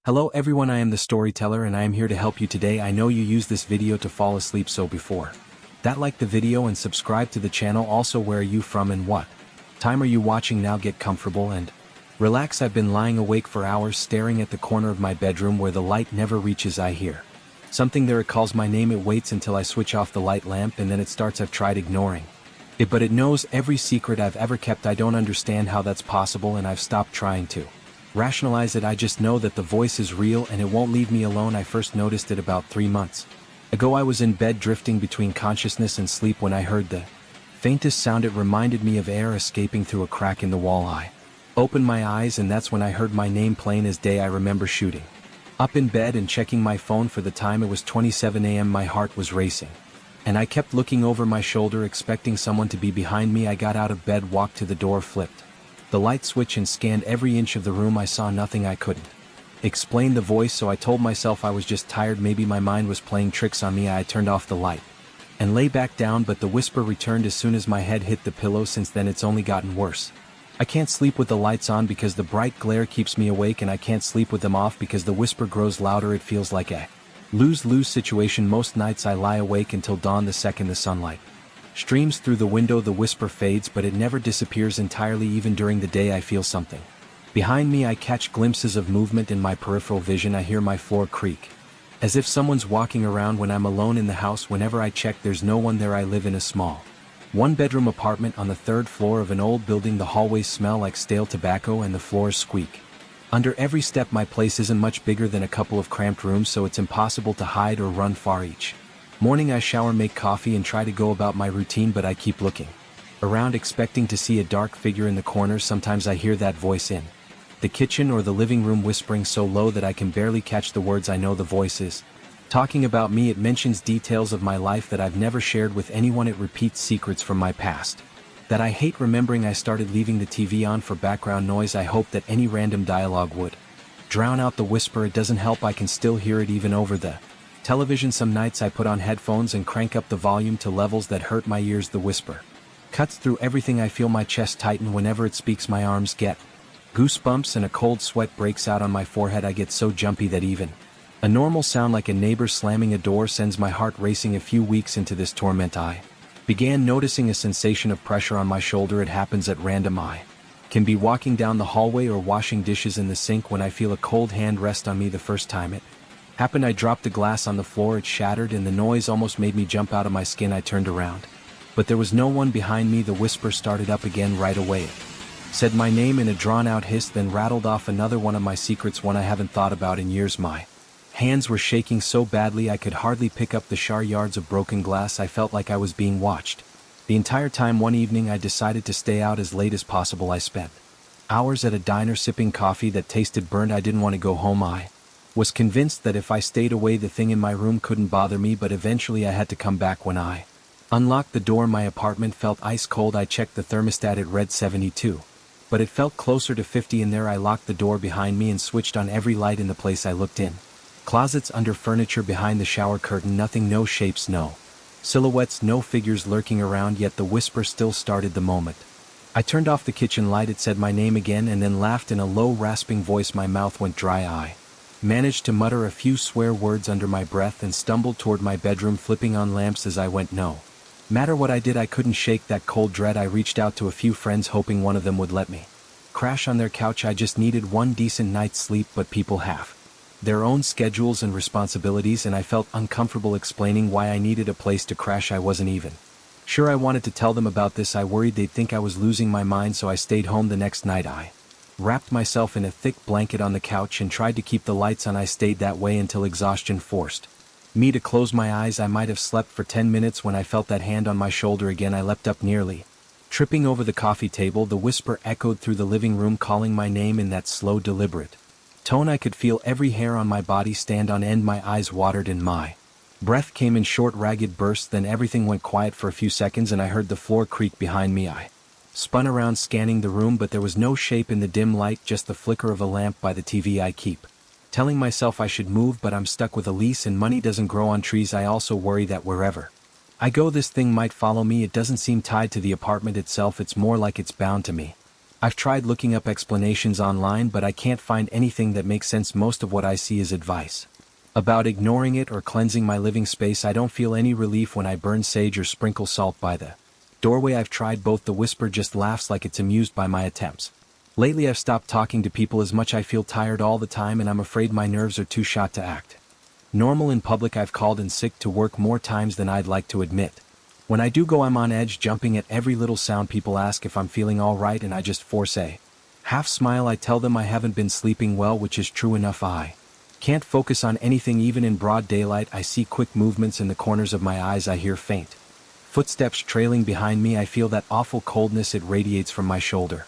Hello everyone, I am the Storyteller and I am here to help you today. I know you use this video to fall asleep, so before that, like the video and subscribe to the channel. Also, where are you from and what time are you watching now? Get comfortable and relax. I've been lying awake for hours staring at the corner of my bedroom where the light never reaches. I hear something there. It calls my name. It waits until I switch off the light lamp and then it starts. I've tried ignoring it, but it knows every secret I've ever kept. I don't understand how that's possible and I've stopped trying to rationalize it. I just know that the voice is real and it won't leave me alone. I first noticed it about 3 months ago. I was in bed drifting between consciousness and sleep when I heard the faintest sound. It reminded me of air escaping through a crack in the wall. I opened my eyes and that's when I heard my name plain as day. I remember shooting up in bed and checking my phone for the time. It was 27 a.m. My heart was racing and I kept looking over my shoulder expecting someone to be behind me. I got out of bed, walked to the door, flipped the light switch and scanned every inch of the room. I saw nothing. I couldn't explain the voice, so I told myself I was just tired. Maybe my mind was playing tricks on me. I turned off the light and lay back down, but the whisper returned as soon as my head hit the pillow. Since then it's only gotten worse. I can't sleep with the lights on because the bright glare keeps me awake, and I can't sleep with them off because the whisper grows louder. It feels like a lose-lose situation. Most nights I lie awake until dawn. The second the sunlight streams through the window, the whisper fades, but it never disappears entirely. Even during the day I feel something behind me. I catch glimpses of movement in my peripheral vision. I hear my floor creak as if someone's walking around when I'm alone in the house. Whenever I check, there's no one there. I live in a small one-bedroom apartment on the 3rd floor of an old building. The hallways smell like stale tobacco and the floors squeak under every step. My place isn't much bigger than a couple of cramped rooms, so it's impossible to hide or run far. Each morning I shower, make coffee, and try to go about my routine, but I keep looking around expecting to see a dark figure in the corner. Sometimes I hear that voice in the kitchen or the living room, whispering so low that I can barely catch the words. I know the voice is talking about me. It mentions details of my life that I've never shared with anyone. It repeats secrets from my past that I hate remembering. I started leaving the TV on for background noise. I hope that any random dialogue would drown out the whisper. It doesn't help. I can still hear it even over the television. Some nights I put on headphones and crank up the volume to levels that hurt my ears. The whisper cuts through everything. I feel my chest tighten whenever it speaks. My arms get goosebumps and a cold sweat breaks out on my forehead. I get so jumpy that even a normal sound like a neighbor slamming a door sends my heart racing. A few weeks into this torment, I began noticing a sensation of pressure on my shoulder. It happens at random. I can be walking down the hallway or washing dishes in the sink when I feel a cold hand rest on me. The first time it happened, I dropped the glass on the floor. It shattered and the noise almost made me jump out of my skin. I turned around, but there was no one behind me. The whisper started up again right away. It said my name in a drawn-out hiss, then rattled off another one of my secrets, one I haven't thought about in years. My hands were shaking so badly I could hardly pick up the yards of broken glass. I felt like I was being watched the entire time. One evening I decided to stay out as late as possible. I spent hours at a diner sipping coffee that tasted burnt. I didn't want to go home. I was convinced that if I stayed away the thing in my room couldn't bother me, but eventually I had to come back. When I unlocked the door, my apartment felt ice cold. I checked the thermostat. It read 72, but it felt closer to 50 in there. I locked the door behind me and switched on every light in the place. I looked in closets, under furniture, behind the shower curtain. Nothing, no shapes, no silhouettes, no figures lurking around, yet the whisper still started the moment I turned off the kitchen light. It said my name again and then laughed in a low, rasping voice. My mouth went dry. I managed to mutter a few swear words under my breath and stumbled toward my bedroom, flipping on lamps as I went. No matter what I did, I couldn't shake that cold dread. I reached out to a few friends, hoping one of them would let me crash on their couch. I just needed one decent night's sleep, but people have their own schedules and responsibilities, and I felt uncomfortable explaining why I needed a place to crash. I wasn't even sure I wanted to tell them about this. I worried they'd think I was losing my mind, so I stayed home. The next night I wrapped myself in a thick blanket on the couch and tried to keep the lights on. I stayed that way until exhaustion forced me to close my eyes. I might have slept for 10 minutes when I felt that hand on my shoulder again. I leapt up, nearly tripping over the coffee table. The whisper echoed through the living room, calling my name in that slow, deliberate tone. I could feel every hair on my body stand on end. My eyes watered and my breath came in short, ragged bursts. Then everything went quiet for a few seconds and I heard the floor creak behind me. I spun around, scanning the room, but there was no shape in the dim light, just the flicker of a lamp by the TV. I keep telling myself I should move, but I'm stuck with a lease and money doesn't grow on trees. I also worry that wherever I go, this thing might follow me. It doesn't seem tied to the apartment itself. It's more like it's bound to me. I've tried looking up explanations online, but I can't find anything that makes sense. Most of what I see is advice about ignoring it or cleansing my living space. I don't feel any relief when I burn sage or sprinkle salt by the doorway. I've tried both. The whisper just laughs like it's amused by my attempts. Lately I've stopped talking to people as much. I feel tired all the time and I'm afraid my nerves are too shot to act normal in public. I've called in sick to work more times than I'd like to admit. When I do go, I'm on edge, jumping at every little sound. People ask if I'm feeling all right and I just force a half smile. I tell them I haven't been sleeping well, which is true enough. I can't focus on anything even in broad daylight. I see quick movements in the corners of my eyes. I hear faint footsteps trailing behind me. I feel that awful coldness. It radiates from my shoulder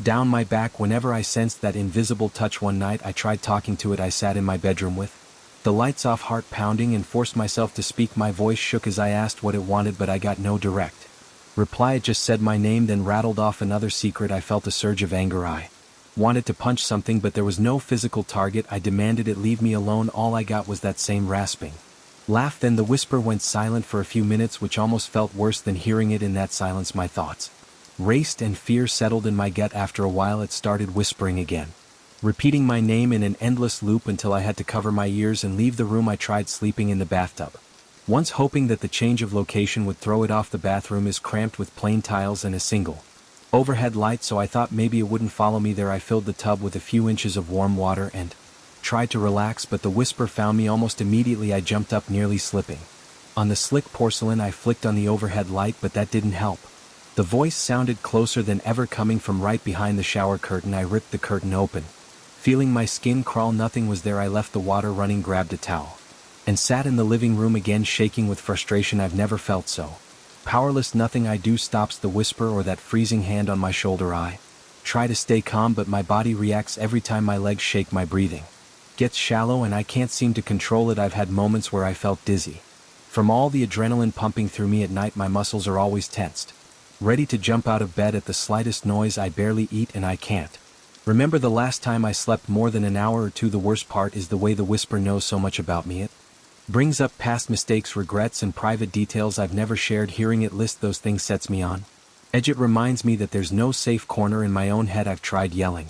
down my back whenever I sensed that invisible touch. One night I tried talking to it. I sat in my bedroom with the lights off, heart pounding, and forced myself to speak. My voice shook as I asked what it wanted, but I got no direct reply. It just said my name, then rattled off another secret. I felt a surge of anger. I wanted to punch something, but there was no physical target. I demanded it leave me alone. All I got was that same rasping laugh. Then the whisper went silent for a few minutes, which almost felt worse than hearing it. In that silence my thoughts raced and fear settled in my gut. After a while it started whispering again, repeating my name in an endless loop until I had to cover my ears and leave the room. I tried sleeping in the bathtub once, hoping that the change of location would throw it off. The bathroom is cramped with plain tiles and a single overhead light, so I thought maybe it wouldn't follow me there. I filled the tub with a few inches of warm water and tried to relax, but the whisper found me almost immediately. I jumped up, nearly slipping on the slick porcelain. I flicked on the overhead light, but that didn't help. The voice sounded closer than ever, coming from right behind the shower curtain. I ripped the curtain open, feeling my skin crawl. Nothing was there. I left the water running, grabbed a towel, and sat in the living room again, shaking with frustration. I've never felt so powerless. Nothing I do stops the whisper or that freezing hand on my shoulder. I try to stay calm, but my body reacts every time. My legs shake, my breathing gets shallow, and I can't seem to control it. I've had moments where I felt dizzy from all the adrenaline pumping through me. At night my muscles are always tensed, ready to jump out of bed at the slightest noise. I barely eat, and I can't remember the last time I slept more than an hour or two. The worst part is the way the whisper knows so much about me. It brings up past mistakes, regrets, and private details I've never shared. Hearing it list those things sets me on edge. It reminds me that there's no safe corner in my own head. I've tried yelling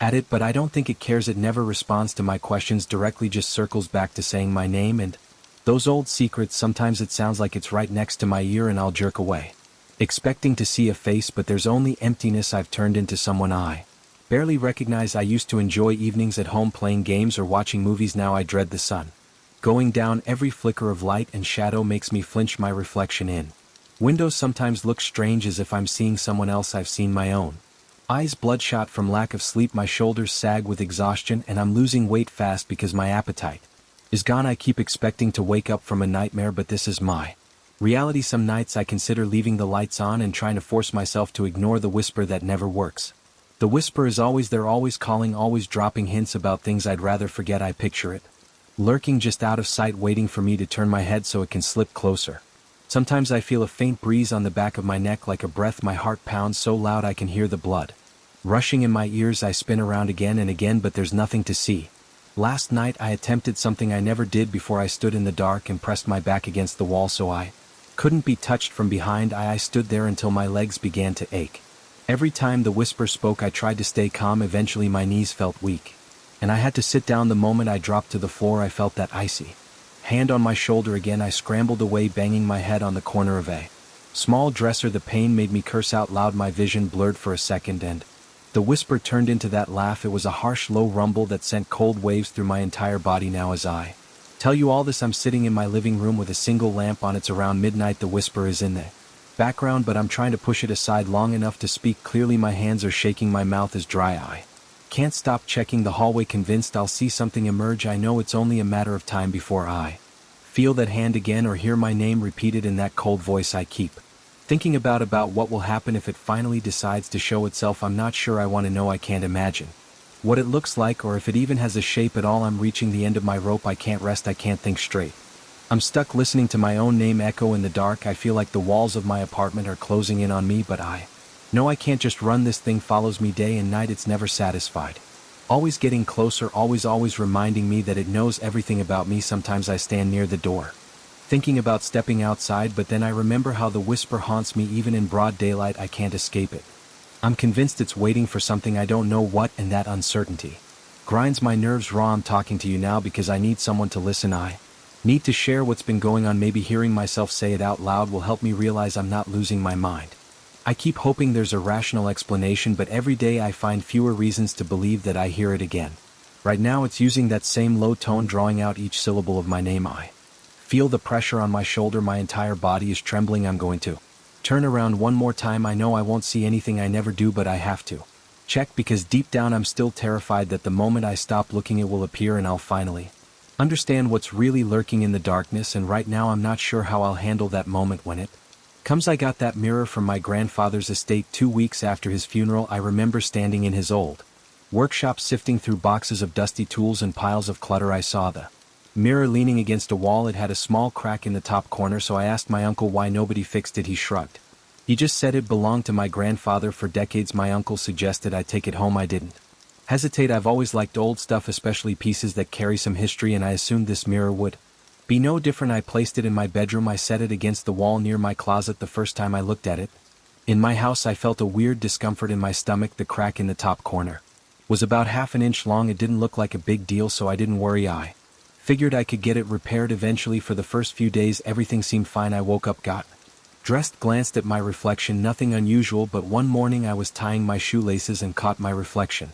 at it, but I don't think it cares. It never responds to my questions directly, just circles back to saying my name and those old secrets. Sometimes it sounds like it's right next to my ear, and I'll jerk away, expecting to see a face, but there's only emptiness. I've turned into someone I barely recognize. I used to enjoy evenings at home playing games or watching movies. Now I dread the sun going down. Every flicker of light and shadow makes me flinch. My reflection in windows sometimes looks strange, as if I'm seeing someone else. I've seen my own eyes bloodshot from lack of sleep. My shoulders sag with exhaustion, and I'm losing weight fast because my appetite is gone. I keep expecting to wake up from a nightmare, but this is my reality. Some nights I consider leaving the lights on and trying to force myself to ignore the whisper. That never works. The whisper is always there, always calling, always dropping hints about things I'd rather forget. I picture it lurking just out of sight, waiting for me to turn my head so it can slip closer. Sometimes I feel a faint breeze on the back of my neck, like a breath. My heart pounds so loud I can hear the blood rushing in my ears. I spin around again and again, but there's nothing to see. Last night I attempted something I never did before. I stood in the dark and pressed my back against the wall so I couldn't be touched from behind. I stood there until my legs began to ache. Every time the whisper spoke I tried to stay calm. Eventually my knees felt weak, and I had to sit down. The moment I dropped to the floor I felt that icy hand on my shoulder again. I scrambled away, banging my head on the corner of a small dresser. The pain made me curse out loud. My vision blurred for a second, and the whisper turned into that laugh. It was a harsh, low rumble that sent cold waves through my entire body. Now as I tell you all this, I'm sitting in my living room with a single lamp on. It's around midnight. The whisper is in the background, but I'm trying to push it aside long enough to speak clearly. My hands are shaking, my mouth is dry. I can't stop checking the hallway, convinced I'll see something emerge. I know it's only a matter of time before I feel that hand again or hear my name repeated in that cold voice. I keep thinking about what will happen if it finally decides to show itself. I'm not sure I want to know. I can't imagine what it looks like, or if it even has a shape at all. I'm reaching the end of my rope. I can't rest. I can't think straight. I'm stuck listening to my own name echo in the dark. I feel like the walls of my apartment are closing in on me, but I know I can't just run. This thing follows me day and night. It's never satisfied, always getting closer, always reminding me that it knows everything about me. Sometimes I stand near the door, thinking about stepping outside, but then I remember how the whisper haunts me even in broad daylight. I can't escape it. I'm convinced it's waiting for something I don't know what, and that uncertainty grinds my nerves raw. I'm talking to you now because I need someone to listen. I need to share what's been going on. Maybe hearing myself say it out loud will help me realize I'm not losing my mind. I keep hoping there's a rational explanation, but every day I find fewer reasons to believe that I hear it again. Right now it's using that same low tone, drawing out each syllable of my name. I feel the pressure on my shoulder. My entire body is trembling. I'm going to turn around one more time. I know I won't see anything, I never do, but I have to check because deep down I'm still terrified that the moment I stop looking it will appear and I'll finally understand what's really lurking in the darkness. And right now I'm not sure how I'll handle that moment when it comes. I got that mirror from my grandfather's estate 2 weeks after his funeral. I remember standing in his old workshop sifting through boxes of dusty tools and piles of clutter. I saw the mirror leaning against a wall. It had a small crack in the top corner, so I asked my uncle why nobody fixed it. He shrugged. He just said it belonged to my grandfather for decades. My uncle suggested I take it home. I didn't hesitate. I've always liked old stuff, especially pieces that carry some history, and I assumed this mirror would be no different. I placed it in my bedroom. I set it against the wall near my closet. The first time I looked at it in my house, I felt a weird discomfort in my stomach. The crack in the top corner was about half an inch long. It didn't look like a big deal, so I didn't worry. I figured I could get it repaired eventually. For the first few days everything seemed fine. I woke up, got dressed, glanced at my reflection. Nothing unusual, but one morning I was tying my shoelaces and caught my reflection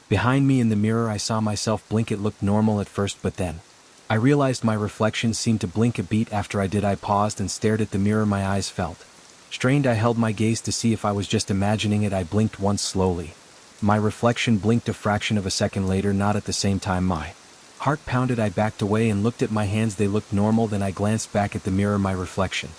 behind me in the mirror. I saw myself blink. It looked normal at first, but then I realized my reflection seemed to blink a beat. After I did, I paused and stared at the mirror. My eyes felt strained. I held my gaze to see if I was just imagining it. I blinked once slowly. My reflection blinked a fraction of a second later, not at the same time. My heart pounded. I backed away and looked at my hands. They looked normal. Then I glanced back at the mirror. My reflection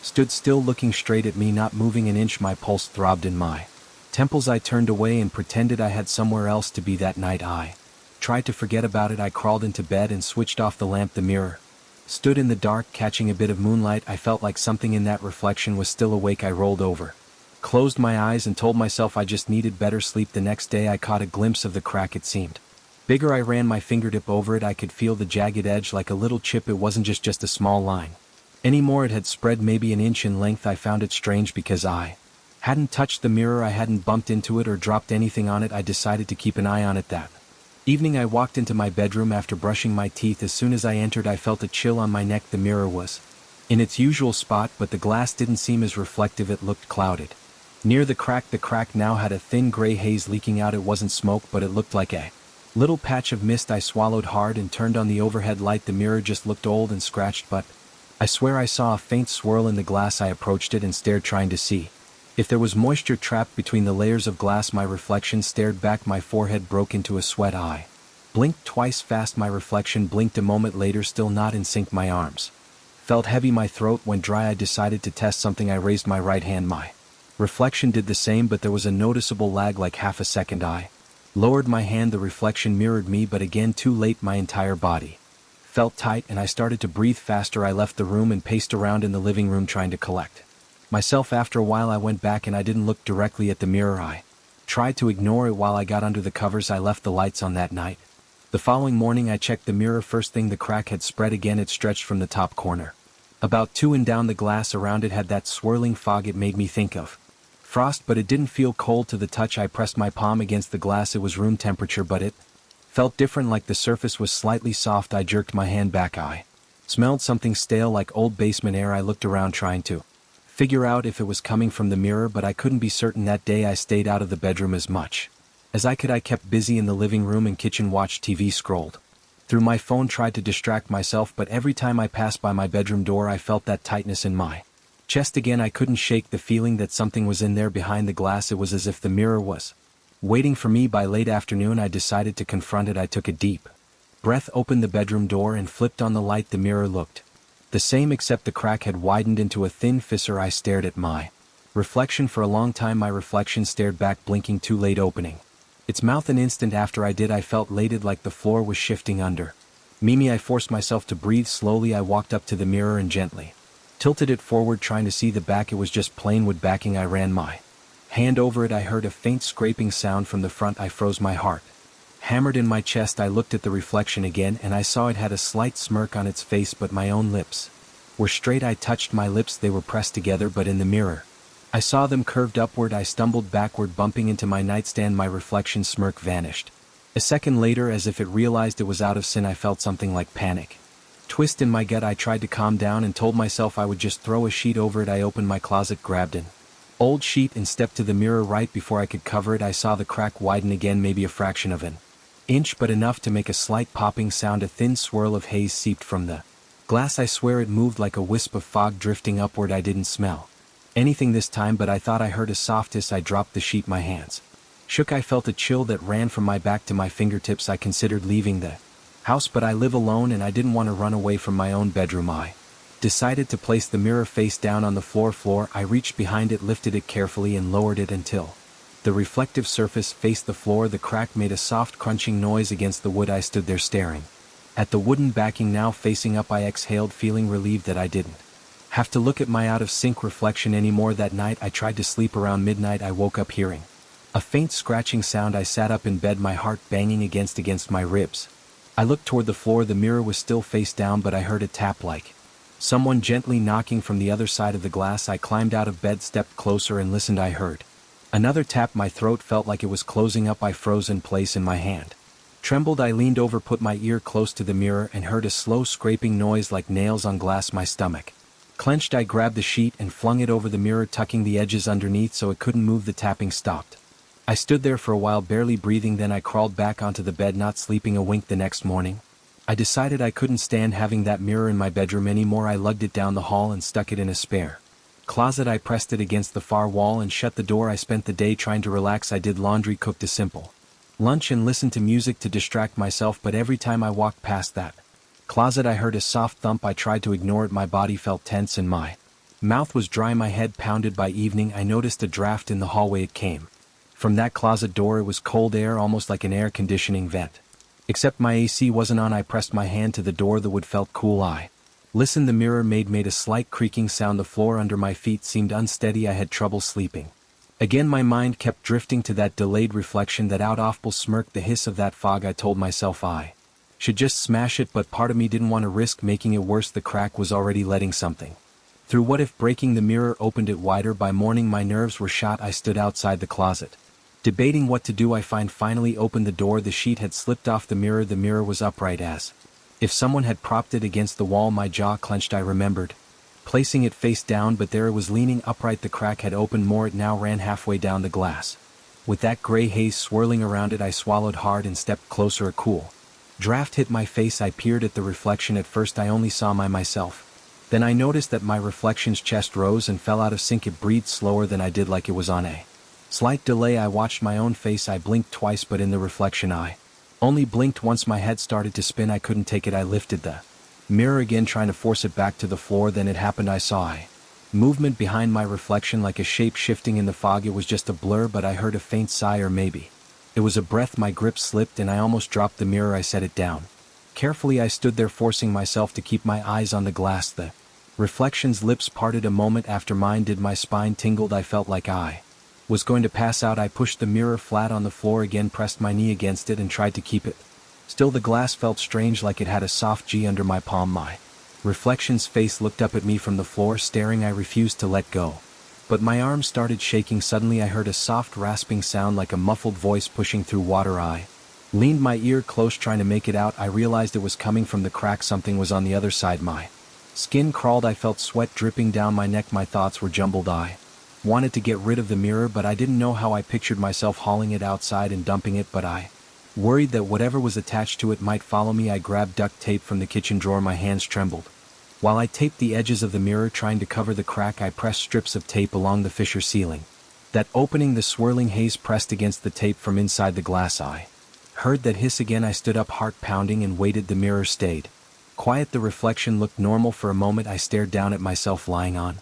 stood still, looking straight at me, not moving an inch. My pulse throbbed in my temples. I turned away and pretended I had somewhere else to be. That night I tried to forget about it. I crawled into bed and switched off the lamp. The mirror stood in the dark, catching a bit of moonlight. I felt like something in that reflection was still awake. I rolled over, closed my eyes, and told myself I just needed better sleep. The next day I caught a glimpse of the crack. It seemed bigger. I ran my fingertip over it. I could feel the jagged edge like a little chip. It wasn't just a small line anymore. It had spread maybe an inch in length. I found it strange because I hadn't touched the mirror. I hadn't bumped into it or dropped anything on it. I decided to keep an eye on it. That evening I walked into my bedroom after brushing my teeth. As soon as I entered I felt a chill on my neck. The mirror was in its usual spot, but the glass didn't seem as reflective. It looked clouded near the crack now had a thin gray haze leaking out. It wasn't smoke, but it looked like a little patch of mist. I swallowed hard and turned on the overhead light. The mirror just looked old and scratched, but I swear I saw a faint swirl in the glass. I approached it and stared, trying to see if there was moisture trapped between the layers of glass. My reflection stared back. My forehead broke into a sweat. I blinked twice fast. My reflection blinked a moment later, still not in sync. My arms felt heavy. My throat went dry. I decided to test something. I raised my right hand. My reflection did the same, but there was a noticeable lag, like half a second. I lowered my hand. The reflection mirrored me, but again too late. My entire body felt tight and I started to breathe faster. I left the room and paced around in the living room trying to collect myself. After a while I went back and I didn't look directly at the mirror. I tried to ignore it while I got under the covers. I left the lights on that night. The following morning I checked the mirror. First thing, the crack had spread again. It stretched from the top corner about 2 and down. The glass around it had that swirling fog. It made me think of frost, but it didn't feel cold to the touch. I pressed my palm against the glass. It was room temperature, but it felt different, like the surface was slightly soft. I jerked my hand back. I smelled something stale, like old basement air. I looked around trying to figure out if it was coming from the mirror, but I couldn't be certain. That day I stayed out of the bedroom as much as I could. I kept busy in the living room and kitchen, watched TV, scrolled through my phone, tried to distract myself, but every time I passed by my bedroom door I felt that tightness in my chest again. I couldn't shake the feeling that something was in there behind the glass. It was as if the mirror was waiting for me. By late afternoon I decided to confront it. I took a deep breath, opened the bedroom door and flipped on the light. The mirror looked the same, except the crack had widened into a thin fissure. I stared at my reflection for a long time. My reflection stared back, blinking too late, opening its mouth. An instant after I did I felt elated, like the floor was shifting under me. I forced myself to breathe slowly. I walked up to the mirror and gently tilted it forward, trying to see the back. It was just plain wood backing. I ran my hand over it. I heard a faint scraping sound from the front. I froze. My heart hammered in my chest. I looked at the reflection again and I saw it had a slight smirk on its face, but my own lips were straight. I touched my lips. They were pressed together, but in the mirror I saw them curved upward. I stumbled backward, bumping into my nightstand. My reflection smirk vanished. A second later, as if it realized it was out of sync, I felt something like panic. Twist in my gut. I tried to calm down and told myself I would just throw a sheet over it. I opened my closet, grabbed an old sheet and stepped to the mirror. Right before I could cover it, I saw the crack widen again, maybe a fraction of an inch, but enough to make a slight popping sound. A thin swirl of haze seeped from the glass. I swear it moved like a wisp of fog drifting upward. I didn't smell anything this time, but I thought I heard a soft hiss. I dropped the sheet. My hands shook. I felt a chill that ran from my back to my fingertips. I considered leaving the house, but I live alone and I didn't want to run away from my own bedroom. I decided to place the mirror face down on the floor. I reached behind it, lifted it carefully and lowered it until the reflective surface faced the floor. The crack made a soft crunching noise against the wood. I stood there staring at the wooden backing, now facing up. I exhaled, feeling relieved that I didn't have to look at my out-of-sync reflection anymore. That night I tried to sleep. Around midnight I woke up hearing a faint scratching sound. I sat up in bed, my heart banging against my ribs. I looked toward the floor. The mirror was still face down, but I heard a tap, like someone gently knocking from the other side of the glass. I climbed out of bed, stepped closer and listened. I heard another tap. My throat felt like it was closing up. I froze in place and my hand trembled. I leaned over, put my ear close to the mirror and heard a slow scraping noise like nails on glass. My stomach clenched. I grabbed the sheet and flung it over the mirror, tucking the edges underneath so it couldn't move. The tapping stopped. I stood there for a while, barely breathing, then I crawled back onto the bed, not sleeping a wink. The next morning, I decided I couldn't stand having that mirror in my bedroom anymore. I lugged it down the hall and stuck it in a spare closet. I pressed it against the far wall and shut the door. I spent the day trying to relax. I did laundry, cooked a simple lunch and listened to music to distract myself, but every time I walked past that closet I heard a soft thump. I tried to ignore it. My body felt tense and my mouth was dry, my head pounded. By evening I noticed a draft in the hallway. It came from that closet door. It was cold air, almost like an air conditioning vent. Except my AC wasn't on. I pressed my hand to the door. The wood felt cool. I listened. The mirror made a slight creaking sound. The floor under my feet seemed unsteady. I had trouble sleeping. Again my mind kept drifting to that delayed reflection, that out-awful smirk, the hiss of that fog. I told myself I should just smash it, but part of me didn't want to risk making it worse. The crack was already letting something through. What if breaking the mirror opened it wider? By morning my nerves were shot. I stood outside the closet, debating what to do. I finally opened the door. The sheet had slipped off the mirror. The mirror was upright, as if someone had propped it against the wall. My jaw clenched. I remembered placing it face down, but there it was, leaning upright. The crack had opened more. It now ran halfway down the glass. With that gray haze swirling around it, I swallowed hard and stepped closer. A cool draft hit my face. I peered at the reflection. At first I only saw myself. Then I noticed that my reflection's chest rose and fell out of sync. It breathed slower than I did, like it was on a slight delay. I watched my own face. I blinked twice, but in the reflection I only blinked once. My head started to spin. I couldn't take it. I lifted the mirror again, trying to force it back to the floor. Then it happened. I saw a movement behind my reflection, like a shape shifting in the fog. It was just a blur, but I heard a faint sigh, or maybe it was a breath. My grip slipped and I almost dropped the mirror. I set it down carefully. I stood there, forcing myself to keep my eyes on the glass. The reflection's lips parted a moment after mine did. My spine tingled. I felt like I was going to pass out. I pushed the mirror flat on the floor again, pressed my knee against it and tried to keep it still. The glass felt strange, like it had a soft G under my palm. My reflection's face looked up at me from the floor, staring. I refused to let go, but my arms started shaking. Suddenly I heard a soft rasping sound, like a muffled voice pushing through water. I leaned my ear close, trying to make it out. I realized it was coming from the crack. Something was on the other side. My skin crawled. I felt sweat dripping down my neck. My thoughts were jumbled. I wanted to get rid of the mirror, but I didn't know how. I pictured myself hauling it outside and dumping it, but I worried that whatever was attached to it might follow me. I grabbed duct tape from the kitchen drawer. My hands trembled while I taped the edges of the mirror, trying to cover the crack. I pressed strips of tape along the fissure ceiling. That opening, the swirling haze pressed against the tape from inside the glass. I heard that hiss again. I stood up, heart pounding, and waited. The mirror stayed quiet. The reflection looked normal for a moment. I stared down at myself lying on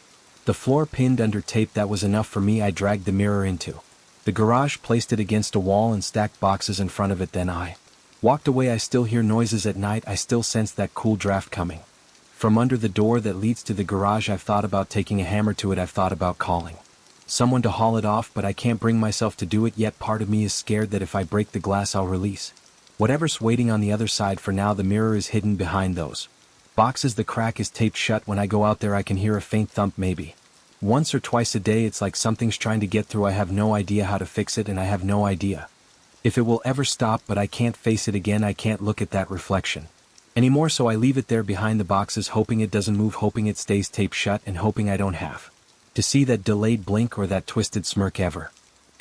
the floor, pinned under tape. That was enough for me. I dragged the mirror into the garage, placed it against a wall and stacked boxes in front of it. Then I walked away. I still hear noises at night. I still sense that cool draft coming from under the door that leads to the garage. I've thought about taking a hammer to it. I've thought about calling someone to haul it off, but I can't bring myself to do it yet. Part of me is scared that if I break the glass I'll release whatever's waiting on the other side. For now the mirror is hidden behind those boxes. The crack is taped shut. When I go out there I can hear a faint thump, maybe Once or twice a day it's like something's trying to get through. I have no idea how to fix it and I have no idea if it will ever stop, but I can't face it again. I can't look at that reflection anymore, so I leave it there behind the boxes, hoping it doesn't move, hoping it stays taped shut, and hoping I don't have to see that delayed blink or that twisted smirk ever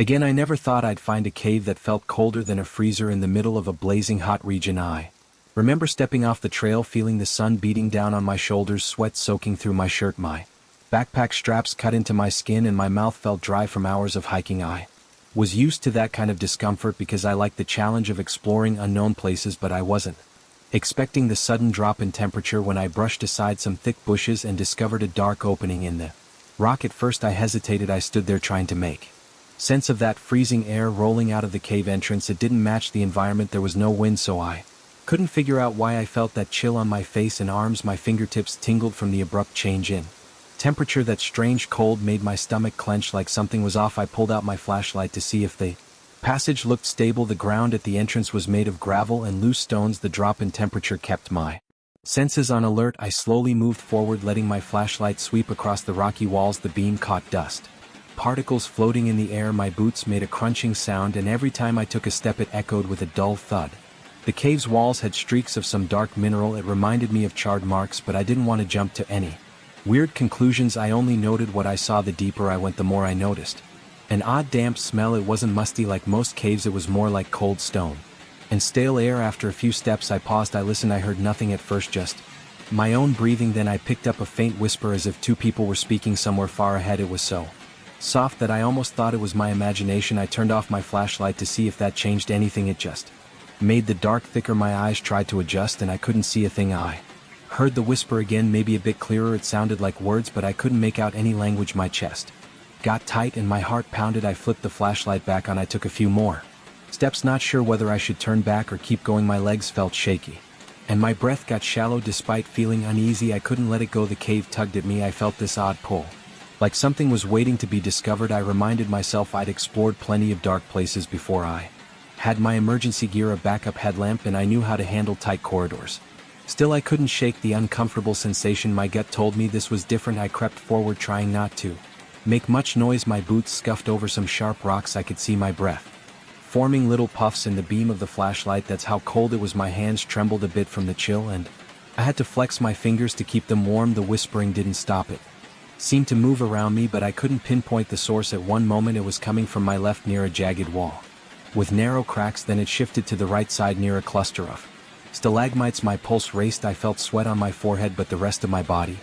again. I never thought I'd find a cave that felt colder than a freezer in the middle of a blazing hot region. I remember stepping off the trail, feeling the sun beating down on my shoulders, sweat soaking through my shirt, my backpack straps cut into my skin, and my mouth felt dry from hours of hiking. I was used to that kind of discomfort because I liked the challenge of exploring unknown places, but I wasn't expecting the sudden drop in temperature when I brushed aside some thick bushes and discovered a dark opening in the rock. At first I hesitated. I stood there trying to make sense of that freezing air rolling out of the cave entrance. It didn't match the environment. There was no wind, so I couldn't figure out why I felt that chill on my face and arms. My fingertips tingled from the abrupt change in temperature. That strange cold made my stomach clench like something was off. I pulled out my flashlight to see if the passage looked stable. The ground at the entrance was made of gravel and loose stones. The drop in temperature kept my senses on alert. I slowly moved forward, letting my flashlight sweep across the rocky walls. The beam caught dust particles floating in the air. My boots made a crunching sound, and every time I took a step it echoed with a dull thud. The cave's walls had streaks of some dark mineral. It reminded me of charred marks, but I didn't want to jump to any weird conclusions. I only noted what I saw. The deeper I went, the more I noticed an odd damp smell. It wasn't musty like most caves, it was more like cold stone and stale air. After a few steps I paused. I listened. I heard nothing at first, just my own breathing. Then I picked up a faint whisper, as if two people were speaking somewhere far ahead. It was so soft that I almost thought it was my imagination. I turned off my flashlight to see if that changed anything. It just made the dark thicker. My eyes tried to adjust and I couldn't see a thing. I heard the whisper again, maybe a bit clearer. It sounded like words, but I couldn't make out any language. My chest got tight and my heart pounded. I flipped the flashlight back on. I took a few more steps, not sure whether I should turn back or keep going. My legs felt shaky and my breath got shallow. Despite feeling uneasy, I couldn't let it go. The cave tugged at me. I felt this odd pull, like something was waiting to be discovered. I reminded myself I'd explored plenty of dark places before. I had my emergency gear, a backup headlamp, and I knew how to handle tight corridors. Still, I couldn't shake the uncomfortable sensation. My gut told me this was different. I crept forward, trying not to make much noise. My boots scuffed over some sharp rocks. I could see my breath forming little puffs in the beam of the flashlight. That's how cold it was. My hands trembled a bit from the chill, and I had to flex my fingers to keep them warm. The whispering didn't stop. It seemed to move around me, but I couldn't pinpoint the source. At one moment it was coming from my left near a jagged wall with narrow cracks. Then it shifted to the right side near a cluster of stalagmites. My pulse raced. I felt sweat on my forehead, but the rest of my body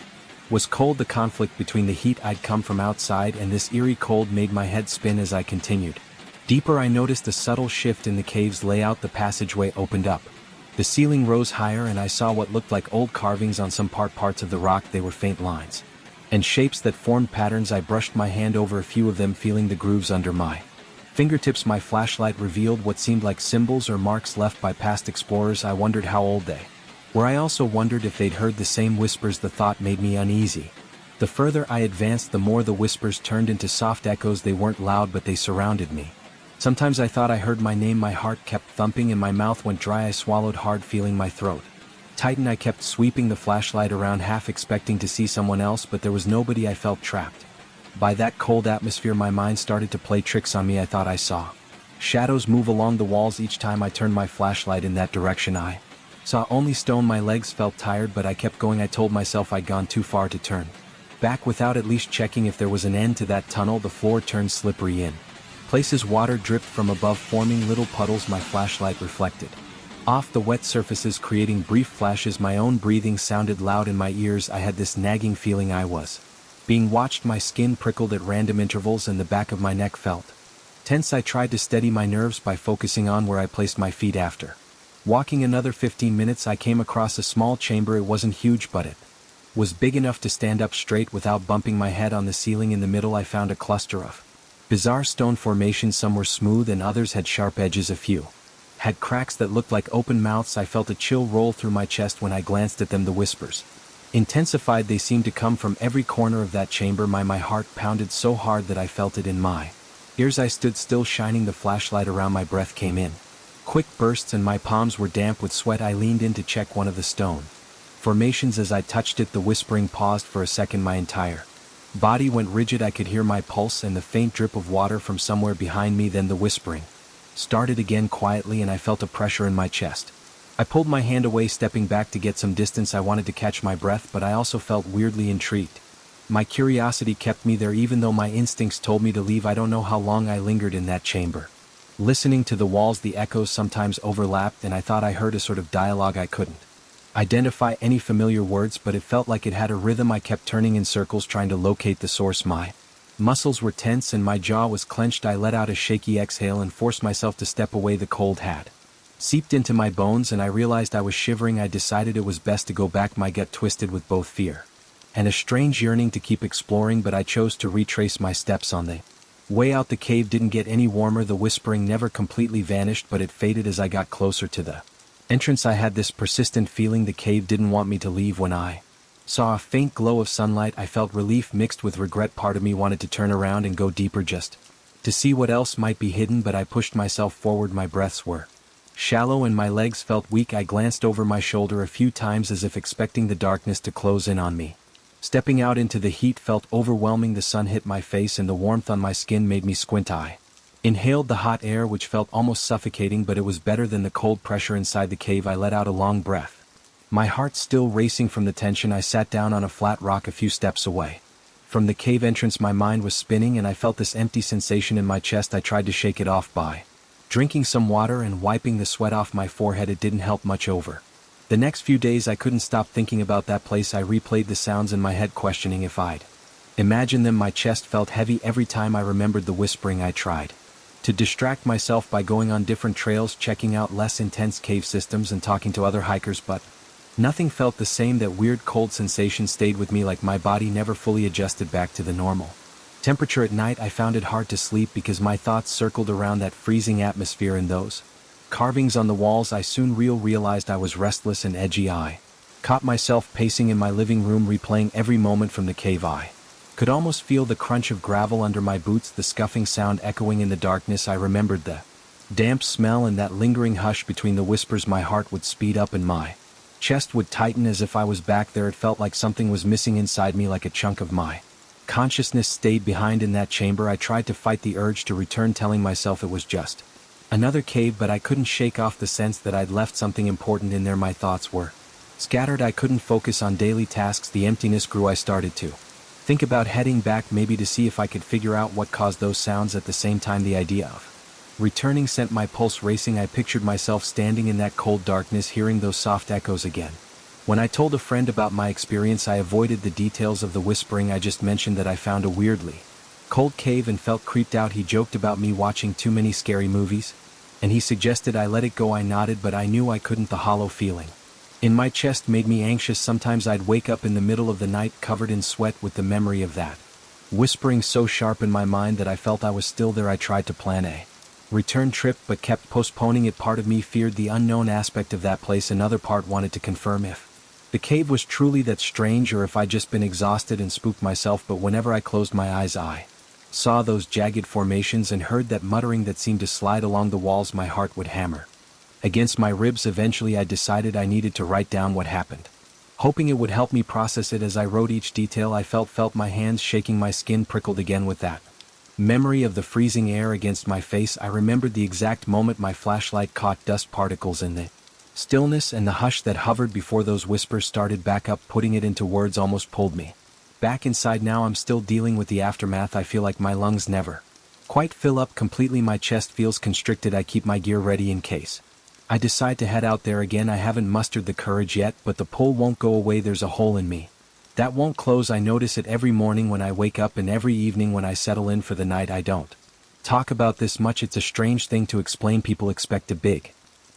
was cold. The conflict between the heat I'd come from outside and this eerie cold made my head spin. As I continued deeper, I noticed a subtle shift in the cave's layout. The passageway opened up, the ceiling rose higher, and I saw what looked like old carvings on some parts of the rock. They were faint lines and shapes that formed patterns. I brushed my hand over a few of them, feeling the grooves under my fingertips. My flashlight revealed what seemed like symbols or marks left by past explorers. I wondered how old they were. I also wondered if they'd heard the same whispers. The thought made me uneasy. The further I advanced, the more the whispers turned into soft echoes. They weren't loud, but they surrounded me. Sometimes I thought I heard my name. My heart kept thumping and my mouth went dry. I swallowed hard, feeling my throat tighten. I kept sweeping the flashlight around, half expecting to see someone else, but there was nobody. I felt trapped by that cold atmosphere. My mind started to play tricks on me. I thought I saw shadows move along the walls. Each time I turned my flashlight in that direction, I saw only stone. My legs felt tired, but I kept going. I told myself I'd gone too far to turn back without at least checking if there was an end to that tunnel. The floor turned slippery in places. Water dripped from above, forming little puddles. My flashlight reflected off the wet surfaces, creating brief flashes. My own breathing sounded loud in my ears. I had this nagging feeling I was being watched. My skin prickled at random intervals and the back of my neck felt tense. I tried to steady my nerves by focusing on where I placed my feet. After walking another 15 minutes, I came across a small chamber. It wasn't huge, but it was big enough to stand up straight without bumping my head. On the ceiling in the middle I found a cluster of bizarre stone formations. Some were smooth and others had sharp edges. A few had cracks that looked like open mouths. I felt a chill roll through my chest when I glanced at them. The whispers intensified. They seemed to come from every corner of that chamber. My heart pounded so hard that I felt it in my ears. I stood still, shining the flashlight around. My breath came in quick bursts and my palms were damp with sweat. I leaned in to check one of the stone formations. As I touched it, the whispering paused for a second. My entire Body went rigid. I could hear my pulse and the faint drip of water from somewhere behind me. Then the whispering started again quietly and I felt a pressure in my chest. I pulled my hand away, stepping back to get some distance. I wanted to catch my breath, but I also felt weirdly intrigued. My curiosity kept me there even though my instincts told me to leave. I don't know how long I lingered in that chamber. Listening to the walls, the echoes sometimes overlapped and I thought I heard a sort of dialogue. I couldn't identify any familiar words, but it felt like it had a rhythm. I kept turning in circles trying to locate the source. My muscles were tense and my jaw was clenched. I let out a shaky exhale and forced myself to step away. The cold had seeped into my bones and I realized I was shivering. I decided it was best to go back, my gut twisted with both fear and a strange yearning to keep exploring, but I chose to retrace my steps. On the way out, the cave didn't get any warmer. The whispering never completely vanished, but it faded as I got closer to the entrance. I had this persistent feeling the cave didn't want me to leave. When I saw a faint glow of sunlight, I felt relief mixed with regret. Part of me wanted to turn around and go deeper just to see what else might be hidden, but I pushed myself forward. My breaths were shallow and my legs felt weak. I glanced over my shoulder a few times as if expecting the darkness to close in on me. Stepping out into the heat felt overwhelming. The sun hit my face and the warmth on my skin made me squint. I inhaled the hot air, which felt almost suffocating, but it was better than the cold pressure inside the cave. I let out a long breath, my heart still racing from the tension. I sat down on a flat rock a few steps away from the cave entrance. My mind was spinning and I felt this empty sensation in my chest. I tried to shake it off by drinking some water and wiping the sweat off my forehead. It didn't help much. Over the next few days I couldn't stop thinking about that place. I replayed the sounds in my head, questioning if I'd imagine them. My chest felt heavy every time I remembered the whispering. I tried to distract myself by going on different trails, checking out less intense cave systems and talking to other hikers, but nothing felt the same. That weird cold sensation stayed with me, like my body never fully adjusted back to the normal temperature. At night I found it hard to sleep because my thoughts circled around that freezing atmosphere and those carvings on the walls. I soon realized I was restless and edgy. I caught myself pacing in my living room, replaying every moment from the cave. I could almost feel the crunch of gravel under my boots, the scuffing sound echoing in the darkness. I remembered the damp smell and that lingering hush between the whispers. My heart would speed up and my chest would tighten as if I was back there. It felt like something was missing inside me, like a chunk of my consciousness stayed behind in that chamber. I tried to fight the urge to return, telling myself it was just another cave, but I couldn't shake off the sense that I'd left something important in there. My thoughts were scattered. I couldn't focus on daily tasks. The emptiness grew. I started to think about heading back, maybe to see if I could figure out what caused those sounds. At the same time, the idea of returning sent my pulse racing. I pictured myself standing in that cold darkness, hearing those soft echoes again. When I told a friend about my experience, I avoided the details of the whispering. I just mentioned that I found a weirdly cold cave and felt creeped out. He joked about me watching too many scary movies, and he suggested I let it go. I nodded, but I knew I couldn't. The hollow feeling in my chest made me anxious. Sometimes I'd wake up in the middle of the night covered in sweat with the memory of that whispering so sharp in my mind that I felt I was still there. I tried to plan a return trip but kept postponing it. Part of me feared the unknown aspect of that place. Another part wanted to confirm if the cave was truly that strange or if I'd just been exhausted and spooked myself. But whenever I closed my eyes, I saw those jagged formations and heard that muttering that seemed to slide along the walls. My heart would hammer against my ribs. Eventually I decided I needed to write down what happened, hoping it would help me process it. As I wrote each detail, I felt my hands shaking. My skin prickled again with that memory of the freezing air against my face. I remembered the exact moment my flashlight caught dust particles in the stillness, and the hush that hovered before those whispers started back up. Putting it into words almost pulled me back inside. Now I'm still dealing with the aftermath. I feel like my lungs never quite fill up completely. My chest feels constricted. I keep my gear ready in case I decide to head out there again. I haven't mustered the courage yet, but the pull won't go away. There's a hole in me that won't close. I notice it every morning when I wake up and every evening when I settle in for the night. I don't talk about this much. It's a strange thing to explain. People expect a big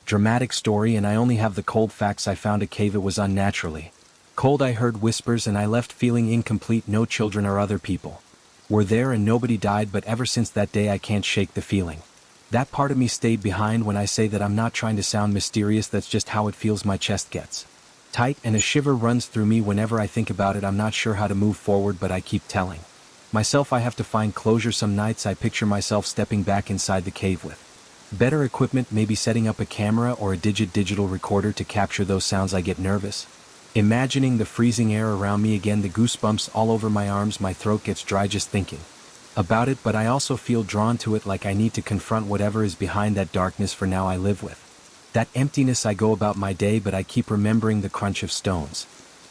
dramatic story, and I only have the cold facts. I found a cave. It was unnaturally cold. I heard whispers and I left feeling incomplete. No children or other people were there and nobody died, but ever since that day I can't shake the feeling. That part of me stayed behind. When I say that, I'm not trying to sound mysterious. That's just how it feels. My chest gets tight and a shiver runs through me whenever I think about it. I'm not sure how to move forward, but I keep telling myself I have to find closure. Some nights I picture myself stepping back inside the cave with better equipment, maybe setting up a camera or a digital recorder to capture those sounds. I get nervous Imagining the freezing air around me again, the goosebumps all over my arms, my throat gets dry just thinking about it, but I also feel drawn to it, like I need to confront whatever is behind that darkness for now I live with. That emptiness. I go about my day, but I keep remembering the crunch of stones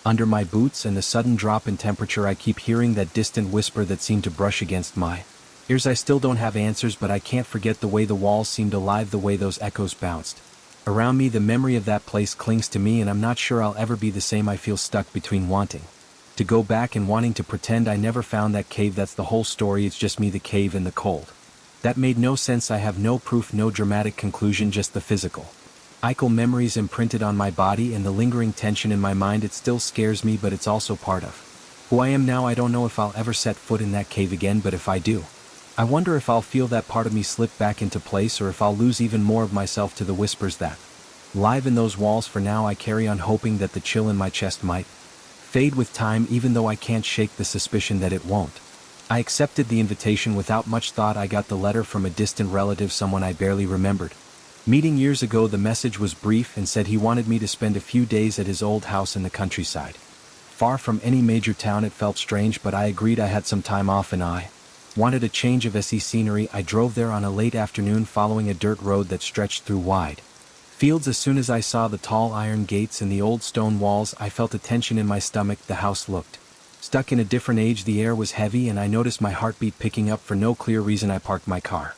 under my boots and the sudden drop in temperature. I keep hearing that distant whisper that seemed to brush against my ears. I still don't have answers, but I can't forget the way the walls seemed alive, the way those echoes bounced around me. The memory of that place clings to me, and I'm not sure I'll ever be the same. I feel stuck between wanting to go back and wanting to pretend I never found that cave. That's the whole story. It's just me, the cave, and the cold. That made no sense. I have no proof, no dramatic conclusion, just the physical ical memories imprinted on my body and the lingering tension in my mind. It still scares me, but it's also part of who I am now. I don't know if I'll ever set foot in that cave again, but if I do, I wonder if I'll feel that part of me slip back into place, or if I'll lose even more of myself to the whispers that live in those walls. For now, I carry on, hoping that the chill in my chest might fade with time, even though I can't shake the suspicion that it won't. I accepted the invitation without much thought. I got the letter from a distant relative, someone I barely remembered meeting years ago. The message was brief and said he wanted me to spend a few days at his old house in the countryside, far from any major town. It felt strange, but I agreed. I had some time off and I wanted a change of scenery. I drove there on a late afternoon, following a dirt road that stretched through wide fields. As soon as I saw the tall iron gates and the old stone walls, I felt a tension in my stomach. The house looked stuck in a different age. The air was heavy, and I noticed my heartbeat picking up for no clear reason. I parked my car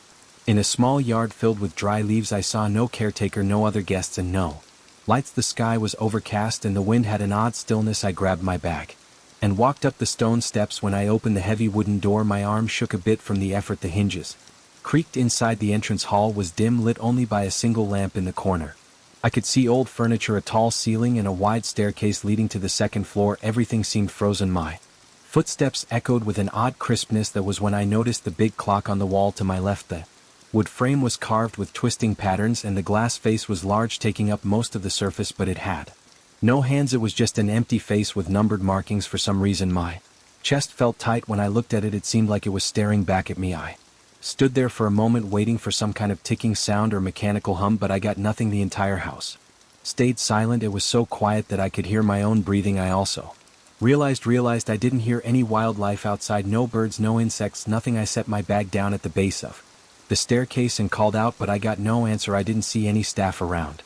in a small yard filled with dry leaves. I saw no caretaker, no other guests, and no lights. The sky was overcast and the wind had an odd stillness. I grabbed my bag and walked up the stone steps. When I opened the heavy wooden door, my arm shook a bit from the effort. The hinges creaked. Inside, the entrance hall was dim, lit only by a single lamp in the corner. I could see old furniture, a tall ceiling, and a wide staircase leading to the second floor. Everything seemed frozen. My footsteps echoed with an odd crispness. That was when I noticed the big clock on the wall to my left. The wood frame was carved with twisting patterns, and the glass face was large, taking up most of the surface, but it had no hands. It was just an empty face with numbered markings. For some reason, my chest felt tight when I looked at it. It seemed like it was staring back at me. I stood there for a moment, waiting for some kind of ticking sound or mechanical hum, but I got nothing. The entire house stayed silent. It was so quiet that I could hear my own breathing. I also realized I didn't hear any wildlife outside. No birds, no insects, nothing. I set my bag down at the base of the staircase and called out, but I got no answer. I didn't see any staff around.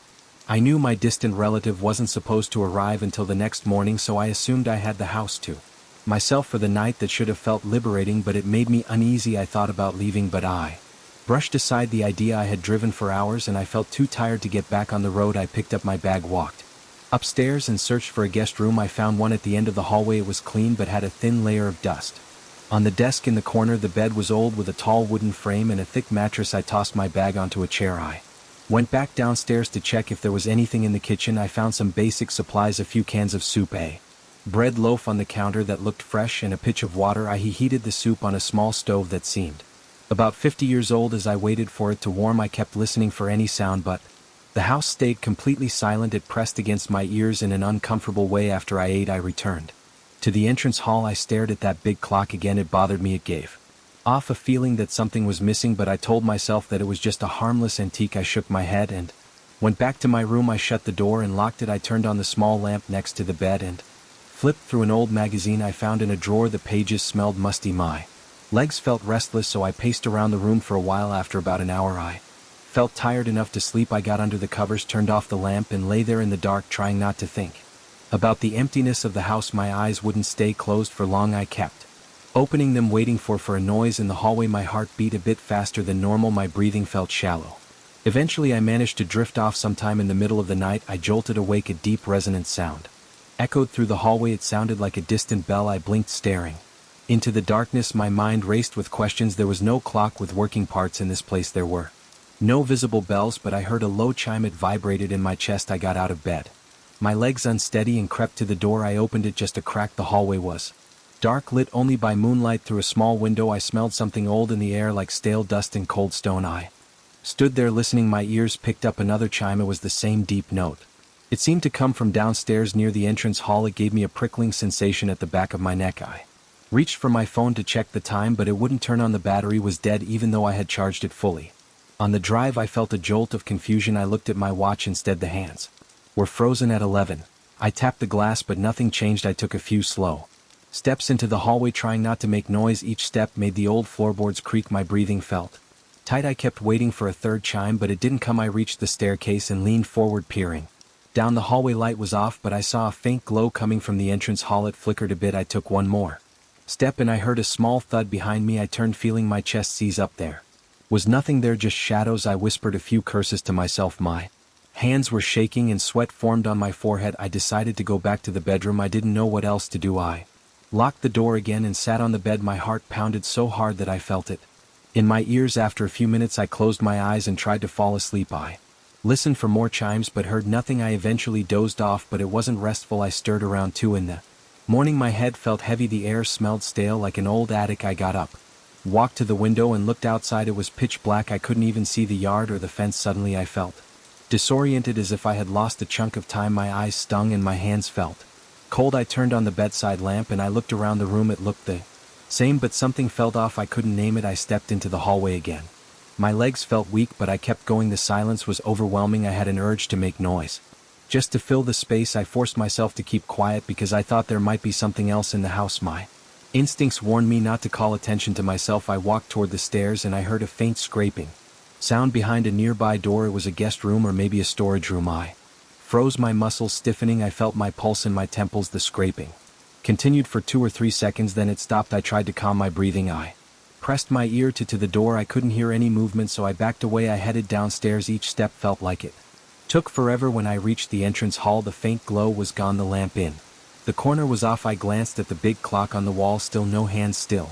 I knew my distant relative wasn't supposed to arrive until the next morning, so I assumed I had the house to myself for the night. That should have felt liberating, but it made me uneasy. I thought about leaving, but I brushed aside the idea. I had driven for hours and I felt too tired to get back on the road. I picked up my bag, walked upstairs, and searched for a guest room. I found one at the end of the hallway. It was clean but had a thin layer of dust on the desk in the corner. The bed was old, with a tall wooden frame and a thick mattress. I tossed my bag onto a chair. I went back downstairs to check if there was anything in the kitchen. I found some basic supplies, a few cans of soup, a bread loaf on the counter that looked fresh, and a pitcher of water. I heated the soup on a small stove that seemed about 50 years old. As I waited for it to warm, I kept listening for any sound, but the house stayed completely silent. It pressed against my ears in an uncomfortable way. After I ate, I returned to the entrance hall. I stared at that big clock again. It bothered me. It gave off a feeling that something was missing, but I told myself that it was just a harmless antique. I shook my head and went back to my room. I shut the door and locked it. I turned on the small lamp next to the bed and flipped through an old magazine I found in a drawer. The pages smelled musty. My legs felt restless, so I paced around the room for a while. After about an hour, I felt tired enough to sleep. I got under the covers, turned off the lamp, and lay there in the dark, trying not to think about the emptiness of the house. My eyes wouldn't stay closed for long. I kept opening them, waiting for a noise in the hallway. My heart beat a bit faster than normal. My breathing felt shallow. Eventually, I managed to drift off. Sometime in the middle of the night, I jolted awake. A deep, resonant sound echoed through the hallway. It sounded like a distant bell. I blinked, staring into the darkness. My mind raced with questions. There was no clock with working parts in this place. There were no visible bells, but I heard a low chime. It vibrated in my chest. I got out of bed, my legs unsteady, and crept to the door. I opened it just a crack. The hallway was dark, lit only by moonlight through a small window. I smelled something old in the air, like stale dust and cold stone. I stood there listening. My ears picked up another chime. It was the same deep note. It seemed to come from downstairs near the entrance hall. It gave me a prickling sensation at the back of my neck. I reached for my phone to check the time, but it wouldn't turn on. The battery was dead, even though I had charged it fully. On the drive, I felt a jolt of confusion. I looked at my watch instead. The hands were frozen at 11. I tapped the glass but nothing changed. I took a few slow steps into the hallway trying not to make noise. Each step made the old floorboards creak. My breathing felt tight. I kept waiting for a third chime but it didn't come. I reached the staircase and leaned forward peering down. The hallway light was off but I saw a faint glow coming from the entrance hall. It flickered a bit. I took one more step and I heard a small thud behind me. I turned feeling my chest seize up. There was nothing there, just shadows. I whispered a few curses to myself. My hands were shaking and sweat formed on my forehead. I decided to go back to the bedroom. I didn't know what else to do. I locked the door again and sat on the bed. My heart pounded so hard that I felt it in my ears. After a few minutes I closed my eyes and tried to fall asleep. I listened for more chimes but heard nothing. I eventually dozed off but it wasn't restful. I stirred around 2 in the morning. My head felt heavy. The air smelled stale like an old attic. I got up, walked to the window and looked outside. It was pitch black. I couldn't even see the yard or the fence. Suddenly I felt disoriented as if I had lost a chunk of time. My eyes stung and my hands felt cold. I turned on the bedside lamp and I looked around the room. It looked the same but something felt off. I couldn't name it. I stepped into the hallway again. My legs felt weak but I kept going. The silence was overwhelming. I had an urge to make noise just to fill the space. I forced myself to keep quiet because I thought there might be something else in the house. My instincts warned me not to call attention to myself. I walked toward the stairs and I heard a faint scraping sound behind a nearby door. It was a guest room or maybe a storage room. I froze, my muscles stiffening. I felt my pulse in my temples. The scraping continued for 2 or 3 seconds, then it stopped. I tried to calm my breathing. I pressed my ear to the door. I couldn't hear any movement so I backed away. I headed downstairs. Each step felt like it took forever. When I reached the entrance hall the faint glow was gone. The lamp in the corner was off. I glanced at the big clock on the wall. Still no hands, still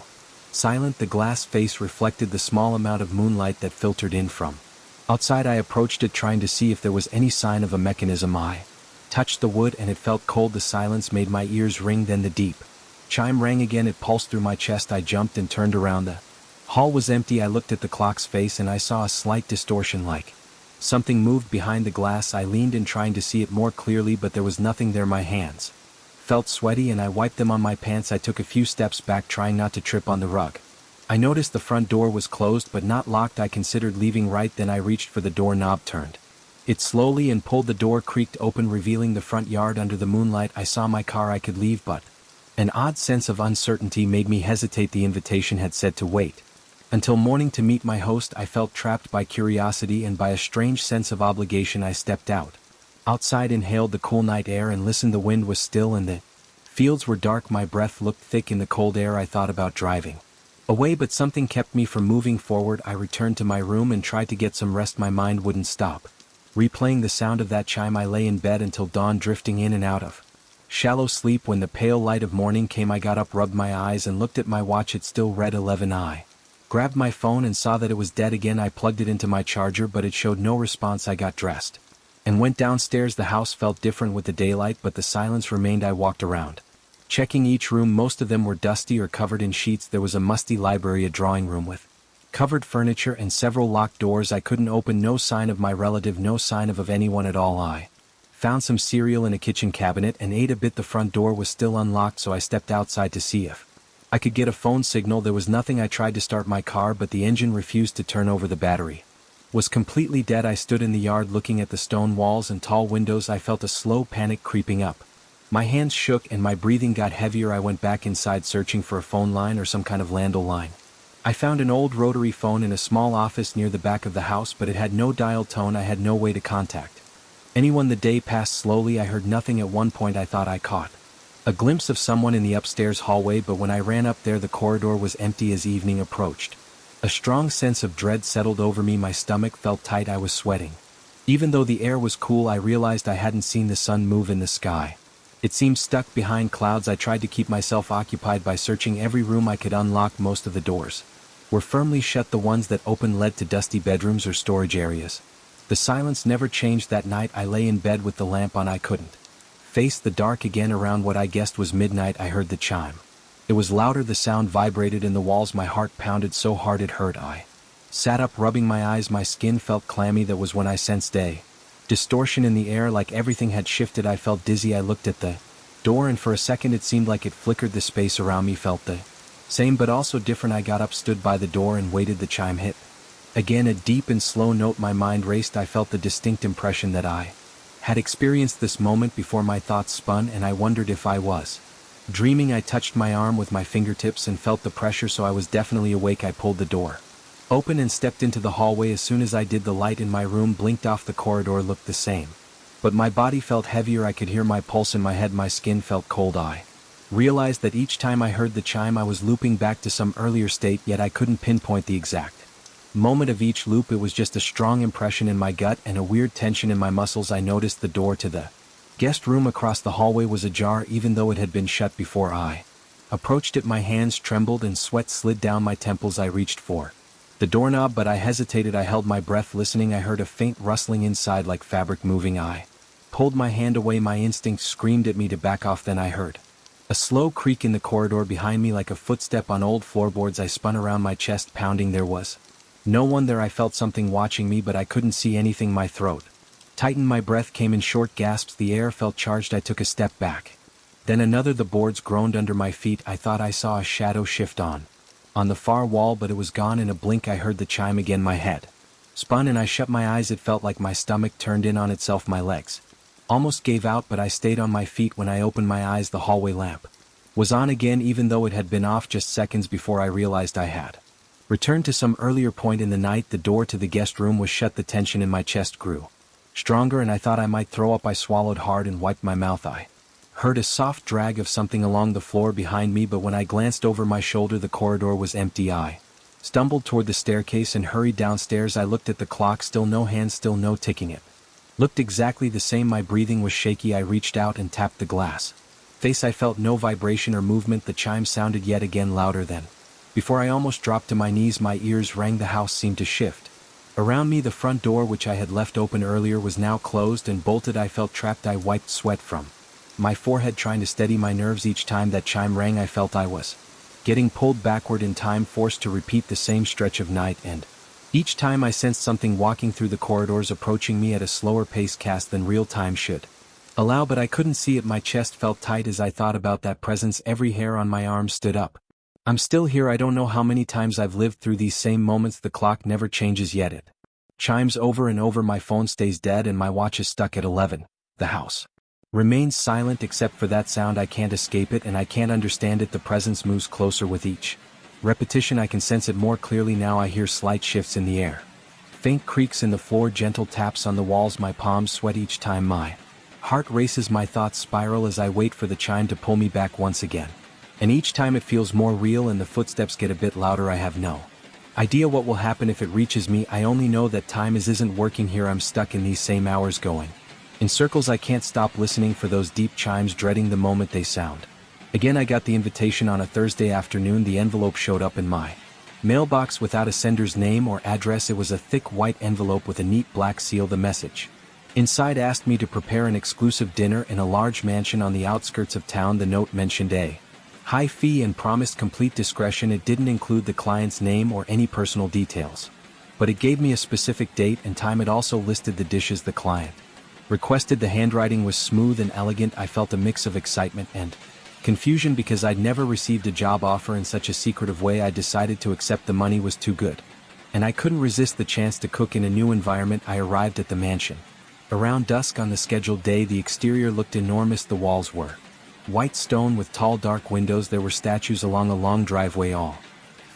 silent. The glass face reflected the small amount of moonlight that filtered in from outside. I approached it trying to see if there was any sign of a mechanism. I touched the wood and it felt cold. The silence made my ears ring. Then the deep chime rang again. It pulsed through my chest. I jumped and turned around. The hall was empty. I looked at the clock's face and I saw a slight distortion, like something moved behind the glass. I leaned in trying to see it more clearly but there was nothing there. My hands felt sweaty and I wiped them on my pants. I took a few steps back trying not to trip on the rug. I noticed the front door was closed but not locked. I considered leaving right then. I reached for the doorknob, turned it slowly and pulled. The door creaked open revealing the front yard. Under the moonlight I saw my car. I could leave but an odd sense of uncertainty made me hesitate. The invitation had said to wait until morning to meet my host. I felt trapped by curiosity and by a strange sense of obligation. I stepped outside, inhaled the cool night air and listened. The wind was still and the fields were dark. My breath looked thick in the cold air. I thought about driving away but something kept me from moving forward. I returned to my room and tried to get some rest. My mind wouldn't stop replaying the sound of that chime. I lay in bed until dawn, drifting in and out of shallow sleep. When the pale light of morning came I got up, rubbed my eyes and looked at my watch. It still read 11. I grabbed my phone and saw that it was dead again. I plugged it into my charger but it showed no response. I got dressed and went downstairs. The house felt different with the daylight but the silence remained. I walked around, checking each room. Most of them were dusty or covered in sheets. There was a musty library, a drawing room with covered furniture and several locked doors I couldn't open. No sign of my relative, no sign of anyone at all. I found some cereal in a kitchen cabinet and ate a bit. The front door was still unlocked so I stepped outside to see if I could get a phone signal. There was nothing. I tried to start my car but the engine refused to turn over. The battery was completely dead. I stood in the yard looking at the stone walls and tall windows. I felt a slow panic creeping up. My hands shook and my breathing got heavier. I went back inside searching for a phone line or some kind of landline. I found an old rotary phone in a small office near the back of the house but it had no dial tone. I had no way to contact anyone. The day passed slowly. I heard nothing. At one point I thought I caught a glimpse of someone in the upstairs hallway but when I ran up there the corridor was empty. As evening approached a strong sense of dread settled over me. My stomach felt tight. I was sweating. Even though the air was cool I realized I hadn't seen the sun move in the sky. It seemed stuck behind clouds. I tried to keep myself occupied by searching every room I could. Unlock most of the doors were firmly shut. The ones that opened led to dusty bedrooms or storage areas. The silence never changed that night. I lay in bed with the lamp on. I couldn't face the dark again. Around what I guessed was midnight I heard the chime. It was louder. The sound vibrated in the walls. My heart pounded so hard it hurt. I sat up, rubbing my eyes. My skin felt clammy. That was when I sensed a distortion in the air, like everything had shifted. I felt dizzy. I looked at the door and for a second it seemed like it flickered. The space around me felt the same but also different. I got up, stood by the door and waited. The chime hit again, a deep and slow note. My mind raced. I felt the distinct impression that I Had experienced this moment before my thoughts spun and I wondered if I was dreaming. I touched my arm with my fingertips and felt the pressure, so I was definitely awake. I pulled the door open and stepped into the hallway. As soon as I did, the light in my room blinked off. The corridor looked the same, but my body felt heavier. I could hear my pulse in my head. My skin felt cold. I realized that each time I heard the chime I was looping back to some earlier state, yet I couldn't pinpoint the exact moment of each loop. It was just a strong impression in my gut and a weird tension in my muscles. I noticed the door to the guest room across the hallway was ajar, even though it had been shut before I approached it. My hands trembled and sweat slid down my temples. I reached for the doorknob, but I hesitated. I held my breath, listening. I heard a faint rustling inside, like fabric moving. I pulled my hand away. My instinct screamed at me to back off. Then I heard a slow creak in the corridor behind me, like a footstep on old floorboards. I spun around, my chest pounding. There was no one there. I felt something watching me, but I couldn't see anything. My throat tightened. My breath came in short gasps. The air felt charged. I took a step back. Then another. The boards groaned under my feet. I thought I saw a shadow shift on the far wall, but it was gone. In a blink I heard the chime again. My head spun and I shut my eyes. It felt like my stomach turned in on itself. My legs almost gave out, but I stayed on my feet. When I opened my eyes, the hallway lamp was on again, even though it had been off just seconds before. I realized I had returned to some earlier point in the night. The door to the guest room was shut. The tension in my chest grew stronger and I thought I might throw up. I swallowed hard and wiped my mouth. I heard a soft drag of something along the floor behind me, but when I glanced over my shoulder, the corridor was empty. I stumbled toward the staircase and hurried downstairs. I looked at the clock. Still no hands, still no ticking. It looked exactly the same. My breathing was shaky. I reached out and tapped the glass face. I felt no vibration or movement. The chime sounded yet again, louder than before. I almost dropped to my knees. My ears rang. The house seemed to shift around me. The front door, which I had left open earlier, was now closed and bolted. I felt trapped. I wiped sweat from my forehead, trying to steady my nerves. Each time that chime rang, I felt I was getting pulled backward in time, forced to repeat the same stretch of night, and each time I sensed something walking through the corridors, approaching me at a slower pace cast than real time should allow, but I couldn't see it. My chest felt tight as I thought about that presence. Every hair on my arm stood up. I'm still here. I don't know how many times I've lived through these same moments. The clock never changes, yet it chimes over and over. My phone stays dead and my watch is stuck at 11. The house remains silent except for that sound. I can't escape it and I can't understand it. The presence moves closer with each repetition. I can sense it more clearly now. I hear slight shifts in the air, faint creaks in the floor, gentle taps on the walls. My palms sweat each time. My heart races. My thoughts spiral as I wait for the chime to pull me back once again. And each time it feels more real and the footsteps get a bit louder. I have no idea what will happen if it reaches me. I only know that time isn't working here. I'm stuck in these same hours, going in circles. I can't stop listening for those deep chimes, dreading the moment they sound again. I got the invitation on a Thursday afternoon. The envelope showed up in my mailbox without a sender's name or address. It was a thick white envelope with a neat black seal. The message inside asked me to prepare an exclusive dinner in a large mansion on the outskirts of town. The note mentioned a high fee and promised complete discretion. It didn't include the client's name or any personal details, but it gave me a specific date and time. It also listed the dishes the client requested. The handwriting was smooth and elegant. I felt a mix of excitement and confusion because I'd never received a job offer in such a secretive way. I decided to accept. The money was too good, and I couldn't resist the chance to cook in a new environment. I arrived at the mansion around dusk on the scheduled day. The exterior looked enormous. The walls were white stone with tall dark windows. There were statues along a long driveway, all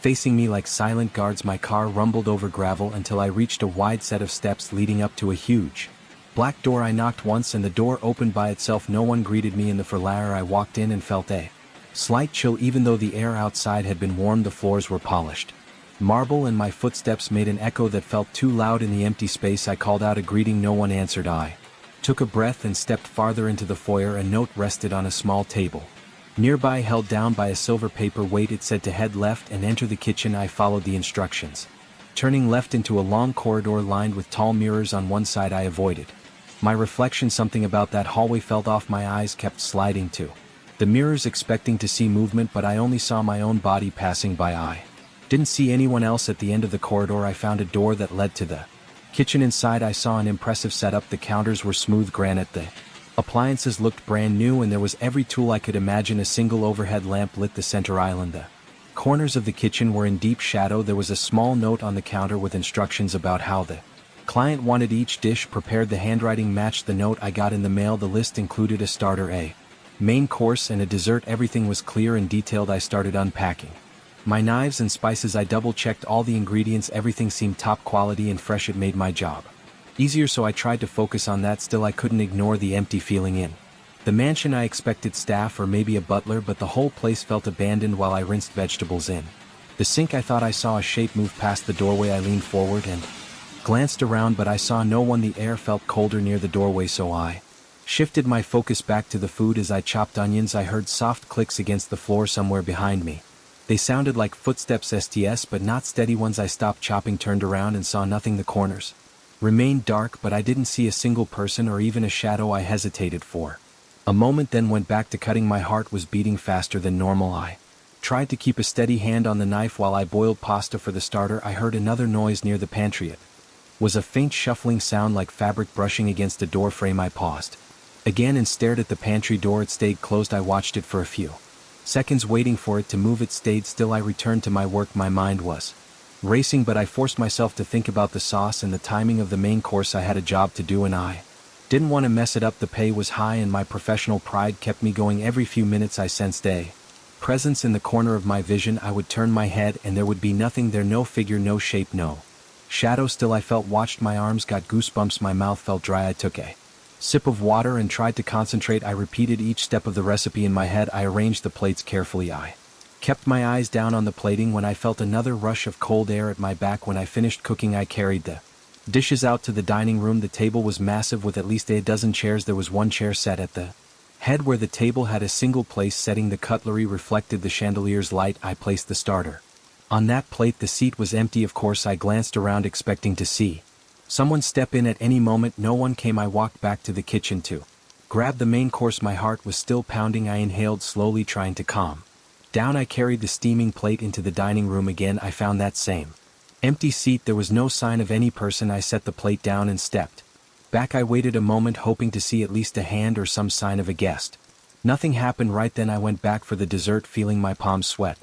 facing me like silent guards. My car rumbled over gravel until I reached a wide set of steps leading up to a huge black door. I knocked once and the door opened by itself. No one greeted me in the foyer. I walked in and felt a slight chill. Even though the air outside had been warm, the floors were polished marble and my footsteps made an echo that felt too loud in the empty space. I called out a greeting. No one answered. I took a breath and stepped farther into the foyer. A note rested on a small table nearby, held down by a silver paper weight. It said to head left and enter the kitchen. I followed the instructions, turning left into a long corridor lined with tall mirrors. On one side I avoided my reflection. Something about that hallway felt off. My eyes kept sliding to the mirrors, expecting to see movement, but I only saw my own body passing by. I didn't see anyone else. At the end of the corridor I found a door that led to the kitchen. Inside I saw an impressive setup. The counters were smooth granite. The appliances looked brand new and there was every tool I could imagine. A single overhead lamp lit the center island. The corners of the kitchen were in deep shadow. There was a small note on the counter with instructions about how the Client wanted each dish prepared. The handwriting matched the note I got in the mail. The list included a starter, a main course, and a dessert. Everything was clear and detailed. I started unpacking my knives and spices. I double-checked all the ingredients. Everything seemed top quality and fresh. It made my job easier, so I tried to focus on that. Still, I couldn't ignore the empty feeling in the mansion. I expected staff or maybe a butler, but the whole place felt abandoned. While I rinsed vegetables in the sink, I thought I saw a shape move past the doorway. I leaned forward and glanced around, but I saw no one. The air felt colder near the doorway, so I shifted my focus back to the food. As I chopped onions, I heard soft clicks against the floor somewhere behind me. They sounded like footsteps, STS, but not steady ones. I stopped chopping, turned around, and saw nothing. The corners remained dark, but I didn't see a single person or even a shadow. I hesitated for a moment, then went back to cutting. My heart was beating faster than normal. I tried to keep a steady hand on the knife while I boiled pasta for the starter. I heard another noise near the pantry. It was a faint shuffling sound like fabric brushing against a door frame. I paused again and stared at the pantry door. It stayed closed. I watched it for a few seconds, waiting for it to move. It stayed still. I returned to my work. My mind was racing, but I forced myself to think about the sauce and the timing of the main course. I had a job to do and I didn't want to mess it up. The pay was high and my professional pride kept me going. Every few minutes I sensed a presence in the corner of my vision. I would turn my head and there would be nothing there. No figure, no shape, no shadow. Still I felt watched. My arms got goosebumps. My mouth felt dry. I took a sip of water and tried to concentrate. I repeated each step of the recipe in my head. I arranged the plates carefully. I kept my eyes down on the plating when I felt another rush of cold air at my back. When I finished cooking, I carried the dishes out to the dining room. The table was massive with at least a dozen chairs. There was one chair set at the head where the table had a single place setting. The cutlery reflected the chandelier's light. I placed the starter on that plate. The seat was empty. Of course, I glanced around expecting to see someone step in at any moment. No one came. I walked back to the kitchen to grab the main course. My heart was still pounding. I inhaled slowly, trying to calm down. I carried the steaming plate into the dining room. Again, I found that same empty seat. There was no sign of any person. I set the plate down and stepped back. I waited a moment, hoping to see at least a hand or some sign of a guest. Nothing happened. Right then I went back for the dessert, feeling my palms sweat.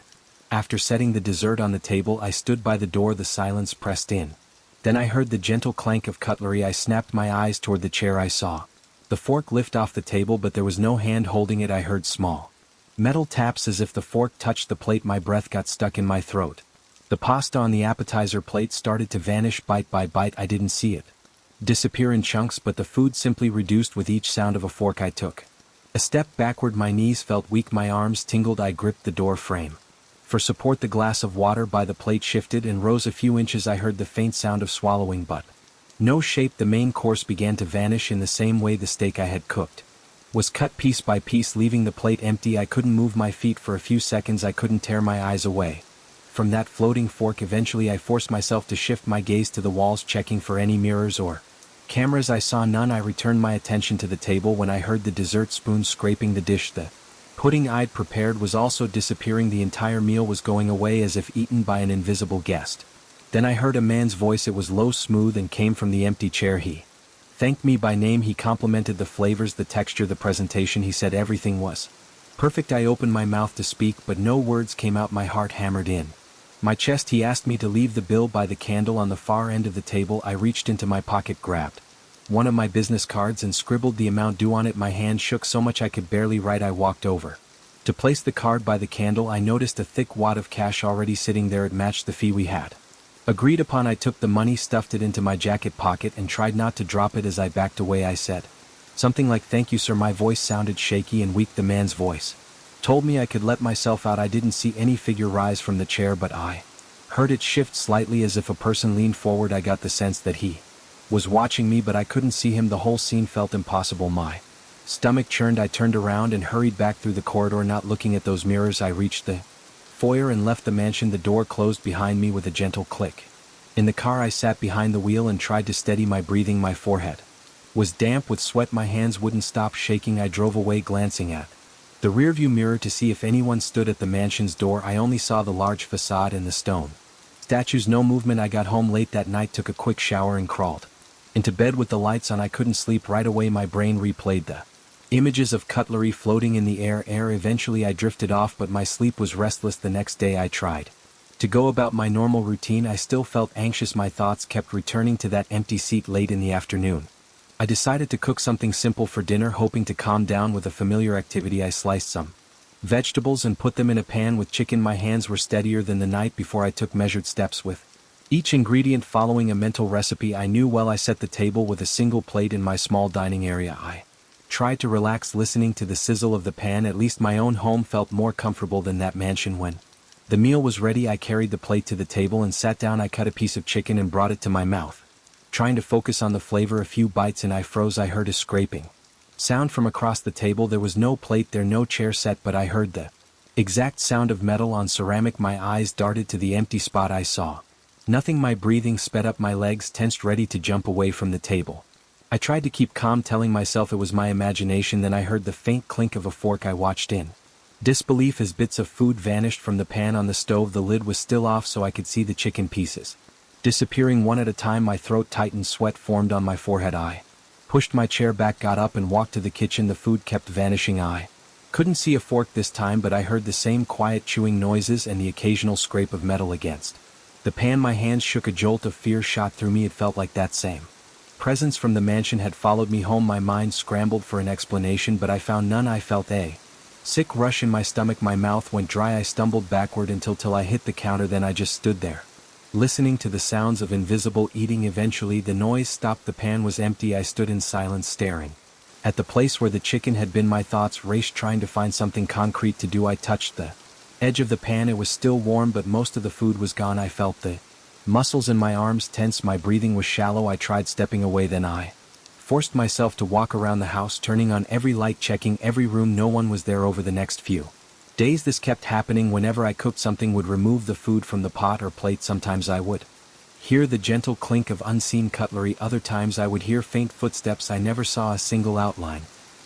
After setting the dessert on the table, I stood by the door. The silence pressed in. Then I heard the gentle clank of cutlery. I snapped my eyes toward the chair. I saw the fork lift off the table, but there was no hand holding it. I heard small metal taps as if the fork touched the plate. My breath got stuck in my throat. The pasta on the appetizer plate started to vanish bite by bite. I didn't see it disappear in chunks, but the food simply reduced with each sound of a fork. I took a step backward. My knees felt weak. My arms tingled. I gripped the door frame for support. The glass of water by the plate shifted and rose a few inches. I heard the faint sound of swallowing, but no shape. The main course began to vanish in the same way the steak I had cooked was cut piece by piece, leaving the plate empty. I couldn't move my feet for a few seconds. I couldn't tear my eyes away from that floating fork. Eventually I forced myself to shift my gaze to the walls, checking for any mirrors or cameras. I saw none. I returned my attention to the table when I heard the dessert spoon scraping the dish. The pudding I'd prepared was also disappearing. The entire meal was going away as if eaten by an invisible guest. Then I heard a man's voice. It was low, smooth, and came from the empty chair. He thanked me by name. He complimented the flavors, the texture, the presentation. He said everything was perfect. I opened my mouth to speak, but no words came out. My heart hammered in my chest. He asked me to leave the bill by the candle on the far end of the table. I reached into my pocket, grabbed one of my business cards, and scribbled the amount due on it. My hand shook so much I could barely write. I walked over to place the card by the candle. I noticed a thick wad of cash already sitting there. It matched the fee we had agreed upon. I took the money, stuffed it into my jacket pocket, and tried not to drop it. As I backed away, I said something like, "Thank you, sir." My voice sounded shaky and weak. The man's voice told me I could let myself out. I didn't see any figure rise from the chair, but I heard it shift slightly as if a person leaned forward. I got the sense that he was watching me, but I couldn't see him. The whole scene felt impossible. My stomach churned. I turned around and hurried back through the corridor, not looking at those mirrors. I reached the foyer and left the mansion. The door closed behind me with a gentle click. In the car, I sat behind the wheel and tried to steady my breathing. My forehead was damp with sweat. My hands wouldn't stop shaking. I drove away, glancing at the rearview mirror to see if anyone stood at the mansion's door. I only saw the large facade and the stone statues. No movement. I got home late that night, took a quick shower, and crawled into bed with the lights on. I couldn't sleep right away. My brain replayed the images of cutlery floating in the air. Eventually I drifted off, but my sleep was restless. The next day I tried To go about my normal routine, I still felt anxious. My thoughts kept returning to that empty seat late in the afternoon. I decided to cook something simple for dinner, hoping to calm down with a familiar activity. I sliced some vegetables and put them in a pan with chicken. My hands were steadier than the night before. I took measured steps with each ingredient, following a mental recipe I knew well. I set the table with a single plate in my small dining area. I tried to relax, listening to the sizzle of the pan. At least my own home felt more comfortable than that mansion. When the meal was ready, I carried the plate to the table and sat down. I cut a piece of chicken and brought it to my mouth, trying to focus on the flavor. A few bites and I froze. I heard a scraping sound from across the table. There was no plate there, no chair set, but I heard the exact sound of metal on ceramic. My eyes darted to the empty spot. I saw nothing. My breathing sped up, my legs tensed, ready to jump away from the table. I tried to keep calm, telling myself it was my imagination. Then I heard the faint clink of a fork. I watched in disbelief as bits of food vanished from the pan on the stove. The lid was still off, so I could see the chicken pieces disappearing one at a time. My throat tightened, sweat formed on my forehead. I pushed my chair back, got up and walked to the kitchen. The food kept vanishing. I couldn't see a fork this time, but I heard the same quiet chewing noises and the occasional scrape of metal against the pan. My hands shook. A jolt of fear shot through me. It felt like that same presence from the mansion had followed me home. My mind scrambled for an explanation, but I found none. I felt a sick rush in my stomach. My mouth went dry. I stumbled backward until I hit the counter. Then I just stood there, listening to the sounds of invisible eating. Eventually the noise stopped. The pan was empty. I stood in silence, staring at the place where the chicken had been. My thoughts raced, trying to find something concrete to do. I touched the edge of the pan. It was still warm, but most of the food was gone. I felt the muscles in my arms tense. My breathing was shallow. I tried stepping away. Then I forced myself to walk around the house, turning on every light, checking every room. No one was there. Over the next few days this kept happening. Whenever I cooked something, would remove the food from the pot or plate. Sometimes I would hear the gentle clink of unseen cutlery. Other times I would hear faint footsteps. I never saw a single outline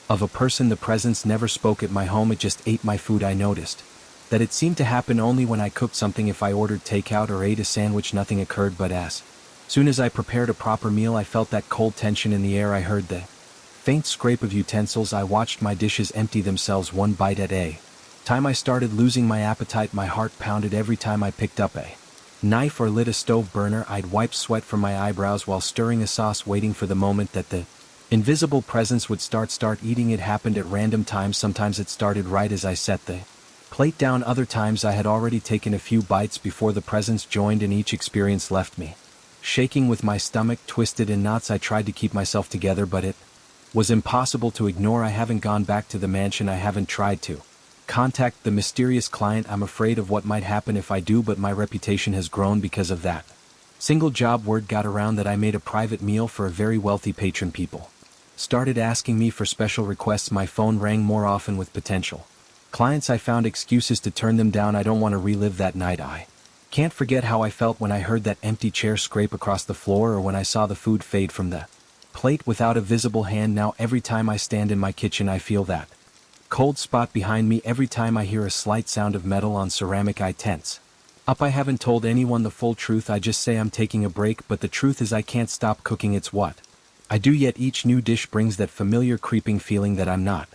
of a person. The presence never spoke at my home. It just ate my food. I noticed that it seemed to happen only when I cooked something. If I ordered takeout or ate a sandwich, nothing occurred. But as soon as I prepared a proper meal, I felt that cold tension in the air. I heard the faint scrape of utensils. I watched my dishes empty themselves one bite at a time. I started losing my appetite. My heart pounded every time I picked up a knife or lit a stove burner. I'd wipe sweat from my eyebrows while stirring a sauce, waiting for the moment that the invisible presence would start eating. It happened at random times. Sometimes it started right as I set the plate down. Other times I had already taken a few bites before the presence joined, and each experience left me shaking, with my stomach twisted in knots. I tried to keep myself together, but it was impossible to ignore. I haven't gone back to the mansion. I haven't tried to contact the mysterious client. I'm afraid of what might happen if I do, but my reputation has grown because of that single job. Word got around that I made a private meal for a very wealthy patron. People started asking me for special requests. My phone rang more often with potential clients. I found excuses to turn them down. I don't want to relive that night. I can't forget how I felt when I heard that empty chair scrape across the floor, or when I saw the food fade from the plate without a visible hand. Now every time I stand in my kitchen, I feel that cold spot behind me. Every time I hear a slight sound of metal on ceramic, I tense up. I haven't told anyone the full truth. I just say I'm taking a break, but the truth is I can't stop cooking. It's what I do, yet each new dish brings that familiar creeping feeling that I'm not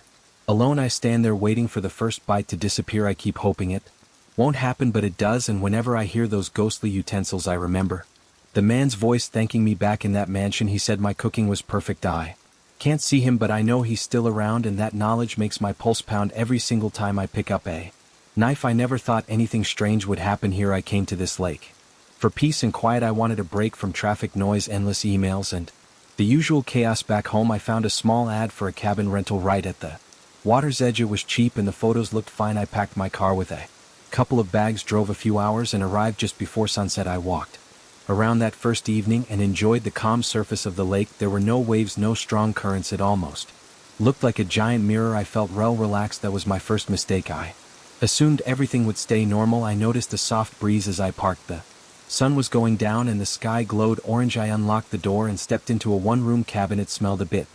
alone. I stand there waiting for the first bite to disappear. I keep hoping it won't happen, but it does. And whenever I hear those ghostly utensils, I remember the man's voice thanking me back in that mansion. He said my cooking was perfect. I can't see him, but I know he's still around, and that knowledge makes my pulse pound every single time I pick up a knife. I never thought anything strange would happen here. I came to this lake for peace and quiet. I wanted a break from traffic, noise, endless emails, and the usual chaos back home. I found a small ad for a cabin rental right at the water's edge. It was cheap and the photos looked fine. I packed my car with a couple of bags, drove a few hours, and arrived just before sunset. I walked around that first evening and enjoyed the calm surface of the lake. There were no waves, no strong currents. It almost looked like a giant mirror. I felt well relaxed. That was my first mistake. I assumed everything would stay normal. I noticed a soft breeze as I parked. The sun was going down and the sky glowed orange. I unlocked the door and stepped into a one-room cabin. It smelled a bit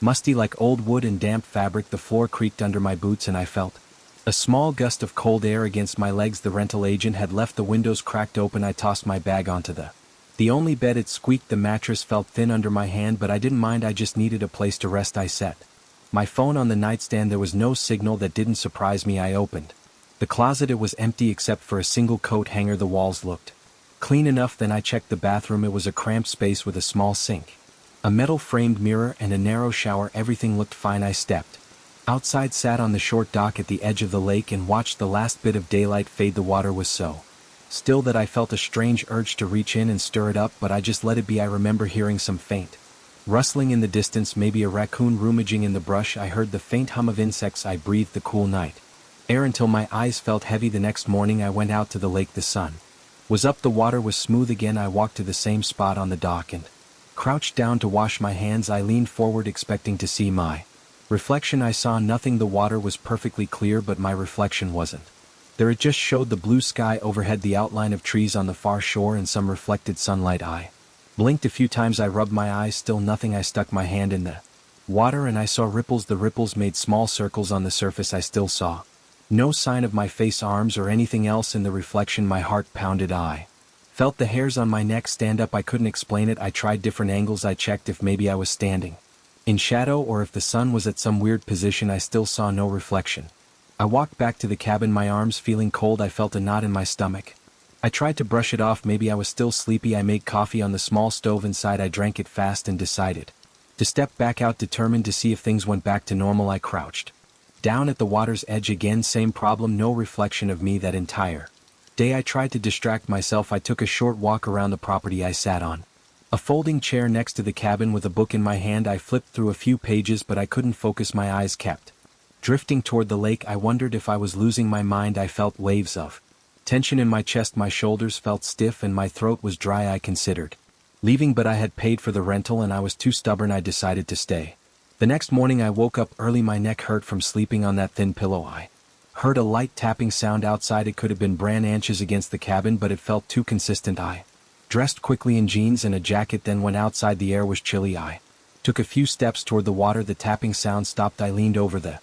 musty, like old wood and damp fabric. The floor creaked under my boots and I felt a small gust of cold air against my legs. The rental agent had left the windows cracked open. I tossed my bag onto the only bed. It squeaked. The mattress felt thin under my hand, but I didn't mind. I just needed a place to rest. I set my phone on the nightstand. There was no signal. That didn't surprise me. I opened The closet, it was empty except for a single coat hanger. The walls looked clean enough. Then I checked the bathroom. It was a cramped space with a small sink, a metal framed mirror, and a narrow shower. Everything looked fine. I stepped outside, sat on the short dock at the edge of the lake, and watched the last bit of daylight fade. The water was so still that I felt a strange urge to reach in and stir it up, but I just let it be. I remember hearing some faint rustling in the distance, maybe a raccoon rummaging in the brush. I heard the faint hum of insects. I breathed the cool night air until my eyes felt heavy. The next morning I went out to the lake. The sun was up, the water was smooth again. I walked to the same spot on the dock and crouched down to wash my hands. I leaned forward expecting to see my reflection. I saw nothing. The water was perfectly clear, but my reflection wasn't there. It just showed the blue sky overhead, the outline of trees on the far shore, and some reflected sunlight. I blinked a few times. I rubbed my eyes, still nothing. I stuck my hand in the water and I saw ripples. The ripples made small circles on the surface. I still saw no sign of my face, arms, or anything else in the reflection. My heart pounded. I felt the hairs on my neck stand up. I couldn't explain it. I tried different angles. I checked if maybe I was standing in shadow or if the sun was at some weird position. I still saw no reflection. I walked back to the cabin, my arms feeling cold. I felt a knot in my stomach. I tried to brush it off. Maybe I was still sleepy. I made coffee on the small stove inside. I drank it fast and decided to step back out, determined to see if things went back to normal. I crouched down at the water's edge again. Same problem, no reflection of me that entire day. I tried to distract myself. I took a short walk around the property. I sat on a folding chair next to the cabin with a book in my hand. I flipped through a few pages, but I couldn't focus. My eyes kept drifting toward the lake. I wondered if I was losing my mind. I felt waves of tension in my chest. My shoulders felt stiff and my throat was dry. I considered leaving, but I had paid for the rental and I was too stubborn. I decided to stay. The next morning I woke up early. My neck hurt from sleeping on that thin pillow. I heard a light tapping sound outside. It could have been branches against the cabin, but it felt too consistent. I dressed quickly in jeans and a jacket, then went outside. The air was chilly. I took a few steps toward the water. The tapping sound stopped. I leaned over the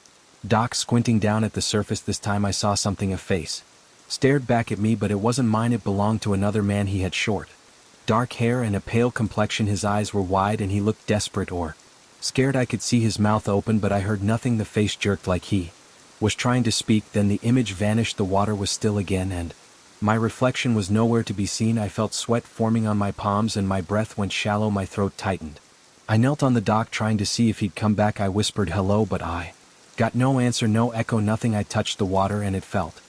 dock, squinting down at the surface. This time I saw something. A face stared back at me, but it wasn't mine. It belonged to another man. He had short, dark hair and a pale complexion. His eyes were wide and he looked desperate or scared. I could see his mouth open, but I heard nothing. The face jerked like he was trying to speak. Then the image vanished. The water was still again and my reflection was nowhere to be seen. I felt sweat forming on my palms and my breath went shallow. My throat tightened. I knelt on the dock trying to see if he'd come back. I whispered hello, but I got no answer, no echo, nothing. I touched the water and it felt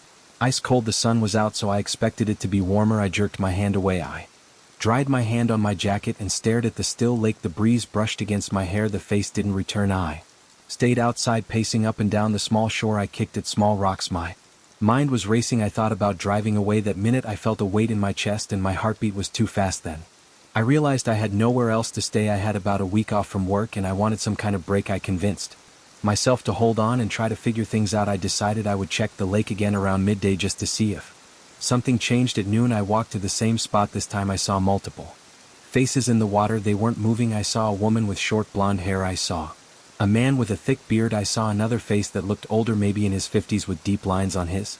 ice cold. The sun was out, so I expected it to be warmer. I jerked my hand away. I dried my hand on my jacket and stared at the still lake. The breeze brushed against my hair. The face didn't return. I stayed outside, pacing up and down the small shore. I kicked at small rocks. My mind was racing. I thought about driving away. That minute I felt a weight in my chest and my heartbeat was too fast. Then I realized I had nowhere else to stay. I had about a week off from work and I wanted some kind of break. I convinced myself to hold on and try to figure things out. I decided I would check the lake again around midday just to see if something changed. At noon I walked to the same spot. This time I saw multiple faces in the water. They weren't moving. I saw a woman with short blonde hair. I saw a man with a thick beard. I saw another face that looked older, maybe in his 50s, with deep lines on his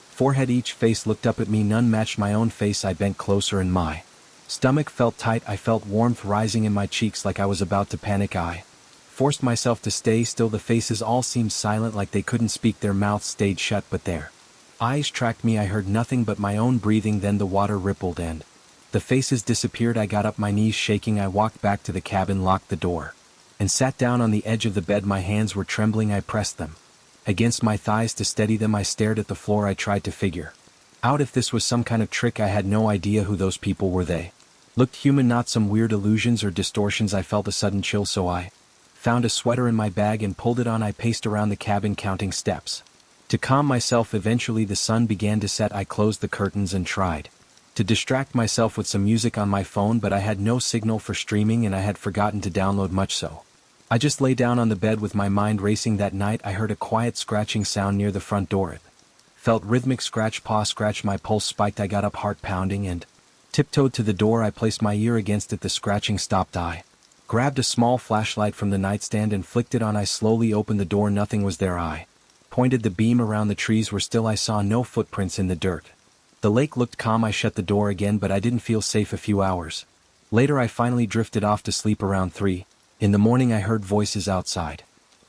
forehead. Each face looked up at me. None matched my own face. I bent closer and my stomach felt tight. I felt warmth rising in my cheeks like I was about to panic. I forced myself to stay still. The faces all seemed silent, like they couldn't speak. Their mouths stayed shut, but their eyes tracked me. I heard nothing but my own breathing. Then the water rippled and the faces disappeared. I got up, my knees shaking. I walked back to the cabin, locked the door, and sat down on the edge of the bed. My hands were trembling. I pressed them against my thighs to steady them. I stared at the floor. I tried to figure out if this was some kind of trick. I had no idea who those people were. They looked human, not some weird illusions or distortions. I felt a sudden chill, so I found a sweater in my bag and pulled it on. I paced around the cabin, counting steps to calm myself. Eventually the sun began to set. I closed the curtains and tried to distract myself with some music on my phone, but I had no signal for streaming and I had forgotten to download much, so I just lay down on the bed with my mind racing. That night I heard a quiet scratching sound near the front door. It felt rhythmic, scratch, paw, scratch. My pulse spiked. I got up, heart pounding, and tiptoed to the door. I placed my ear against it. The scratching stopped. I grabbed a small flashlight from the nightstand and flicked it on. I slowly opened the door. Nothing was there. I pointed the beam around. The trees were still. I saw no footprints in the dirt. The lake looked calm. I shut the door again, but I didn't feel safe. A few hours later I finally drifted off to sleep. Around 3 in the morning I heard voices outside.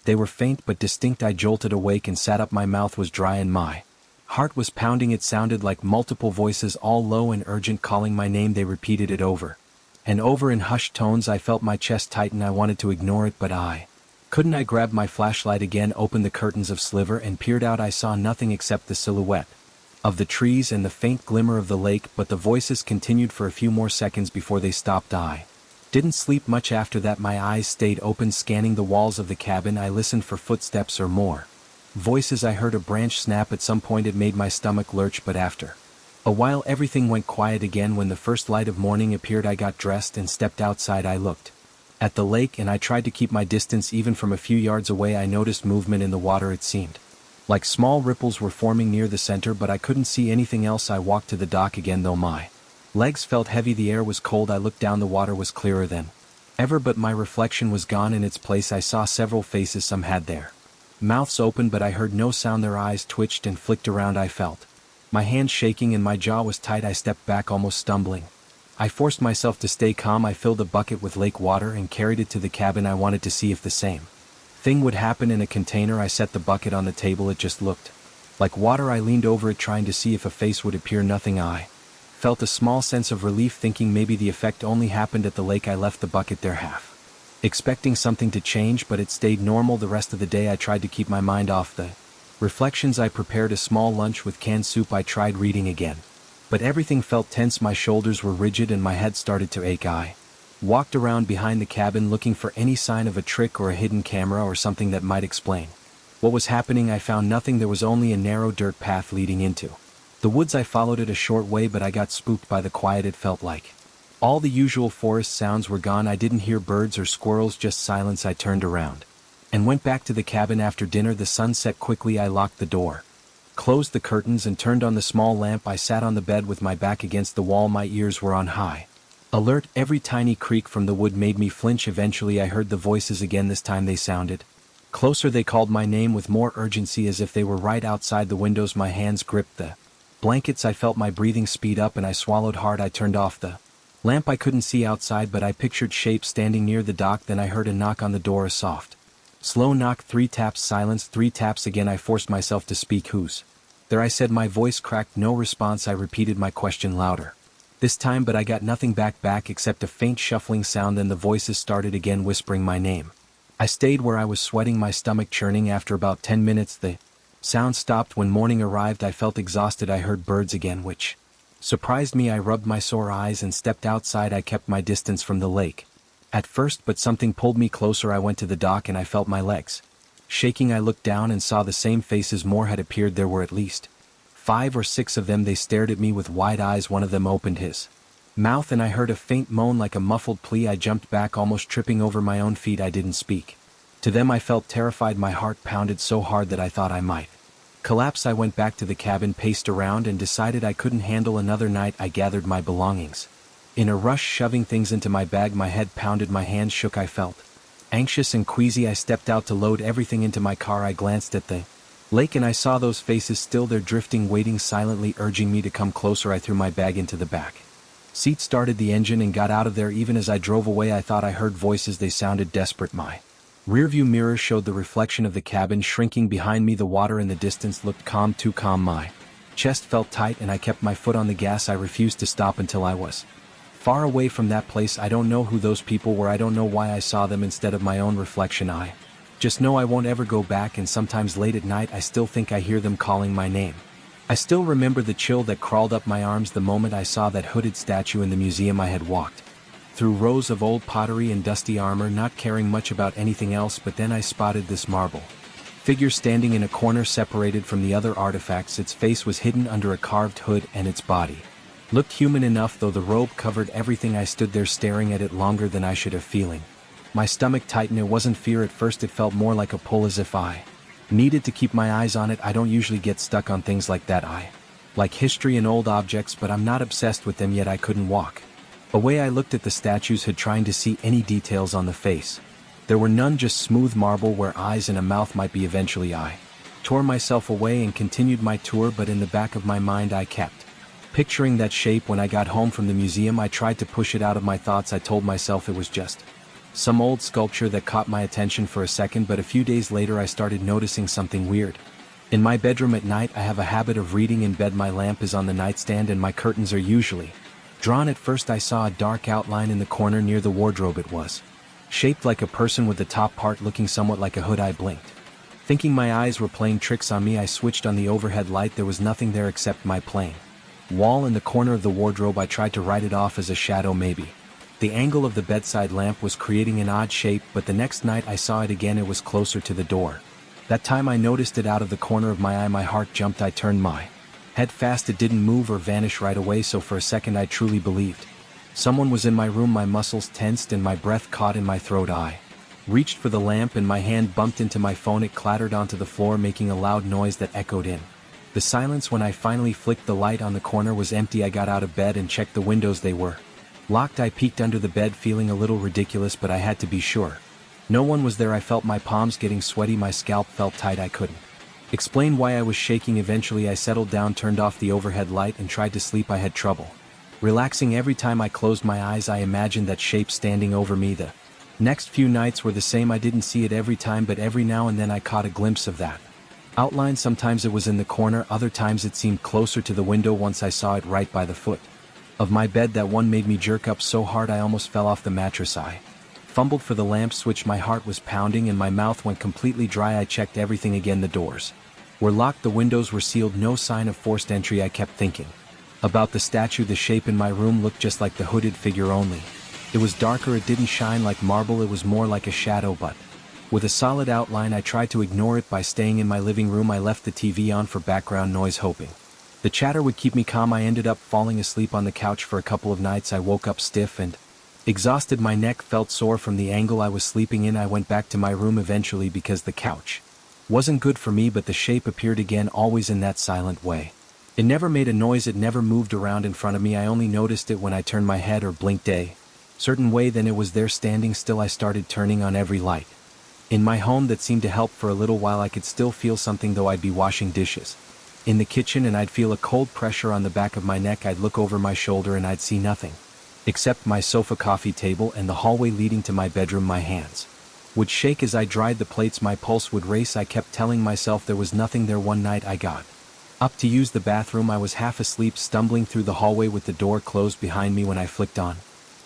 They were faint but distinct. I jolted awake and sat up. My mouth was dry and my Heart was pounding. It sounded like multiple voices, all low and urgent, calling my name. They repeated it over and over in hushed tones. I felt my chest tighten. I wanted to ignore it, but I couldn't. I grabbed my flashlight again, opened the curtains of sliver, and peered out. I saw nothing except the silhouette of the trees and the faint glimmer of the lake, but the voices continued for a few more seconds before they stopped. I didn't sleep much after that. My eyes stayed open, scanning the walls of the cabin. I listened for footsteps or more voices. I heard a branch snap at some point. It made my stomach lurch, but after a while everything went quiet again. When the first light of morning appeared, I got dressed and stepped outside. I looked at the lake, and I tried to keep my distance. Even from a few yards away I noticed movement in the water. It seemed like small ripples were forming near the center, but I couldn't see anything else. I walked to the dock again, though my legs felt heavy. The air was cold. I looked down. The water was clearer than ever, but my reflection was gone. In its place I saw several faces. Some had their mouths open, but I heard no sound. Their eyes twitched and flicked around. I felt my hands shaking and my jaw was tight. I stepped back, almost stumbling. I forced myself to stay calm. I filled a bucket with lake water and carried it to the cabin. I wanted to see if the same thing would happen in a container. I set the bucket on the table. It just looked like water. I leaned over it, trying to see if a face would appear. Nothing. I felt a small sense of relief, thinking maybe the effect only happened at the lake. I left the bucket there, half expecting something to change, but it stayed normal. The rest of the day I tried to keep my mind off the reflections. I prepared a small lunch with canned soup. I tried reading again, but everything felt tense. My shoulders were rigid and my head started to ache. I walked around behind the cabin, looking for any sign of a trick or a hidden camera or something that might explain what was happening. I found nothing. There was only a narrow dirt path leading into the woods. I followed it a short way, but I got spooked by the quiet. It felt like all the usual forest sounds were gone. I didn't hear birds or squirrels, just silence. I turned around and went back to the cabin. After dinner the sun set quickly. I locked the door, closed the curtains, and turned on the small lamp. I sat on the bed with my back against the wall. My ears were on high alert. Every tiny creak from the wood made me flinch. Eventually I heard the voices again. This time they sounded closer. They called my name with more urgency, as if they were right outside the windows. My hands gripped the blankets. I felt my breathing speed up and I swallowed hard. I turned off the lamp. I couldn't see outside, but I pictured shapes standing near the dock. Then I heard a knock on the door, a soft, slow knock. 3 taps. Silence. 3 taps again. I forced myself to speak. "Who's there?" I said. My voice cracked. No response. I repeated my question louder this time, but I got nothing back except a faint shuffling sound. Then the voices started again, whispering my name. I stayed where I was, sweating, my stomach churning. After about 10 minutes the sound stopped. When morning arrived I felt exhausted. I heard birds again, which surprised me. I rubbed my sore eyes and stepped outside. I kept my distance from the lake at first, but something pulled me closer. I went to the dock and I felt my legs shaking. I looked down and saw the same faces. More had appeared. There were at least 5 or 6 of them. They stared at me with wide eyes. One of them opened his mouth and I heard a faint moan, like a muffled plea. I jumped back, almost tripping over my own feet. I didn't speak to them. I felt terrified. My heart pounded so hard that I thought I might collapse. I went back to the cabin, paced around, and decided I couldn't handle another night. I gathered my belongings in a rush, shoving things into my bag. My head pounded, my hands shook. I felt anxious and queasy. I stepped out to load everything into my car. I glanced at the lake and I saw those faces still there, drifting, waiting silently, urging me to come closer. I threw my bag into the back seat, started the engine, and got out of there. Even as I drove away I thought I heard voices. They sounded desperate. My rearview mirror showed the reflection of the cabin shrinking behind me. The water in the distance looked calm, too calm. My chest felt tight and I kept my foot on the gas. I refused to stop until I was far away from that place. I don't know who those people were. I don't know why I saw them instead of my own reflection. I just know I won't ever go back, and sometimes late at night I still think I hear them calling my name. I still remember the chill that crawled up my arms the moment I saw that hooded statue in the museum. I had walked through rows of old pottery and dusty armor, not caring much about anything else, but then I spotted this marble figure standing in a corner, separated from the other artifacts. Its face was hidden under a carved hood, and its body looked human enough, though the robe covered everything. I stood there staring at it longer than I should have, feeling my stomach tighten. It wasn't fear at first. It felt more like a pull, as if I needed to keep my eyes on it. I don't usually get stuck on things like that. I like history and old objects, but I'm not obsessed with them yet. I couldn't walk away. I looked at the statues, trying to see any details on the face. There were none, just smooth marble where eyes and a mouth might be. Eventually I tore myself away and continued my tour, but in the back of my mind I kept picturing that shape. When I got home from the museum I tried to push it out of my thoughts. I told myself it was just some old sculpture that caught my attention for a second, but a few days later I started noticing something weird. In my bedroom at night I have a habit of reading in bed. My lamp is on the nightstand and my curtains are usually drawn. At first I saw a dark outline in the corner near the wardrobe. It was shaped like a person with the top part looking somewhat like a hood. I blinked. Thinking my eyes were playing tricks on me, I switched on the overhead light. There was nothing there except my plain wall in the corner of the wardrobe. I tried to write it off as a shadow maybe. The angle of the bedside lamp was creating an odd shape, but the next night I saw it again. It was closer to the door. That time I noticed it out of the corner of my eye. My heart jumped. I turned my head fast. It didn't move or vanish right away, so for a second I truly believed someone was in my room. My muscles tensed and my breath caught in my throat. I reached for the lamp and my hand bumped into my phone. It clattered onto the floor, making a loud noise that echoed in the silence. When I finally flicked the light on the corner was empty. I got out of bed and checked the windows. They were locked. I peeked under the bed, feeling a little ridiculous, but I had to be sure. No one was there. I felt my palms getting sweaty. My scalp felt tight. I couldn't explain why I was shaking. Eventually I settled down, turned off the overhead light and tried to sleep. I had trouble relaxing. Every time I closed my eyes I imagined that shape standing over me. The next few nights were the same. I didn't see it every time, but every now and then I caught a glimpse of that outline. Sometimes it was in the corner, other times it seemed closer to the window. Once I saw it right by the foot of my bed. That one made me jerk up so hard I almost fell off the mattress. I fumbled for the lamp switch. My heart was pounding and my mouth went completely dry. I checked everything again. The doors were locked, the windows were sealed, no sign of forced entry. I kept thinking about the statue. The shape in my room looked just like the hooded figure, only it was darker. It didn't shine like marble, it was more like a shadow, but with a solid outline. I tried to ignore it by staying in my living room. I left the TV on for background noise, hoping the chatter would keep me calm. I ended up falling asleep on the couch for a couple of nights. I woke up stiff and exhausted. My neck felt sore from the angle I was sleeping in. I went back to my room eventually because the couch wasn't good for me, but the shape appeared again, always in that silent way. It never made a noise, it never moved around in front of me. I only noticed it when I turned my head or blinked a certain way. Then it was there standing still. I started turning on every light in my home. That seemed to help for a little while. I could still feel something though. I'd be washing dishes in the kitchen and I'd feel a cold pressure on the back of my neck. I'd look over my shoulder and I'd see nothing except my sofa, coffee table, and the hallway leading to my bedroom. My hands would shake as I dried the plates. My pulse would race. I kept telling myself there was nothing there. One night I got up to use the bathroom. I was half asleep, stumbling through the hallway with the door closed behind me. When I flicked on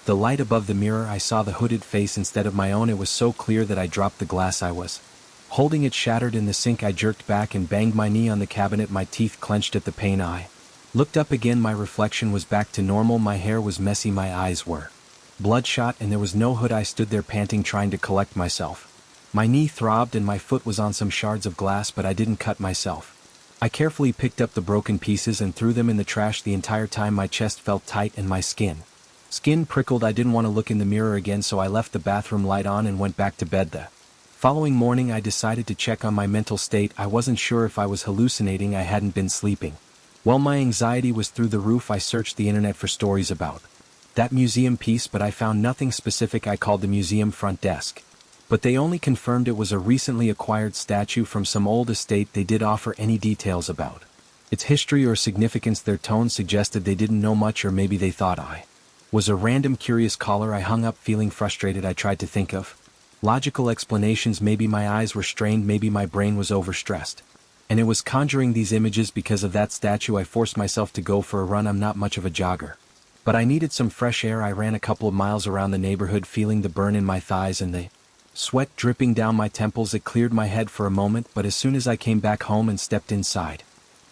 the light above the mirror, I saw the hooded face instead of my own. It was so clear that I dropped the glass I was holding. It shattered in the sink. I jerked back and banged my knee on the cabinet, my teeth clenched at the pain. I looked up again. My reflection was back to normal. My hair was messy, my eyes were bloodshot, and there was no hood. I stood there panting, trying to collect myself. My knee throbbed and my foot was on some shards of glass, but I didn't cut myself. I carefully picked up the broken pieces and threw them in the trash. The entire time my chest felt tight and my skin prickled. I didn't want to look in the mirror again, so I left the bathroom light on and went back to bed. The following morning I decided to check on my mental state. I wasn't sure if I was hallucinating. I hadn't been sleeping well. My anxiety was through the roof. I searched the internet for stories about that museum piece, but I found nothing specific. I called the museum front desk, but they only confirmed it was a recently acquired statue from some old estate. They did offer any details about its history or significance. Their tone suggested they didn't know much, or maybe they thought I was a random curious caller. I hung up feeling frustrated. I tried to think of logical explanations. Maybe my eyes were strained, maybe my brain was overstressed, and it was conjuring these images because of that statue. I forced myself to go for a run. I'm not much of a jogger, but I needed some fresh air. I ran a couple of miles around the neighborhood, feeling the burn in my thighs and the sweat dripping down my temples. It cleared my head for a moment, but as soon as I came back home and stepped inside,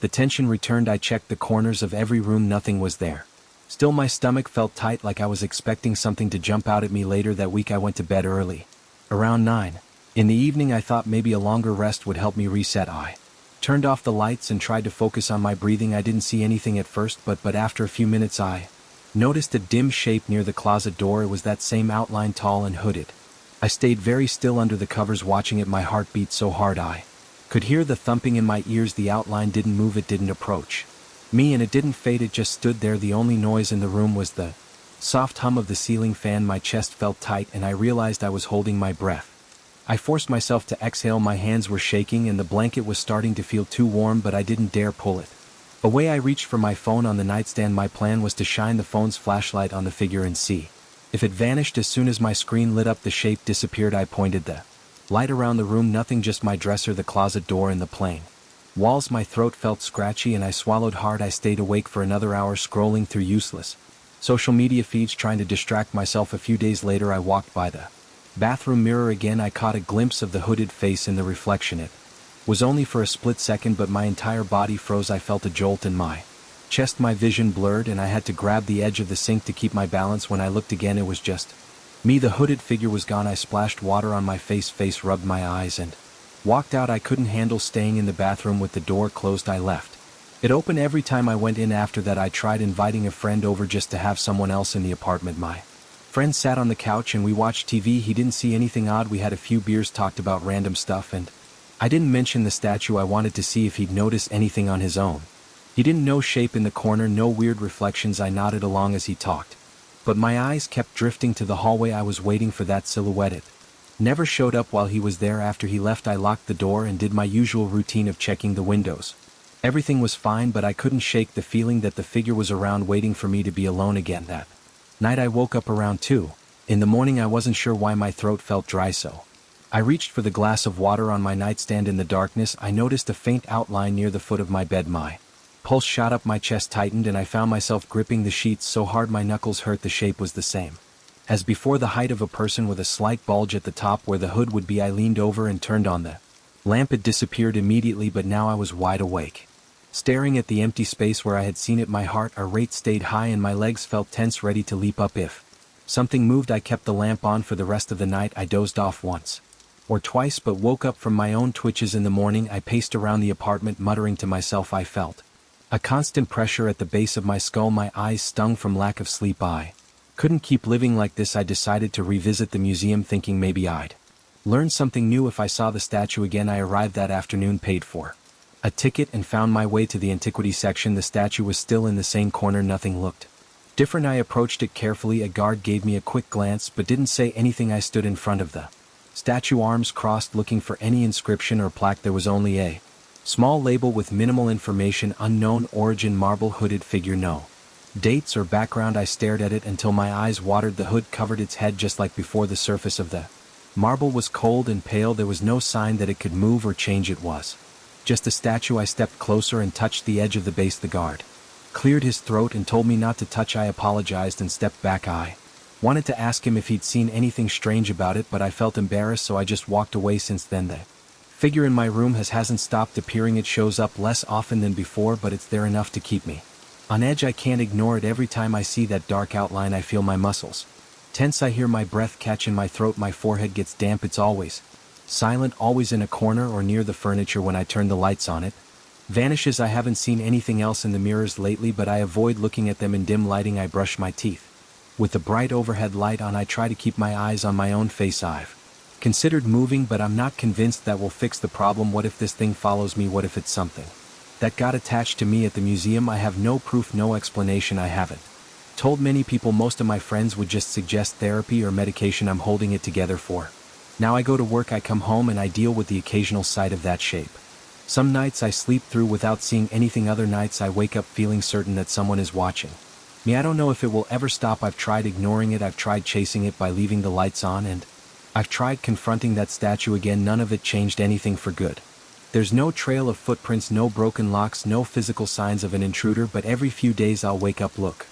the tension returned. I checked the corners of every room, nothing was there. Still, my stomach felt tight, like I was expecting something to jump out at me. Later that week I went to bed early, around 9 in the evening. I thought maybe a longer rest would help me reset. I turned off the lights and tried to focus on my breathing. I didn't see anything at first, but after a few minutes I noticed a dim shape near the closet door. It was that same outline, tall and hooded. I stayed very still under the covers, watching it. My heart beat so hard I could hear the thumping in my ears. The outline didn't move, it didn't approach me, and it didn't fade. It just stood there. The only noise in the room was the soft hum of the ceiling fan. My chest felt tight and I realized I was holding my breath. I forced myself to exhale. My hands were shaking and the blanket was starting to feel too warm, but I didn't dare pull it away. I reached for my phone on the nightstand. My plan was to shine the phone's flashlight on the figure and see if it vanished. As soon as my screen lit up, the shape disappeared. I pointed the light around the room. Nothing, just my dresser, the closet door, and the plain Walls, my throat felt scratchy and I swallowed hard. I stayed awake for another hour scrolling through useless social media feeds trying to distract myself. A few days later I walked by the bathroom mirror again. I caught a glimpse of the hooded face in the reflection. It was only for a split second, but my entire body froze. I felt a jolt in my chest, my vision blurred, and I had to grab the edge of the sink to keep my balance. When I looked again, it was just me. The hooded figure was gone. I splashed water on my face, rubbed my eyes, and walked out. I couldn't handle staying in the bathroom with the door closed. I left it open every time I went in. After that I tried inviting a friend over just to have someone else in the apartment. My friend sat on the couch and we watched TV. He didn't see anything odd. We had a few beers, talked about random stuff, and I didn't mention the statue. I wanted to see if he'd notice anything on his own. He didn't. No shape in the corner, no weird reflections. I nodded along as he talked, but my eyes kept drifting to the hallway. I was waiting for that silhouette. It never showed up while he was there. After he left I locked the door and did my usual routine of checking the windows. Everything was fine, but I couldn't shake the feeling that the figure was around, waiting for me to be alone again. That night I woke up around 2 in the morning. I wasn't sure why my throat felt dry, so I reached for the glass of water on my nightstand. In the darkness I noticed a faint outline near the foot of my bed. My pulse shot up, my chest tightened, and I found myself gripping the sheets so hard my knuckles hurt. The shape was the same as before, the height of a person with a slight bulge at the top where the hood would be. I leaned over and turned on the lamp. It disappeared immediately, but now I was wide awake, staring at the empty space where I had seen it. My heart rate stayed high and my legs felt tense, ready to leap up if something moved. I kept the lamp on for the rest of the night. I dozed off once or twice, but woke up from my own twitches. In the morning I paced around the apartment, muttering to myself. I felt a constant pressure at the base of my skull. My eyes stung from lack of sleep. I couldn't keep living like this. I decided to revisit the museum, thinking maybe I'd learn something new if I saw the statue again. I arrived that afternoon, paid for a ticket, and found my way to the antiquity section. The statue was still in the same corner. Nothing looked different. I approached it carefully. A guard gave me a quick glance but didn't say anything. I stood in front of the statue, arms crossed, looking for any inscription or plaque. There was only a small label with minimal information: unknown origin, marble, hooded figure, no dates or background. I stared at it until my eyes watered. The hood covered its head just like before. The surface of the marble was cold and pale. There was no sign that it could move or change. It was just a statue. I stepped closer and touched the edge of the base. The guard cleared his throat and told me not to touch. I apologized and stepped back. I wanted to ask him if he'd seen anything strange about it, but I felt embarrassed, so I just walked away. Since then the figure in my room hasn't stopped appearing. It shows up less often than before, but it's there enough to keep me on edge. I can't ignore it. Every time I see that dark outline I feel my muscles tense. I hear my breath catch in my throat. My forehead gets damp. It's always silent, always in a corner or near the furniture. When I turn the lights on, it vanishes. I haven't seen anything else in the mirrors lately, but I avoid looking at them in dim lighting. I brush my teeth with the bright overhead light on. I try to keep my eyes on my own face. I've considered moving, but I'm not convinced that will fix the problem. What if this thing follows me? What if it's something that got attached to me at the museum? I have no proof, no explanation. I haven't told many people. Most of my friends would just suggest therapy or medication. I'm holding it together for now. I go to work, I come home, and I deal with the occasional sight of that shape. Some nights I sleep through without seeing anything. Other nights I wake up feeling certain that someone is watching me. I don't know if it will ever stop. I've tried ignoring it, I've tried chasing it by leaving the lights on, and I've tried confronting that statue again. None of it changed anything for good. There's no trail of footprints, no broken locks, no physical signs of an intruder, but every few days I'll wake up, look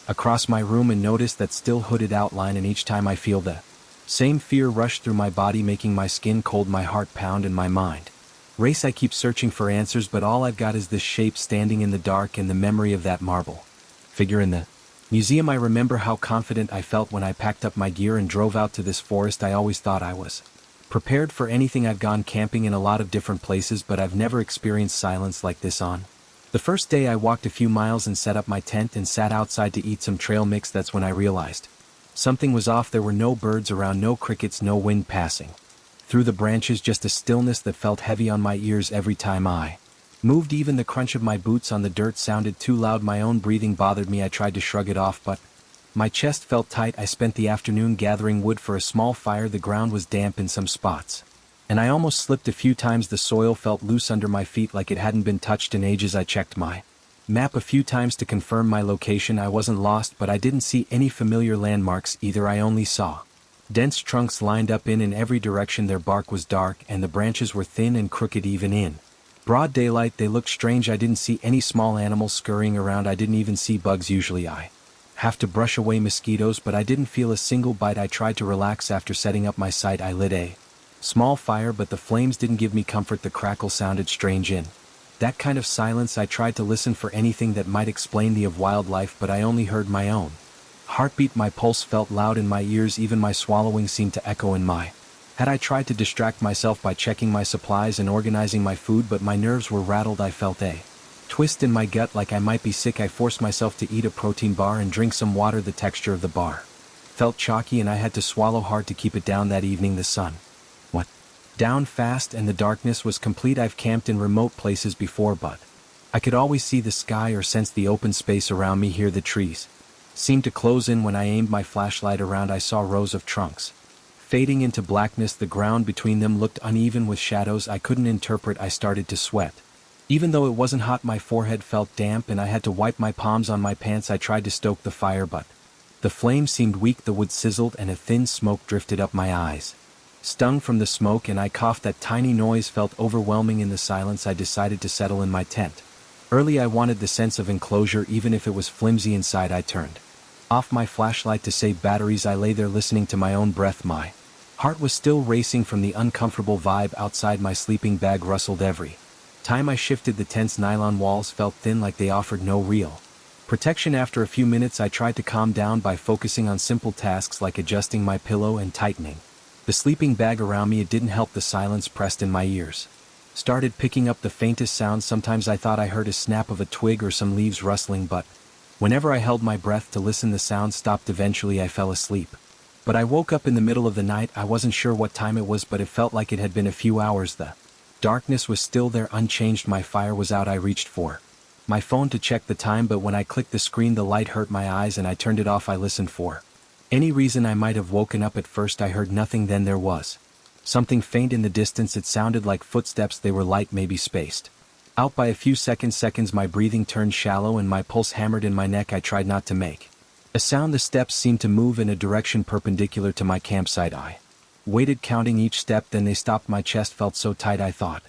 across my room, and notice that still hooded outline, and each time I feel the same fear rush through my body, making my skin cold, my heart pound, and my mind race. I keep searching for answers, but all I've got is this shape standing in the dark and the memory of that marble figure in the museum. I remember how confident I felt when I packed up my gear and drove out to this forest. I always thought I was prepared for anything. I've gone camping in a lot of different places, but I've never experienced silence like this. On the first day I walked a few miles and set up my tent and sat outside to eat some trail mix. That's when I realized something was off. There were no birds around, no crickets, no wind passing through the branches, just a stillness that felt heavy on my ears every time I moved. Even the crunch of my boots on the dirt sounded too loud. My own breathing bothered me. I tried to shrug it off, but my chest felt tight. I spent the afternoon gathering wood for a small fire. The ground was damp in some spots, and I almost slipped a few times. The soil felt loose under my feet, like it hadn't been touched in ages. I checked my map a few times to confirm my location. I wasn't lost, but I didn't see any familiar landmarks either. I only saw dense trunks lined up in every direction. Their bark was dark, and the branches were thin and crooked. Even in Broad daylight, they looked strange. I didn't see any small animals scurrying around. I didn't even see bugs. Usually I have to brush away mosquitoes, but I didn't feel a single bite. I tried to relax after setting up my sight. I lit a small fire, but the flames didn't give me comfort. The crackle sounded strange in that kind of silence. I tried to listen for anything that might explain the of wildlife, but I only heard my own heartbeat. My pulse felt loud in my ears. Even my swallowing seemed to echo in my head. I tried to distract myself by checking my supplies and organizing my food, but my nerves were rattled. I felt a twist in my gut like I might be sick. I forced myself to eat a protein bar and drink some water. The texture of the bar felt chalky and I had to swallow hard to keep it down. That evening the sun went down fast and the darkness was complete. I've camped in remote places before, but I could always see the sky or sense the open space around me. Here the trees seemed to close in. When I aimed my flashlight around, I saw rows of trunks fading into blackness. The ground between them looked uneven with shadows I couldn't interpret. I started to sweat. Even though it wasn't hot, my forehead felt damp and I had to wipe my palms on my pants. I tried to stoke the fire, but the flame seemed weak. The wood sizzled and a thin smoke drifted up. My eyes stung from the smoke and I coughed. That tiny noise felt overwhelming. In the silence, I decided to settle in my tent. Early I wanted the sense of enclosure, even if it was flimsy inside. I turned off my flashlight to save batteries. I lay there listening to my own breath. My heart was still racing from the uncomfortable vibe outside. My sleeping bag rustled every time I shifted. The tent's nylon walls felt thin, like they offered no real protection. After a few minutes, I tried to calm down by focusing on simple tasks like adjusting my pillow and tightening the sleeping bag around me. It didn't help. The silence pressed in my ears started picking up the faintest sounds. Sometimes I thought I heard a snap of a twig or some leaves rustling, but whenever I held my breath to listen, the sound stopped. Eventually I fell asleep. But I woke up in the middle of the night. I wasn't sure what time it was, but it felt like it had been a few hours. The darkness was still there, unchanged. My fire was out. I reached for my phone to check the time, but when I clicked the screen, the light hurt my eyes and I turned it off. I listened for any reason I might have woken up. At first I heard nothing, then there was something faint in the distance. It sounded like footsteps. They were light, maybe spaced out by a few seconds. My breathing turned shallow and my pulse hammered in my neck. I tried not to make a sound. The steps seemed to move in a direction perpendicular to my campsite. I waited, counting each step, then they stopped. My chest felt so tight I thought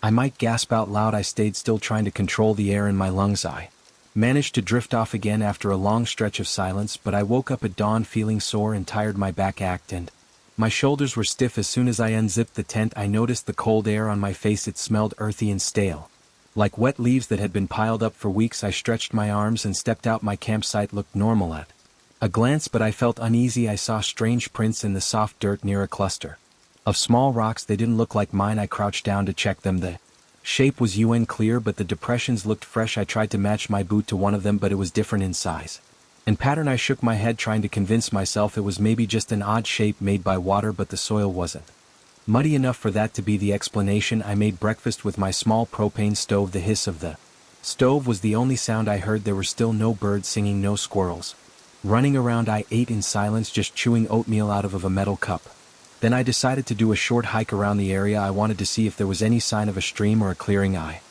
I might gasp out loud. I stayed still, trying to control the air in my lungs. I managed to drift off again after a long stretch of silence, but I woke up at dawn feeling sore and tired. My back ached and my shoulders were stiff. As soon as I unzipped the tent, I noticed the cold air on my face. It smelled earthy and stale, like wet leaves that had been piled up for weeks. I stretched my arms and stepped out. My campsite looked normal at a glance, but I felt uneasy. I saw strange prints in the soft dirt near a cluster of small rocks. They didn't look like mine. I crouched down to check them. The shape was clear, but the depressions looked fresh. I tried to match my boot to one of them, but it was different in size and pattern. I shook my head, trying to convince myself it was maybe just an odd shape made by water, but the soil wasn't muddy enough for that to be the explanation. I made breakfast with my small propane stove. The hiss of the stove was the only sound I heard. There were still no birds singing, no squirrels running around. I ate in silence, just chewing oatmeal out of a metal cup. Then I decided to do a short hike around the area. I wanted to see if there was any sign of a stream or a clearing. I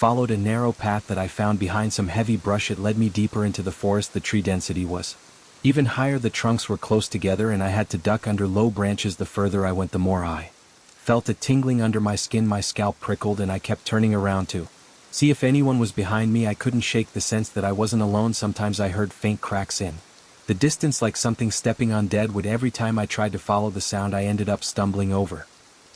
followed a narrow path that I found behind some heavy brush. It led me deeper into the forest. The tree density was even higher. The trunks were close together and I had to duck under low branches. The further I went, the more I felt a tingling under my skin. My scalp prickled and I kept turning around to see if anyone was behind me. I couldn't shake the sense that I wasn't alone. Sometimes I heard faint cracks in the distance, like something stepping on dead wood. Every time I tried to follow the sound, I ended up stumbling over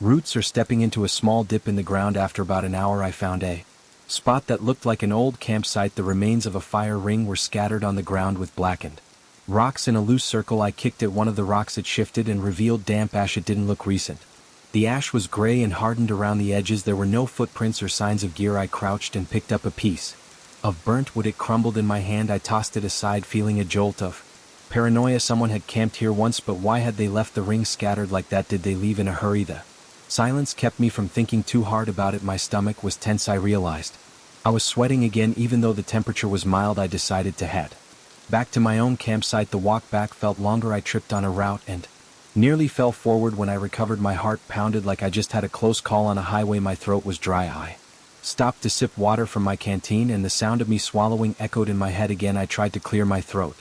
roots or stepping into a small dip in the ground. After about an hour, I found a spot that looked like an old campsite. The remains of a fire ring were scattered on the ground with blackened rocks in a loose circle. I kicked at one of the rocks. It shifted and revealed damp ash. It didn't look recent. The ash was gray and hardened around the edges. There were no footprints or signs of gear. I crouched and picked up a piece of burnt wood. It crumbled in my hand. I tossed it aside, feeling a jolt of paranoia. Someone had camped here once, but why had they left the ring scattered like that? Did they leave in a hurry? The silence kept me from thinking too hard about it. My stomach was tense. I realized I was sweating again. Even though the temperature was mild, I decided to head back to my own campsite. The walk back felt longer. I tripped on a route and nearly fell forward. When I recovered, my heart pounded like I just had a close call on a highway. My throat was dry. I stopped to sip water from my canteen and the sound of me swallowing echoed in my head again. I tried to clear my throat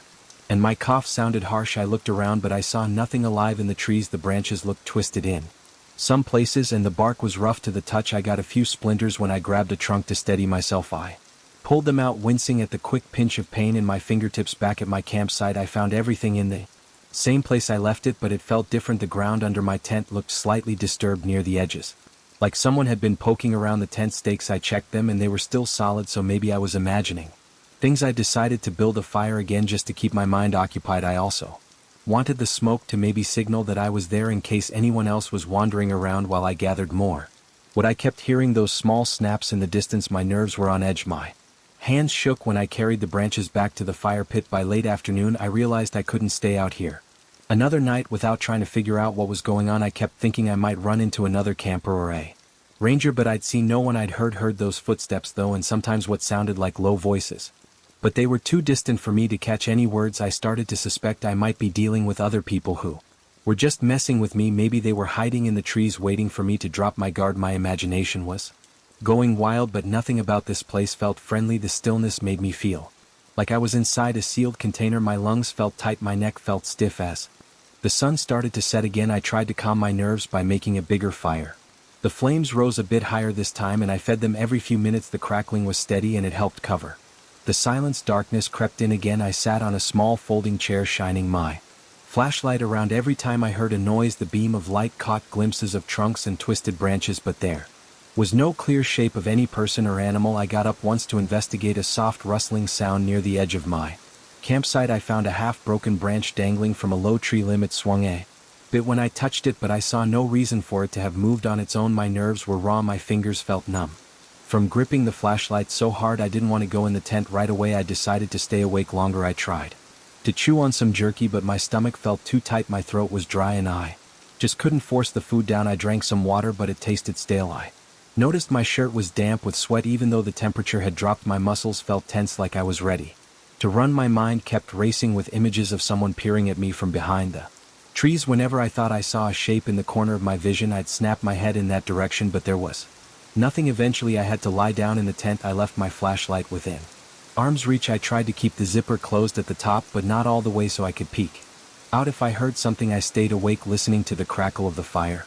and my cough sounded harsh. I looked around, but I saw nothing alive in the trees. The branches looked twisted in Some places and the bark was rough to the touch. I got a few splinters when I grabbed a trunk to steady myself. I pulled them out, wincing at the quick pinch of pain in my fingertips. Back at my campsite I found everything in the same place I left it, but it felt different. The ground under my tent looked slightly disturbed near the edges. Like someone had been poking around the tent stakes. I checked them and they were still solid, so maybe I was imagining things. I decided to build a fire again just to keep my mind occupied. I also wanted the smoke to maybe signal that I was there in case anyone else was wandering around while I gathered more wood. I kept hearing those small snaps in the distance. My nerves were on edge. My hands shook when I carried the branches back to the fire pit. By late afternoon I realized I couldn't stay out here another night without trying to figure out what was going on. I kept thinking I might run into another camper or a ranger, but I'd seen no one. I'd heard those footsteps though, and sometimes what sounded like low voices, but they were too distant for me to catch any words. I started to suspect I might be dealing with other people who were just messing with me. Maybe they were hiding in the trees waiting for me to drop my guard. My imagination was going wild, but nothing about this place felt friendly. The stillness made me feel like I was inside a sealed container. My lungs felt tight, my neck felt stiff. As the sun started to set again I tried to calm my nerves by making a bigger fire. The flames rose a bit higher this time and I fed them every few minutes. The crackling was steady and it helped cover the silence. Darkness crept in again. I sat on a small folding chair, shining my flashlight around. Every time I heard a noise the beam of light caught glimpses of trunks and twisted branches, but there was no clear shape of any person or animal. I got up once to investigate. A soft rustling sound near the edge of my campsite. I found a half-broken branch dangling from a low tree limb. It swung a bit when I touched it, but I saw no reason for it to have moved on its own. My nerves were raw. My fingers felt numb from gripping the flashlight so hard. I didn't want to go in the tent right away. I decided to stay awake longer. I tried to chew on some jerky, but my stomach felt too tight. My throat was dry and I just couldn't force the food down. I drank some water, but it tasted stale. I noticed my shirt was damp with sweat. Even though the temperature had dropped, my muscles felt tense, like I was ready to run. My mind kept racing with images of someone peering at me from behind the trees. Whenever I thought I saw a shape in the corner of my vision, I'd snap my head in that direction, but there was nothing. Eventually I had to lie down in the tent. I left my flashlight within arm's reach. I tried to keep the zipper closed at the top, but not all the way, so I could peek out if I heard something. I stayed awake, listening to the crackle of the fire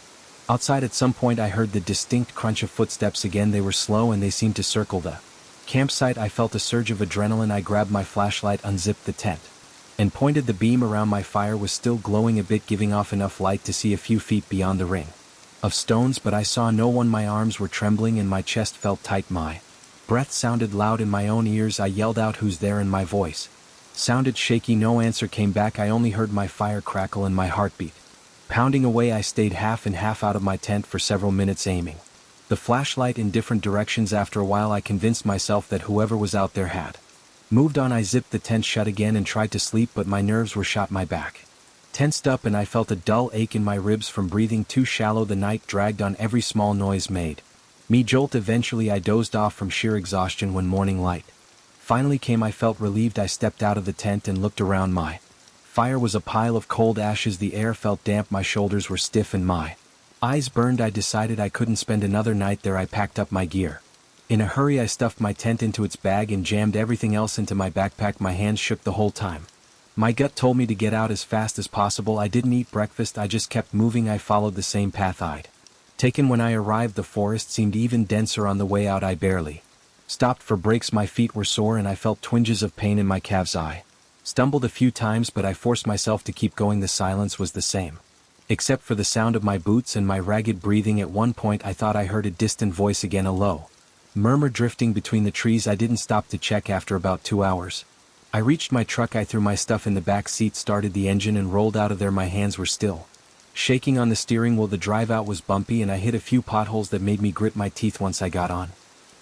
outside. At some point I heard the distinct crunch of footsteps again. They were slow and they seemed to circle the campsite. I felt a surge of adrenaline. I grabbed my flashlight, unzipped the tent, and pointed. The beam around my fire was still glowing a bit, giving off enough light to see a few feet beyond the ring of stones, but I saw no one. My arms were trembling and my chest felt tight. My breath sounded loud in my own ears. I yelled out, "Who's there?" and my voice sounded shaky. No answer came back. I only heard my fire crackle and my heartbeat pounding away. I stayed half and half out of my tent for several minutes, aiming the flashlight in different directions. After a while I convinced myself that whoever was out there had moved on. I zipped the tent shut again and tried to sleep, but my nerves were shot. My back tensed up and I felt a dull ache in my ribs from breathing too shallow. The night dragged on. Every small noise made me jolt. Eventually I dozed off from sheer exhaustion. When morning light finally came I felt relieved. I stepped out of the tent and looked around. My fire was a pile of cold ashes. The air felt damp. My shoulders were stiff and my eyes burned. I decided I couldn't spend another night there. I packed up my gear in a hurry. I stuffed my tent into its bag and jammed everything else into my backpack. My hands shook the whole time. My gut told me to get out as fast as possible. I didn't eat breakfast. I just kept moving. I followed the same path I'd taken when I arrived. The forest seemed even denser on the way out. I barely stopped for breaks. My feet were sore and I felt twinges of pain in my calves. I stumbled a few times, but I forced myself to keep going. The silence was the same, except for the sound of my boots and my ragged breathing. At one point I thought I heard a distant voice again, a low murmur drifting between the trees. I didn't stop to check. After about 2 hours I reached my truck. I threw my stuff in the back seat, started the engine and rolled out of there. My hands were still shaking on the steering wheel. The drive out was bumpy and I hit a few potholes that made me grit my teeth. Once I got on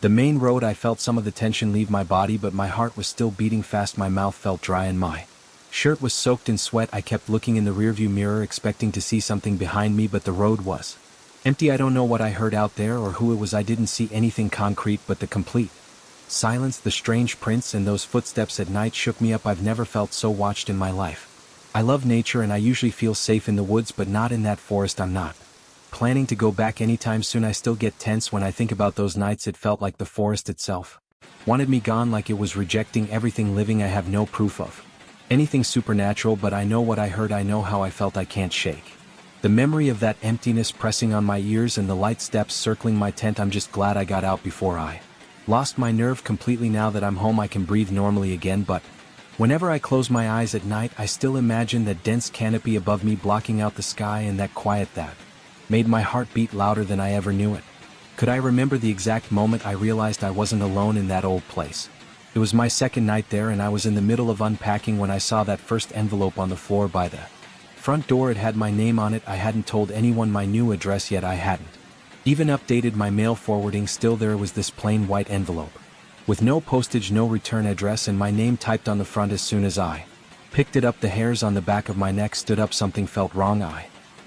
the main road I felt some of the tension leave my body, but my heart was still beating fast. My mouth felt dry and my shirt was soaked in sweat. I kept looking in the rearview mirror, expecting to see something behind me, but the road was empty. I don't know what I heard out there or who it was. I didn't see anything concrete, but the complete silence, the strange prints and those footsteps at night shook me up. I've never felt so watched in my life. I love nature and I usually feel safe in the woods, but not in that forest. I'm not planning to go back anytime soon. I still get tense when I think about those nights. It felt like the forest itself wanted me gone, like it was rejecting everything living. I have no proof of anything supernatural, but I know what I heard. I know how I felt. I can't shake The memory of that emptiness pressing on my ears and the light steps circling my tent. I'm just glad I got out before I lost my nerve completely. Now that I'm home I can breathe normally again, but whenever I close my eyes at night I still imagine that dense canopy above me blocking out the sky and that quiet that made my heart beat louder than I ever knew it. Could I remember the exact moment I realized I wasn't alone in that old place? It was my second night there and I was in the middle of unpacking when I saw that first envelope on the floor by the front door. It had my name on it. I hadn't told anyone my new address yet. I hadn't even updated my mail forwarding. Still, there was this plain white envelope with no postage, no return address, and my name typed on the front. As soon as I picked it up, the hairs on the back of my neck stood up. Something felt wrong. I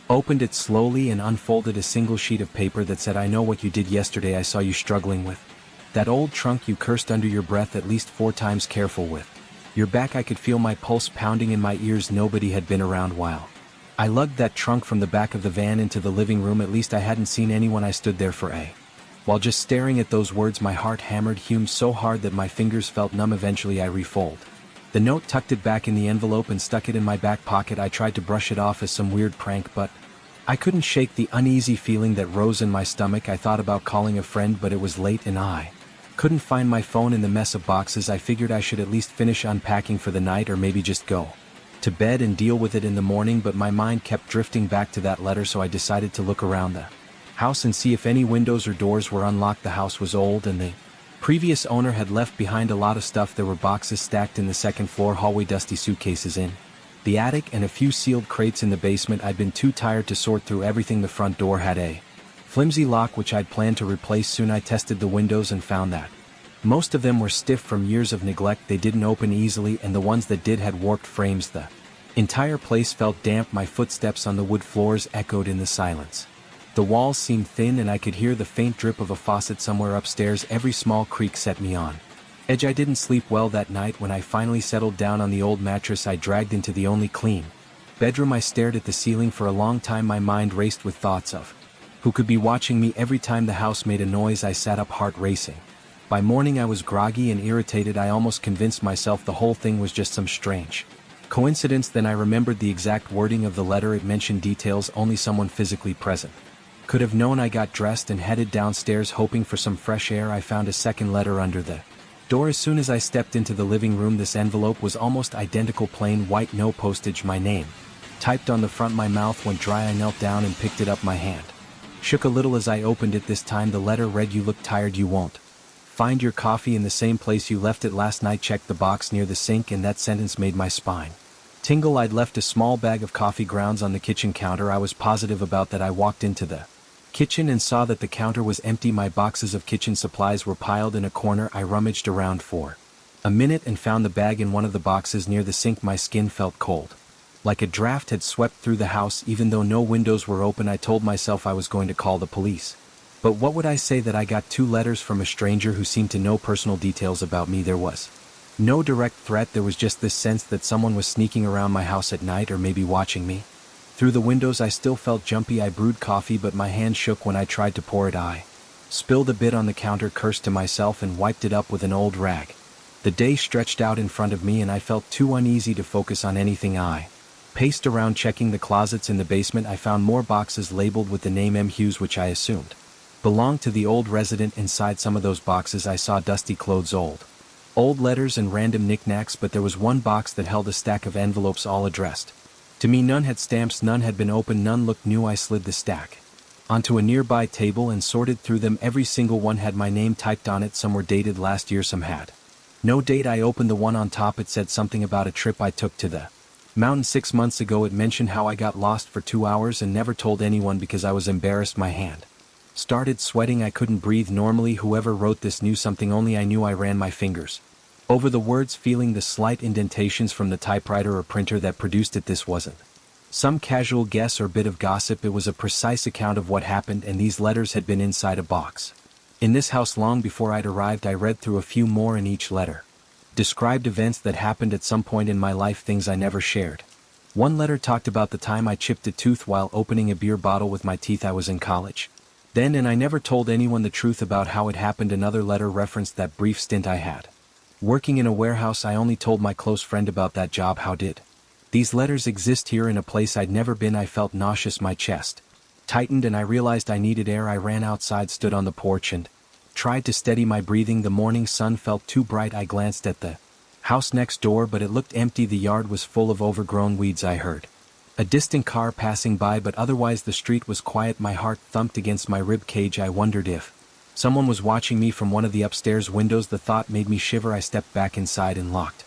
opened it slowly and unfolded a single sheet of paper that said, "I know what you did yesterday. I saw you struggling with that old trunk you cursed under your breath at least 4 times. Careful with your back." I could feel my pulse pounding in my ears. Nobody had been around while I lugged that trunk from the back of the van into the living room. At least I hadn't seen anyone. I stood there for a while just staring at those words. My heart hammered home so hard that my fingers felt numb. Eventually I refolded the note, tucked it back in the envelope, and stuck it in my back pocket. I tried to brush it off as some weird prank, but I couldn't shake the uneasy feeling that rose in my stomach. I thought about calling a friend, but it was late and I couldn't find my phone in the mess of boxes. I figured I should at least finish unpacking for the night, or maybe just go to bed and deal with it in the morning, but my mind kept drifting back to that letter, so I decided to look around the house and see if any windows or doors were unlocked. The house was old and the previous owner had left behind a lot of stuff. There were boxes stacked in the second floor hallway, dusty suitcases in the attic, and a few sealed crates in the basement. I'd been too tired to sort through everything. The front door had a flimsy lock which I'd planned to replace soon. I tested the windows and found that most of them were stiff from years of neglect. They didn't open easily, and the ones that did had warped frames. The entire place felt damp. My footsteps on the wood floors echoed in the silence. The walls seemed thin and I could hear the faint drip of a faucet somewhere upstairs. Every small creak set me on edge. I didn't sleep well that night. When I finally settled down on the old mattress I dragged into the only clean bedroom, I stared at the ceiling for a long time. My mind raced with thoughts of who could be watching me. Every time the house made a noise I sat up, heart racing. By morning I was groggy and irritated. I almost convinced myself the whole thing was just some strange coincidence. Then I remembered the exact wording of the letter. It mentioned details only someone physically present could have known. I got dressed and headed downstairs hoping for some fresh air. I found a second letter under the door as soon as I stepped into the living room. This envelope was almost identical, plain white, no postage, my name typed on the front. My mouth went dry. I knelt down and picked it up. My hand shook a little as I opened it. This time the letter read, "You look tired. You won't find your coffee in the same place you left it last night. Check the box near the sink." And that sentence made my spine tingle. I'd left a small bag of coffee grounds on the kitchen counter. I was positive about that. I walked into the kitchen and saw that the counter was empty. My boxes of kitchen supplies were piled in a corner. I rummaged around for a minute and found the bag in one of the boxes near the sink. My skin felt cold, like a draft had swept through the house. Even though no windows were open, I told myself I was going to call the police. But what would I say? That I got 2 letters from a stranger who seemed to know personal details about me. There was no direct threat. There was just this sense that someone was sneaking around my house at night, or maybe watching me through the windows. I still felt jumpy. I brewed coffee, but my hand shook when I tried to pour it. I spilled a bit on the counter, cursed to myself, and wiped it up with an old rag. The day stretched out in front of me and I felt too uneasy to focus on anything. I paced around checking the closets in the basement. I found more boxes labeled with the name M. Hughes, which I assumed belonged to the old resident. Inside some of those boxes I saw dusty clothes, old letters, and random knickknacks, but there was one box that held a stack of envelopes all addressed to me. None had stamps, none had been opened, none looked new. I slid the stack onto a nearby table and sorted through them. Every single one had my name typed on it. Some were dated last year, some had no date. I opened the one on top. It said something about a trip I took to the mountain 6 months ago. It mentioned how I got lost for 2 hours and never told anyone because I was embarrassed. My hand started sweating. I couldn't breathe normally. Whoever wrote this knew something, only I knew. I ran my fingers over the words, feeling the slight indentations from the typewriter or printer that produced it. This wasn't some casual guess or bit of gossip. It was a precise account of what happened, and these letters had been inside a box in this house long before I'd arrived. I read through a few more, and each letter described events that happened at some point in my life, things I never shared. One letter talked about the time I chipped a tooth while opening a beer bottle with my teeth. I was in college then, and I never told anyone the truth about how it happened. Another letter referenced that brief stint I had working in a warehouse. I only told my close friend about that job. How did These letters exist here in a place I'd never been. I felt nauseous, my chest tightened and I realized I needed air. I ran outside, stood on the porch and tried to steady my breathing. The morning sun felt too bright. I glanced at the house next door, but it looked empty. The yard was full of overgrown weeds. I heard a distant car passing by, but otherwise the street was quiet. My heart thumped against my rib cage. I wondered if someone was watching me from one of the upstairs windows. The thought made me shiver. I stepped back inside and locked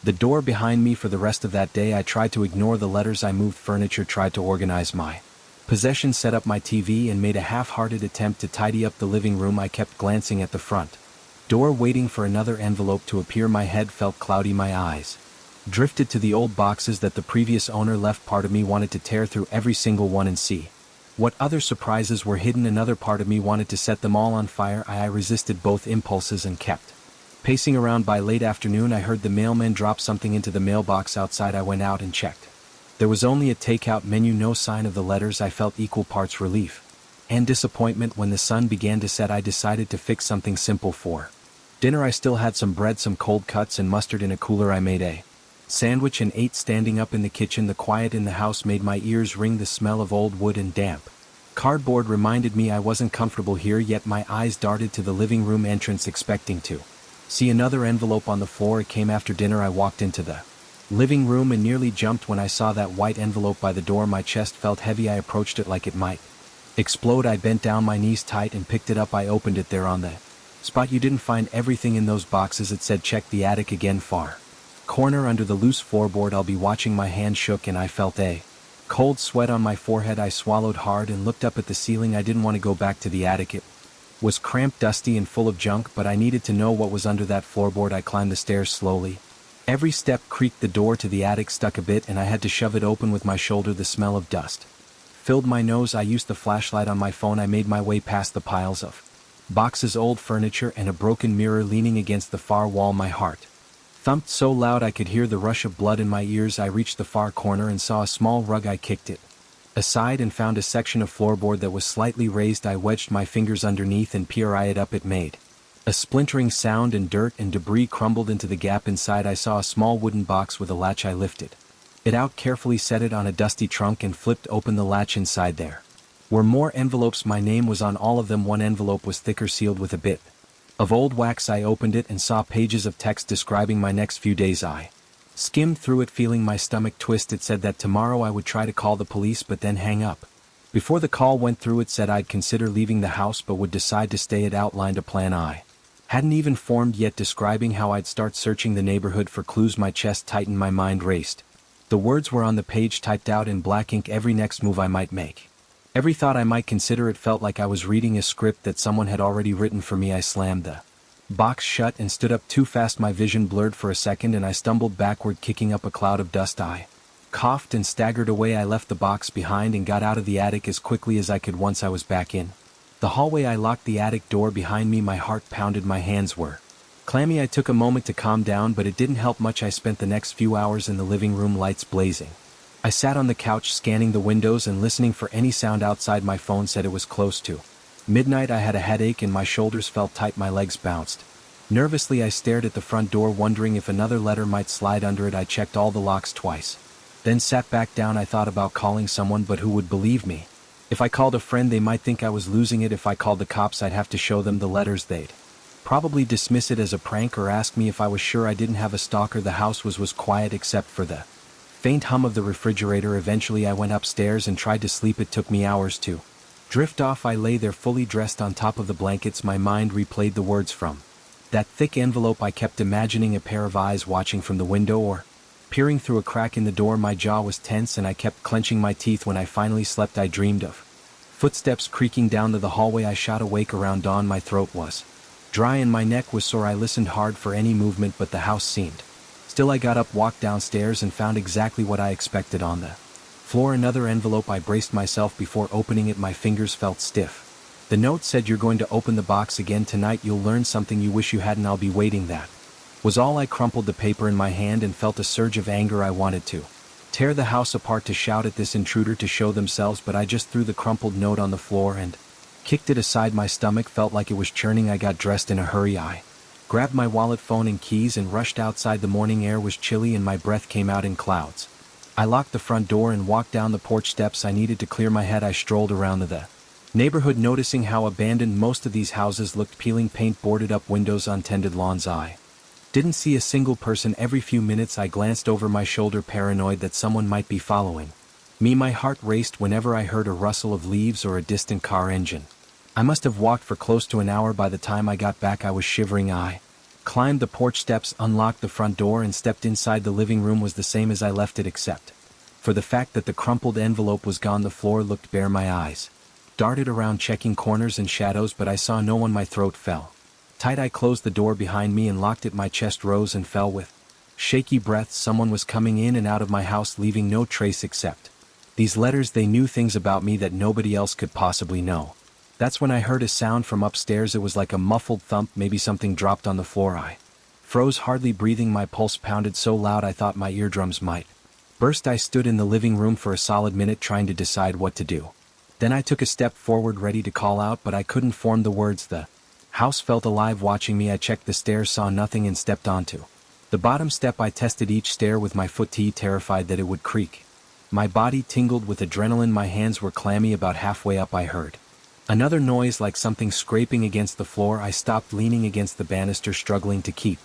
the door behind me. For the rest of that day I tried to ignore the letters. I moved furniture, tried to organize my possessions, set up my TV, and made a half-hearted attempt to tidy up the living room. I kept glancing at the front door, waiting for another envelope to appear. My head felt cloudy. My eyes drifted to the old boxes that the previous owner left. Part of me wanted to tear through every single one and see what other surprises were hidden. Another part of me wanted to set them all on fire. I resisted both impulses and kept pacing around. By late afternoon I heard the mailman drop something into the mailbox outside. I went out and checked. There was only a takeout menu, no sign of the letters. I felt equal parts relief and disappointment. When the sun began to set I decided to fix something simple for dinner. I still had some bread, some cold cuts, and mustard in a cooler. I made a sandwich and ate standing up in the kitchen. The quiet in the house made my ears ring. The smell of old wood and damp cardboard reminded me I wasn't comfortable here. Yet my eyes darted to the living room entrance, expecting to see another envelope on the floor. It came after dinner. I walked into the living room and nearly jumped when I saw that white envelope by the door. My chest felt heavy. I approached it like it might explode. I bent down, my knees tight, and picked it up. I opened it. There on the spot, "You didn't find everything in those boxes," it said. "Check the attic again, far corner under the loose floorboard." I'll be watching. My hand shook and I felt a cold sweat on my forehead. I swallowed hard and looked up at the ceiling. I didn't want to go back to the attic. It was cramped, dusty, and full of junk, but I needed to know what was under that floorboard. I climbed the stairs slowly. Every step creaked. The door to the attic stuck a bit and I had to shove it open with my shoulder. The smell of dust filled my nose. I used the flashlight on my phone. I made my way past the piles of boxes, old furniture, and a broken mirror leaning against the far wall. My heart thumped so loud I could hear the rush of blood in my ears. I reached the far corner and saw a small rug. I kicked it aside and found a section of floorboard that was slightly raised. I wedged my fingers underneath and peered it up. It made a splintering sound and dirt and debris crumbled into the gap inside. I saw a small wooden box with a latch. I lifted it out carefully, set it on a dusty trunk, and flipped open the latch. Inside there were more envelopes. My name was on all of them. One envelope was thicker, sealed with a bit of old wax. I opened it and saw pages of text describing my next few days. I skimmed through it, feeling my stomach twist. It said that tomorrow I would try to call the police but then hang up before the call went through. It said I'd consider leaving the house but would decide to stay. It outlined a plan I hadn't even formed yet, describing how I'd start searching the neighborhood for clues. My chest tightened, my mind raced. The words were on the page, typed out in black ink. Every next move I might make, every thought I might consider. It felt like I was reading a script that someone had already written for me. I slammed the box shut and stood up too fast. My vision blurred for a second and I stumbled backward, kicking up a cloud of dust. I coughed and staggered away. I left the box behind and got out of the attic as quickly as I could. Once I was back in the hallway, I locked the attic door behind me. My heart pounded, my hands were clammy. I took a moment to calm down, but it didn't help much. I spent the next few hours in the living room, lights blazing. I sat on the couch, scanning the windows and listening for any sound outside. My phone said it was close to midnight. I had a headache and my shoulders felt tight. My legs bounced. Nervously, I stared at the front door, wondering if another letter might slide under it. I checked all the locks twice, then sat back down. I thought about calling someone, but who would believe me? If I called a friend, they might think I was losing it. If I called the cops, I'd have to show them the letters. They'd probably dismiss it as a prank or ask me if I was sure I didn't have a stalker. The house was quiet except for the faint hum of the refrigerator. Eventually I went upstairs and tried to sleep. It took me hours to drift off. I lay there fully dressed on top of the blankets. My mind replayed the words from that thick envelope. I kept imagining a pair of eyes watching from the window or peering through a crack in the door. My jaw was tense and I kept clenching my teeth. When I finally slept, I dreamed of footsteps creaking down to the hallway. I shot awake around dawn. My throat was dry and my neck was sore. I listened hard for any movement, but the house seemed still. I got up, walked downstairs, and found exactly what I expected on the floor. Another envelope. I braced myself before opening it. My fingers felt stiff. The note said, "You're going to open the box again tonight. You'll learn something you wish you hadn't. I'll be waiting." That was all. I crumpled the paper in my hand and felt a surge of anger. I wanted to tear the house apart, to shout at this intruder to show themselves, but I just threw the crumpled note on the floor and kicked it aside. My stomach felt like it was churning. I got dressed in a hurry. I grabbed my wallet, phone, and keys and rushed outside. The morning air was chilly and my breath came out in clouds. I locked the front door and walked down the porch steps. I needed to clear my head. I strolled around the neighborhood, noticing how abandoned most of these houses looked. Peeling paint, boarded up windows, untended lawns. I didn't see a single person. Every few minutes I glanced over my shoulder, paranoid that someone might be following me. My heart raced whenever I heard a rustle of leaves or a distant car engine. I must have walked for close to an hour. By the time I got back, I was shivering. I climbed the porch steps, unlocked the front door, and stepped inside. The living room was the same as I left it, except for the fact that the crumpled envelope was gone. The floor looked bare. My eyes darted around, checking corners and shadows, but I saw no one. My throat fell tight. I closed the door behind me and locked it. My chest rose and fell with shaky breaths. Someone was coming in and out of my house, leaving no trace except these letters. They knew things about me that nobody else could possibly know. That's when I heard a sound from upstairs. It was like a muffled thump, maybe something dropped on the floor. I froze, hardly breathing. My pulse pounded so loud I thought my eardrums might burst. I stood in the living room for a solid minute, trying to decide what to do. Then I took a step forward, ready to call out, but I couldn't form the words. The house felt alive, watching me. I checked the stairs, saw nothing, and stepped onto the bottom step. I tested each stair with my foot, terrified that it would creak. My body tingled with adrenaline. My hands were clammy. About halfway up I heard another noise, like something scraping against the floor. I stopped, leaning against the banister, struggling to keep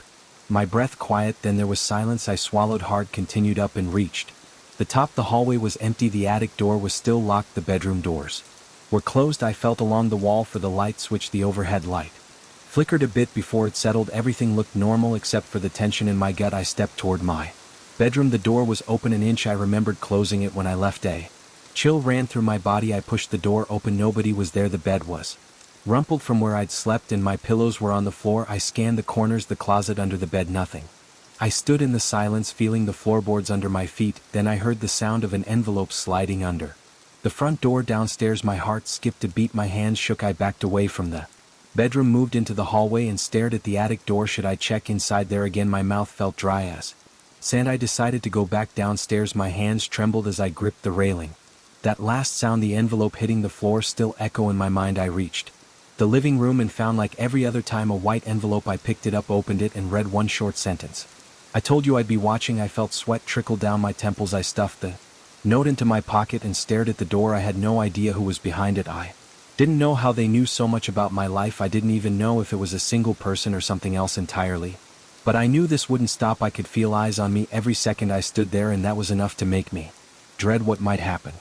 my breath quiet. Then there was silence. I swallowed hard, continued up, and reached the top. The hallway was empty. The attic door was still locked. The bedroom doors were closed. I felt along the wall for the light switch. The overhead light flickered a bit before it settled. Everything looked normal except for the tension in my gut. I stepped toward my bedroom. The door was open an inch. I remembered closing it when I left. A chill ran through my body. I pushed the door open. Nobody was there. The bed was rumpled from where I'd slept, and my pillows were on the floor. I scanned the corners, the closet, under the bed. Nothing. I stood in the silence, feeling the floorboards under my feet. Then I heard the sound of an envelope sliding under the front door downstairs. My heart skipped a beat. My hands shook. I backed away from the bedroom, moved into the hallway, and stared at the attic door. Should I check inside there again? My mouth felt dry as sand. I decided to go back downstairs. My hands trembled as I gripped the railing. That last sound, the envelope hitting the floor, still echo in my mind. I reached the living room and found, like every other time, a white envelope. I picked it up, opened it, and read one short sentence. I told you I'd be watching. I felt sweat trickle down my temples. I stuffed the note into my pocket and stared at the door. I had no idea who was behind it. I didn't know how they knew so much about my life. I didn't even know if it was a single person or something else entirely. But I knew this wouldn't stop. I could feel eyes on me every second I stood there, and that was enough to make me dread what might happen.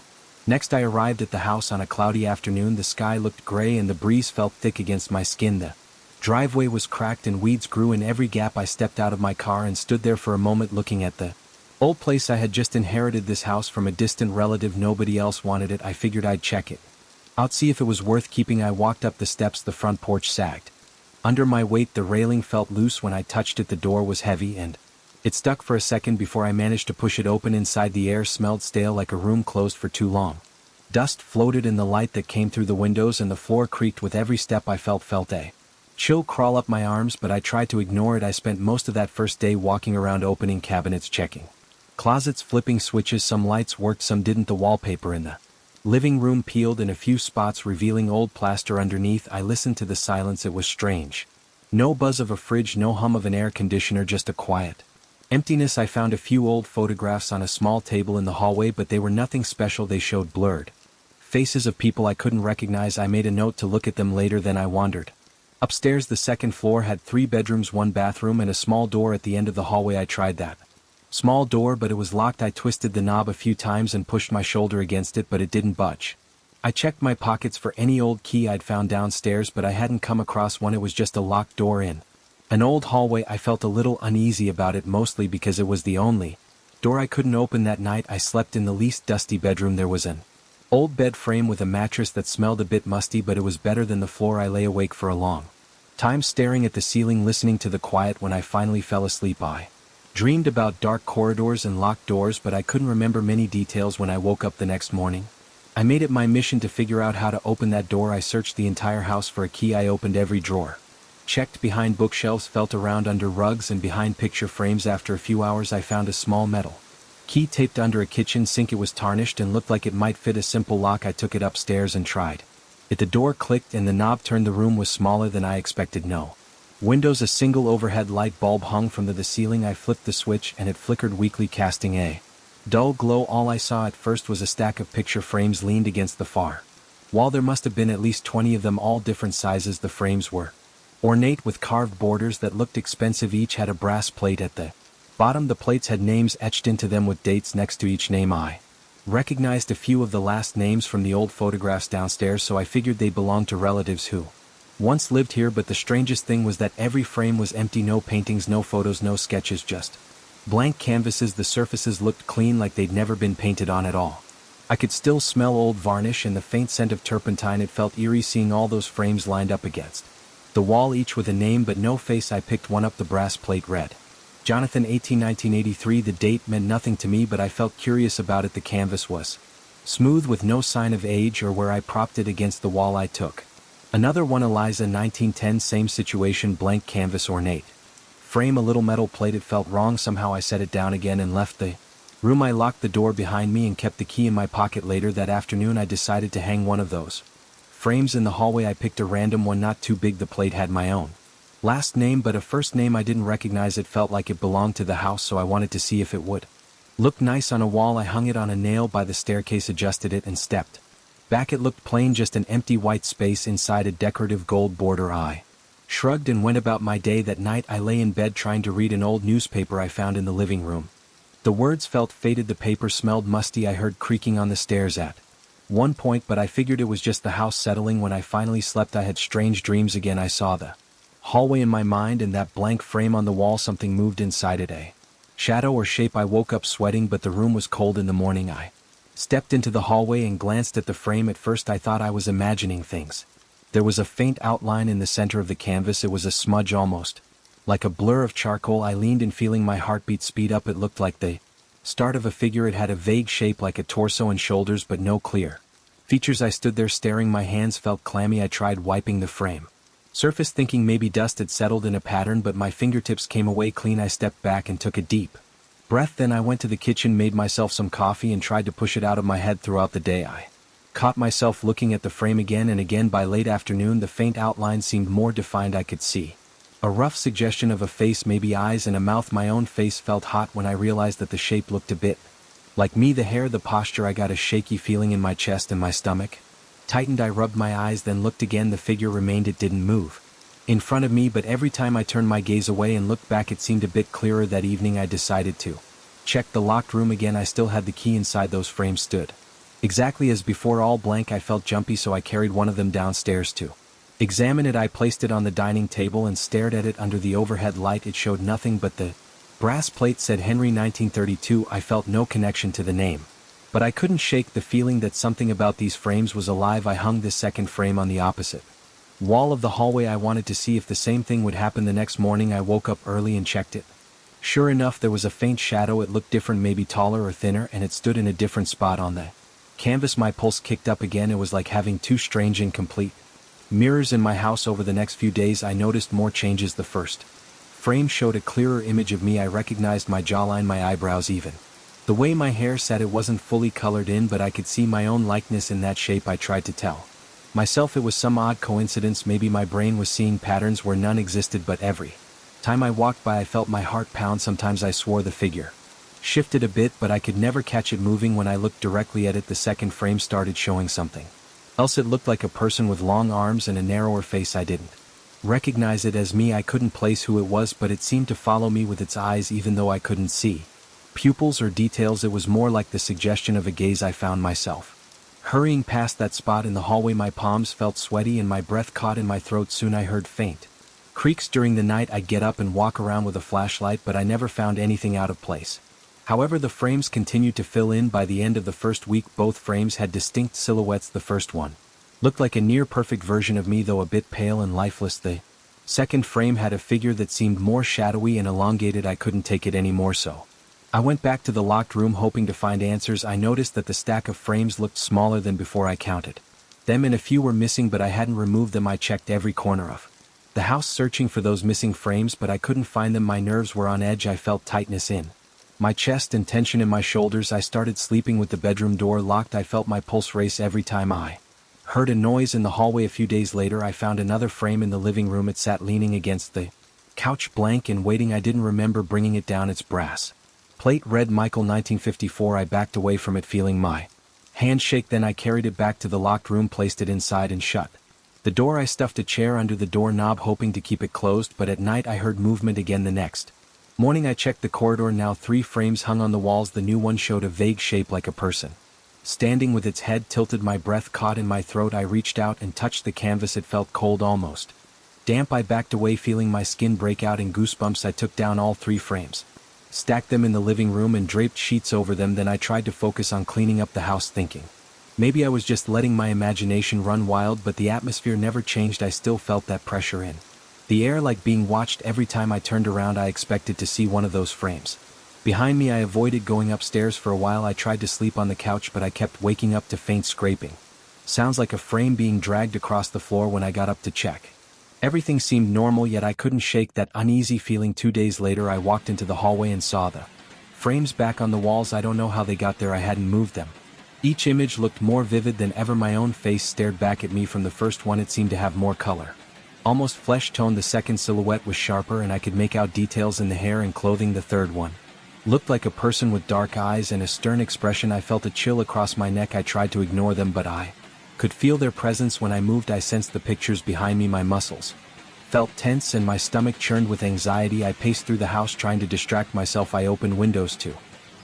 Next, I arrived at the house on a cloudy afternoon. The sky looked gray and the breeze felt thick against my skin. The driveway was cracked and weeds grew in every gap. I stepped out of my car and stood there for a moment, looking at the old place. I had just inherited this house from a distant relative. Nobody else wanted it. I figured I'd check it out, see if it was worth keeping. I walked up the steps. The front porch sagged under my weight. The railing felt loose when I touched it. The door was heavy, and it stuck for a second before I managed to push it open. Inside, the air smelled stale, like a room closed for too long. Dust floated in the light that came through the windows, and the floor creaked with every step I felt a chill crawl up my arms, but I tried to ignore it. I spent most of that first day walking around, opening cabinets, checking closets, flipping switches. Some lights worked, some didn't. The wallpaper in the living room peeled in a few spots, revealing old plaster underneath. I listened to the silence. It was strange. No buzz of a fridge, no hum of an air conditioner, just a quiet emptiness. I found a few old photographs on a small table in the hallway, but they were nothing special. They showed blurred faces of people I couldn't recognize. I made a note to look at them later. Then I wandered upstairs. The second floor had 3 bedrooms, 1 bathroom, and a small door at the end of the hallway. I tried that small door, but it was locked. I twisted the knob a few times and pushed my shoulder against it, but it didn't budge. I checked my pockets for any old key I'd found downstairs, but I hadn't come across one. It was just a locked door in an old hallway. I felt a little uneasy about it, mostly because it was the only door I couldn't open that night. I slept in the least dusty bedroom. There was an old bed frame with a mattress that smelled a bit musty, but it was better than the floor. I lay awake for a long time, staring at the ceiling, listening to the quiet. When I finally fell asleep, I dreamed about dark corridors and locked doors, but I couldn't remember many details. When I woke up the next morning, I made it my mission to figure out how to open that door. I searched the entire house for a key. I opened every drawer, checked behind bookshelves, felt around under rugs and behind picture frames. After a few hours, I found a small metal key taped under a kitchen sink. It was tarnished and looked like it might fit a simple lock. I took it upstairs and tried it. The door clicked and the knob turned. The room was smaller than I expected. No windows, a single overhead light bulb hung from the ceiling. I flipped the switch and it flickered weakly, casting a Dull glow. All I saw at first was a stack of picture frames leaned against the far wall. There must have been at least 20 of them, all different sizes. The frames were ornate with carved borders that looked expensive. Each had a brass plate at the bottom. The plates had names etched into them with dates next to each name. I recognized a few of the last names from the old photographs downstairs, so I figured they belonged to relatives who once lived here. But the strangest thing was that every frame was empty. No paintings, no photos, no sketches, just blank canvases. The surfaces looked clean, like they'd never been painted on at all. I could still smell old varnish and the faint scent of turpentine. It felt eerie seeing all those frames lined up against the wall, each with a name but no face. I picked one up. The brass plate read Jonathan 18, 1983. The date meant nothing to me, but I felt curious about it. The canvas was smooth with no sign of age or where I propped it against the wall. I took another one. Eliza 1910. Same situation, blank canvas, ornate frame, a little metal plate. It felt wrong. Somehow I set it down again and left the room. I locked the door behind me and kept the key in my pocket. Later that afternoon I decided to hang one of those frames in the hallway. I picked a random one, not too big. The plate had my own last name but a first name I didn't recognize. It felt like it belonged to the house, so I wanted to see if it would look nice on a wall. I hung it on a nail by the staircase, adjusted it, and stepped back. It looked plain, just an empty white space inside a decorative gold border. I shrugged and went about my day. That night I lay in bed trying to read an old newspaper I found in the living room. The words felt faded. The paper smelled musty. I heard creaking on the stairs at one point, but I figured it was just the house settling. When I finally slept I had strange dreams again. I saw the hallway in my mind and that blank frame on the wall. Something moved inside it, a shadow or shape. I woke up sweating, but the room was cold. In the morning I stepped into the hallway and glanced at the frame. At first I thought I was imagining things. There was a faint outline in the center of the canvas. It was a smudge, almost like a blur of charcoal. I leaned in, feeling my heartbeat speed up. It looked like the start of a figure. It had a vague shape like a torso and shoulders, but no clear features. I stood there staring. My hands felt clammy. I tried wiping the frame surface, thinking maybe dust had settled in a pattern, but my fingertips came away clean. I stepped back and took a deep breath. Then I went to the kitchen, made myself some coffee, and tried to push it out of my head. Throughout the day I caught myself looking at the frame again and again. By late afternoon the faint outline seemed more defined. I could see a rough suggestion of a face, maybe eyes and a mouth. My own face felt hot when I realized that the shape looked a bit like me. The hair, the posture. I got a shaky feeling in my chest and my stomach tightened. I rubbed my eyes, then looked again. The figure remained. It didn't move in front of me, but every time I turned my gaze away and looked back it seemed a bit clearer. That evening I decided to check the locked room again. I still had the key inside. Those frames stood exactly as before, all blank. I felt jumpy, so I carried one of them downstairs to examine it. I placed it on the dining table and stared at it under the overhead light. It showed nothing, but the brass plate said Henry 1932. I felt no connection to the name, but I couldn't shake the feeling that something about these frames was alive. I hung this second frame on the opposite wall of the hallway. I wanted to see if the same thing would happen the next morning. I woke up early and checked it. Sure enough, there was a faint shadow. It looked different, maybe taller or thinner, and it stood in a different spot on the canvas. My pulse kicked up again. It was like having two strange and complete mirrors in my house. Over the next few days I noticed more changes. The first frame showed a clearer image of me. I recognized my jawline, my eyebrows, even the way my hair sat. It wasn't fully colored in, but I could see my own likeness in that shape. I tried to tell myself it was some odd coincidence. Maybe my brain was seeing patterns where none existed, but every time I walked by I felt my heart pound. Sometimes I swore the figure shifted a bit, but I could never catch it moving. When I looked directly at it, the second frame started showing something else. It looked like a person with long arms and a narrower face. I didn't recognize it as me. I couldn't place who it was, but it seemed to follow me with its eyes, even though I couldn't see pupils or details. It was more like the suggestion of a gaze. I found myself hurrying past that spot in the hallway. My palms felt sweaty and my breath caught in my throat. Soon I heard faint creaks. During the night I'd get up and walk around with a flashlight, but I never found anything out of place. However, the frames continued to fill in. By the end of the first week both frames had distinct silhouettes. The first one looked like a near-perfect version of me, though a bit pale and lifeless. The second frame had a figure that seemed more shadowy and elongated. I couldn't take it anymore, so I went back to the locked room hoping to find answers. I noticed that the stack of frames looked smaller than before. I counted them and a few were missing, but I hadn't removed them. I checked every corner of the house searching for those missing frames, but I couldn't find them. My nerves were on edge. I felt tightness in my chest and tension in my shoulders. I started sleeping with the bedroom door locked. I felt my pulse race every time I heard a noise in the hallway. A few days later I found another frame in the living room. It sat leaning against the couch, blank and waiting. I didn't remember bringing it down. Its brass Plate read Michael 1954. I backed away from it feeling my hand shake, then I carried it back to the locked room, placed it inside and shut the door. I stuffed a chair under the doorknob hoping to keep it closed, but at night I heard movement again. The next morning I checked the corridor. Now 3 frames hung on the walls. The new one showed a vague shape like a person standing with its head tilted. My breath caught in my throat. I reached out and touched the canvas. It felt cold, almost damp. I backed away feeling my skin break out in goosebumps. I took down all 3 frames, stacked them in the living room and draped sheets over them. Then I tried to focus on cleaning up the house, thinking maybe I was just letting my imagination run wild, but the atmosphere never changed. I still felt that pressure in the air, like being watched. Every time I turned around I expected to see one of those frames behind me. I avoided going upstairs for a while. I tried to sleep on the couch, but I kept waking up to faint scraping sounds like a frame being dragged across the floor. When I got up to check, everything seemed normal, yet I couldn't shake that uneasy feeling. 2 days later I walked into the hallway and saw the frames back on the walls. I don't know how they got there. I hadn't moved them. Each image looked more vivid than ever. My own face stared back at me from the first one. It seemed to have more color, almost flesh tone. The second silhouette was sharper and I could make out details in the hair and clothing. The third one looked like a person with dark eyes and a stern expression. I felt a chill across my neck. I tried to ignore them, but I could feel their presence. When I moved I sensed the pictures behind me. My muscles felt tense and my stomach churned with anxiety. I paced through the house trying to distract myself. I opened windows to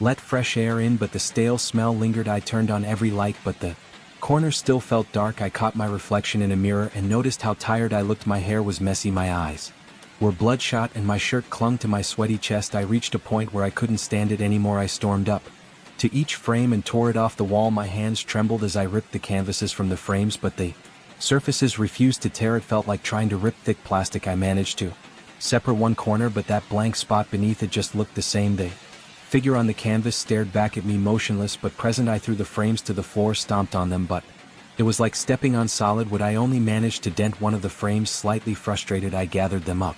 let fresh air in, but the stale smell lingered. I turned on every light, but the corner still felt dark. I caught my reflection in a mirror and noticed how tired I looked. My hair was messy, my eyes were bloodshot, and my shirt clung to my sweaty chest. I reached a point where I couldn't stand it anymore. I stormed up to each frame and tore it off the wall. My hands trembled as I ripped the canvases from the frames, but the surfaces refused to tear. It felt like trying to rip thick plastic. I managed to separate one corner, but that blank spot beneath it just looked the same. The figure on the canvas stared back at me, motionless but present. I threw the frames to the floor, stomped on them, but it was like stepping on solid wood. I only managed to dent one of the frames. Slightly frustrated, I gathered them up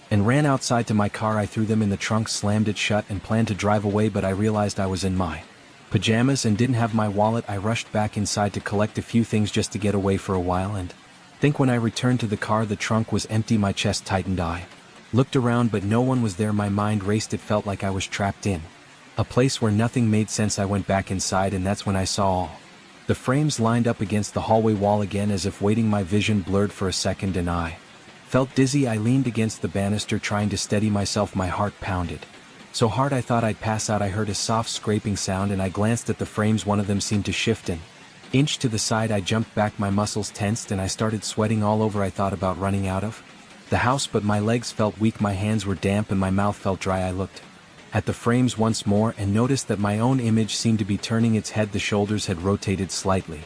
and ran outside to my car. I threw them in the trunk, slammed it shut, and planned to drive away, but I realized I was in my pajamas and didn't have my wallet. I rushed back inside to collect a few things just to get away for a while, and think when I returned to the car the trunk was empty. My chest tightened. I looked around, but no one was there. My mind raced. It felt like I was trapped in a place where nothing made sense. I went back inside, and that's when I saw all the frames lined up against the hallway wall again, as if waiting. My vision blurred for a second and I felt dizzy. I leaned against the banister trying to steady myself. My heart pounded so hard I thought I'd pass out. I heard a soft scraping sound and I glanced at the frames. One of them seemed to shift an inch to the side. I jumped back, my muscles tensed, and I started sweating all over. I thought about running out of the house, but my legs felt weak, my hands were damp, and my mouth felt dry. I looked at the frames once more and noticed that my own image seemed to be turning its head. The shoulders had rotated slightly,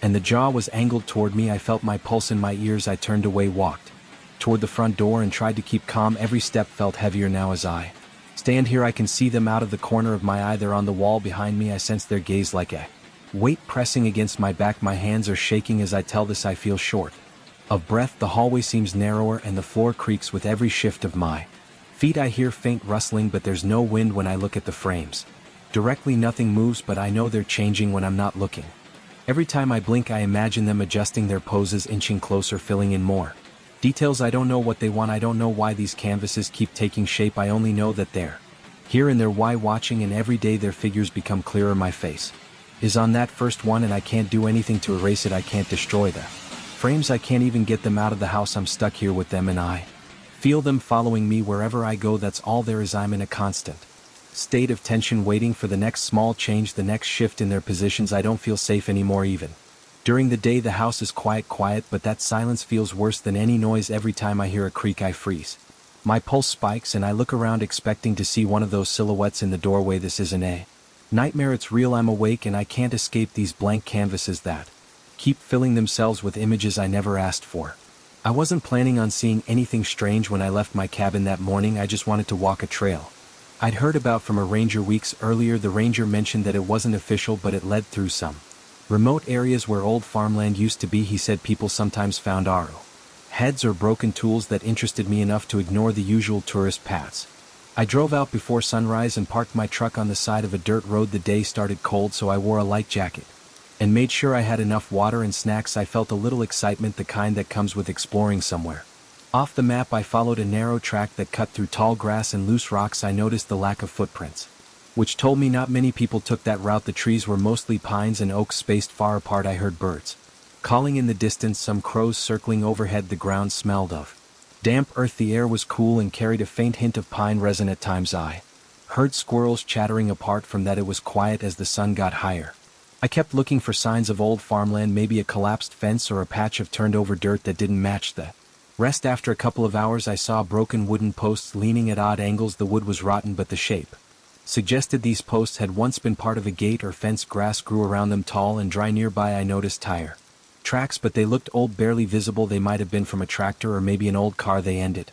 and the jaw was angled toward me. I felt my pulse in my ears. I turned away, walked toward the front door, and tried to keep calm. Every step felt heavier now. As I stand here I can see them out of the corner of my eye. They're on the wall behind me. I sense their gaze like a weight pressing against my back. My hands are shaking as I tell this. I feel short of breath. The hallway seems narrower and the floor creaks with every shift of my feet. I hear faint rustling, but there's no wind. When I look at the frames directly, nothing moves, but I know they're changing when I'm not looking. Every time I blink I imagine them adjusting their poses, inching closer, filling in more details. I don't know what they want. I don't know why these canvases keep taking shape. I only know that they're here and they're why watching, and every day their figures become clearer. My face is on that first one and I can't do anything to erase it. I can't destroy the frames. I can't even get them out of the house. I'm stuck here with them and I feel them following me wherever I go. That's all there is. I'm in a constant state of tension, waiting for the next small change, the next shift in their positions. I don't feel safe anymore. Even during the day the house is quiet, but that silence feels worse than any noise. Every time I hear a creak I freeze. My pulse spikes and I look around expecting to see one of those silhouettes in the doorway. This isn't a nightmare, it's real. I'm awake and I can't escape these blank canvases that keep filling themselves with images I never asked for. I wasn't planning on seeing anything strange when I left my cabin that morning. I just wanted to walk a trail I'd heard about from a ranger weeks earlier. The ranger mentioned that it wasn't official, but it led through some remote areas where old farmland used to be. He said people sometimes found arrow heads or broken tools that interested me enough to ignore the usual tourist paths. I drove out before sunrise and parked my truck on the side of a dirt road. The day started cold, so I wore a light jacket and made sure I had enough water and snacks. I felt a little excitement, the kind that comes with exploring somewhere off the map. I followed a narrow track that cut through tall grass and loose rocks. I noticed the lack of footprints which told me not many people took that route. The trees were mostly pines and oaks spaced far apart. I heard birds calling in the distance, some crows circling overhead. The ground smelled of damp earth. The air was cool and carried a faint hint of pine resin. At times I heard squirrels chattering. Apart from that, it was quiet as the sun got higher. I kept looking for signs of old farmland, maybe a collapsed fence or a patch of turned over dirt that didn't match the rest. After a couple of hours, I saw broken wooden posts leaning at odd angles. The wood was rotten, but the shape suggested these posts had once been part of a gate or fence. Grass grew around them, tall and dry. Nearby I noticed tire tracks, but they looked old, barely visible. They might have been from a tractor or maybe an old car. They ended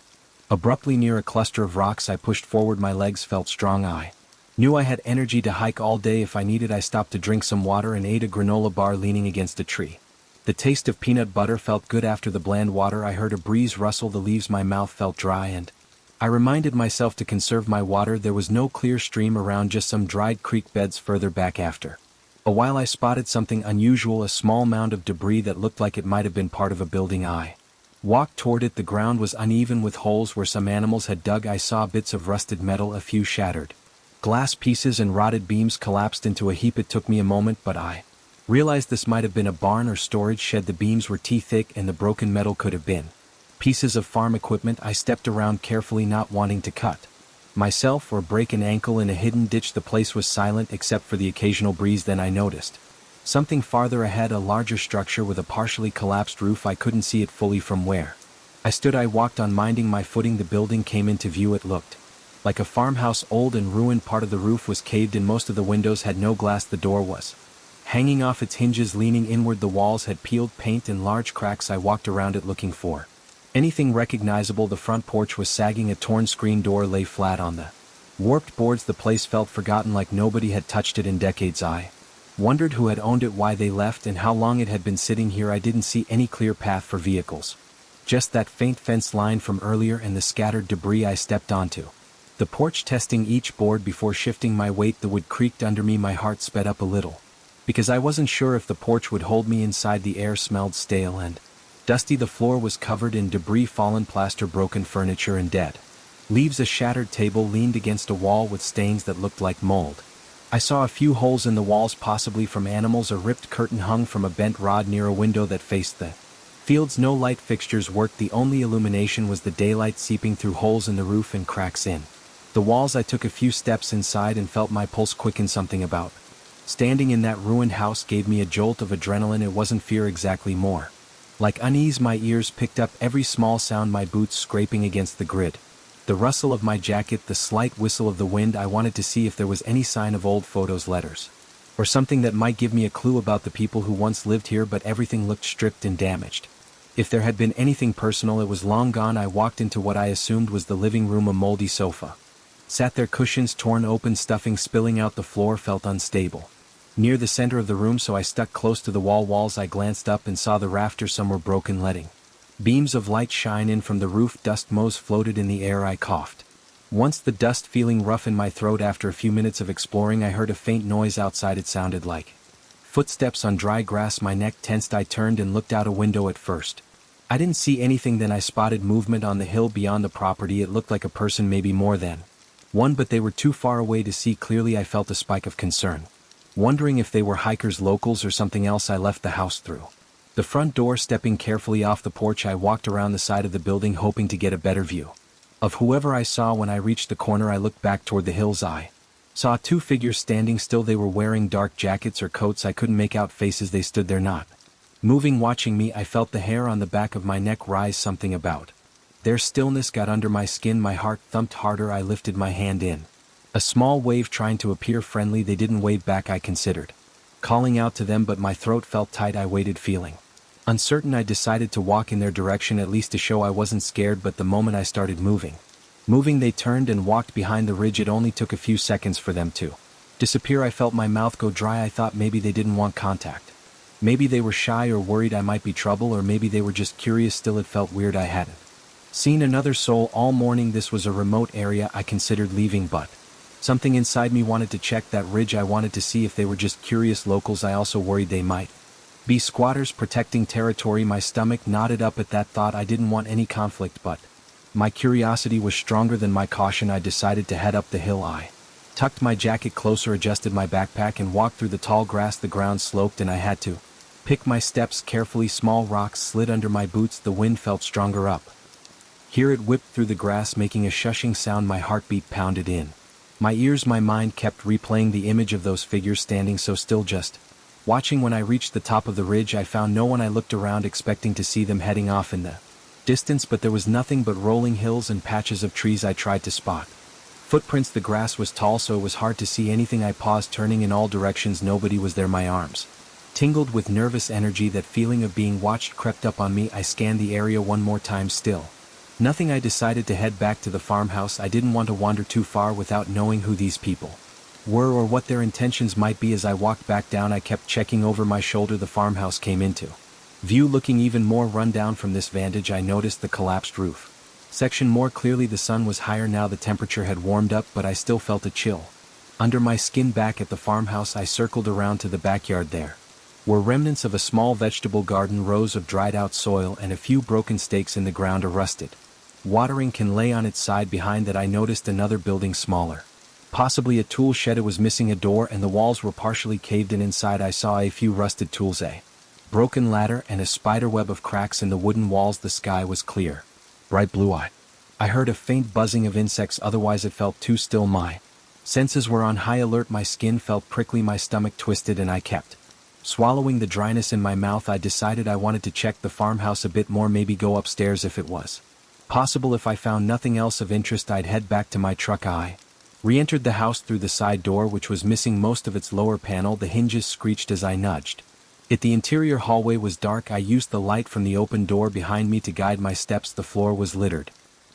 abruptly near a cluster of rocks. I pushed forward. My legs felt strong. I knew I had energy to hike all day if I needed. I stopped to drink some water and ate a granola bar leaning against a tree. The taste of peanut butter felt good after the bland water. I heard a breeze rustle the leaves. My mouth felt dry, and I reminded myself to conserve my water. There was no clear stream around, just some dried creek beds further back. After a while I spotted something unusual, a small mound of debris that looked like it might have been part of a building. I walked toward it. The ground was uneven with holes where some animals had dug. I saw bits of rusted metal, a few shattered glass pieces, and rotted beams collapsed into a heap. It took me a moment, but I realized this might have been a barn or storage shed. The beams were thick and the broken metal could have been pieces of farm equipment. I stepped around carefully, not wanting to cut myself or break an ankle in a hidden ditch. The place was silent except for the occasional breeze. Then I noticed something farther ahead, a larger structure with a partially collapsed roof. I couldn't see it fully from where I stood. I walked on, minding my footing. The building came into view. It looked like a farmhouse, old and ruined. Part of the roof was caved in. Most of the windows had no glass. The door was hanging off its hinges, leaning inward. The walls had peeled paint in large cracks. I walked around it looking for anything recognizable. The front porch was sagging. A torn screen door lay flat on the warped boards. The place felt forgotten, like nobody had touched it in decades. I wondered who had owned it, why they left, and how long it had been sitting here. I didn't see any clear path for vehicles, just that faint fence line from earlier and the scattered debris. I stepped onto the porch, testing each board before shifting my weight. The wood creaked under me. My heart sped up a little, because I wasn't sure if the porch would hold me inside. The air smelled stale and dusty. The floor was covered in debris, fallen plaster, broken furniture, and dead leaves. A shattered table leaned against a wall with stains that looked like mold. I saw a few holes in the walls, possibly from animals. A ripped curtain hung from a bent rod near a window that faced the fields. No light fixtures worked. The only illumination was the daylight seeping through holes in the roof and cracks in the walls. I took a few steps inside and felt my pulse quicken. Something about standing in that ruined house gave me a jolt of adrenaline. It wasn't fear exactly, more like unease. My ears picked up every small sound, my boots scraping against the grid, the rustle of my jacket, the slight whistle of the wind. I wanted to see if there was any sign of old photos, letters, or something that might give me a clue about the people who once lived here, but everything looked stripped and damaged. If there had been anything personal, it was long gone. I walked into what I assumed was the living room. A moldy sofa sat there, cushions torn open, stuffing spilling out. The floor felt unstable near the center of the room, so I stuck close to the walls. I glanced up and saw the rafters. Some were broken, letting beams of light shine in from the roof. Dust motes floated in the air. I coughed once, the dust feeling rough in my throat. After a few minutes of exploring, I heard a faint noise outside. It sounded like footsteps on dry grass. My neck tensed. I turned and looked out a window. At first I didn't see anything, then I spotted movement on the hill beyond the property. It looked like a person, maybe more than one, but they were too far away to see clearly. I felt a spike of concern, wondering if they were hikers, locals, or something else. I left the house through the front door, stepping carefully off the porch. I walked around the side of the building, hoping to get a better view of whoever I saw. When I reached the corner, I looked back toward the hills. I saw two figures standing still. They were wearing dark jackets or coats. I couldn't make out faces. They stood there, not moving, watching me. I felt the hair on the back of my neck rise. Something about their stillness got under my skin. My heart thumped harder. I lifted my hand in a small wave, trying to appear friendly. They didn't wave back. I considered calling out to them, but my throat felt tight. I waited, feeling uncertain. I decided to walk in their direction, at least to show I wasn't scared. But the moment I started moving, they turned and walked behind the ridge. It only took a few seconds for them to disappear. I felt my mouth go dry. I thought maybe they didn't want contact. Maybe they were shy or worried I might be trouble, or maybe they were just curious. Still, it felt weird. I hadn't seen another soul all morning. This was a remote area. I considered leaving, but something inside me wanted to check that ridge. I wanted to see if they were just curious locals. I also worried they might be squatters protecting territory. My stomach knotted up at that thought. I didn't want any conflict, but my curiosity was stronger than my caution. I decided to head up the hill. I Tucked my jacket closer, adjusted my backpack, and walked through the tall grass. The ground sloped and I had to pick my steps carefully. Small rocks slid under my boots. The wind felt stronger up here. It whipped through the grass, making a shushing sound. My heartbeat pounded in my ears. My mind kept replaying the image of those figures standing so still, just watching. When I reached the top of the ridge, I found no one. I looked around, expecting to see them heading off in the distance, but there was nothing but rolling hills and patches of trees. I tried to spot footprints. The grass was tall, so it was hard to see anything. I paused, turning in all directions. Nobody was there. My arms tingled with nervous energy. That feeling of being watched crept up on me. I scanned the area one more time. Still nothing. I decided to head back to the farmhouse. I didn't want to wander too far without knowing who these people were or what their intentions might be. As I walked back down, I kept checking over my shoulder. The farmhouse came into view, looking even more run down from this vantage. I noticed the collapsed roof section more clearly. The sun was higher now. The temperature had warmed up, but I still felt a chill under my skin. Back at the farmhouse, I circled around to the backyard. There were remnants of a small vegetable garden, rows of dried out soil, and a few broken stakes in the ground. A rusted watering can lay on its side. Behind that, I noticed another building, smaller, possibly a tool shed. It was missing a door, and the walls were partially caved in. Inside, I saw a few rusted tools, a broken ladder, and a spiderweb of cracks in the wooden walls. The sky was clear, bright blue. I heard a faint buzzing of insects, otherwise it felt too still. My senses were on high alert. My skin felt prickly, my stomach twisted, and I kept swallowing the dryness in my mouth. I decided I wanted to check the farmhouse a bit more, maybe go upstairs if it was possible. If I found nothing else of interest, I'd head back to my truck. I re-entered the house through the side door, which was missing most of its lower panel. The hinges screeched as I nudged it. The interior hallway was dark. I used the light from the open door behind me to guide my steps. The floor was littered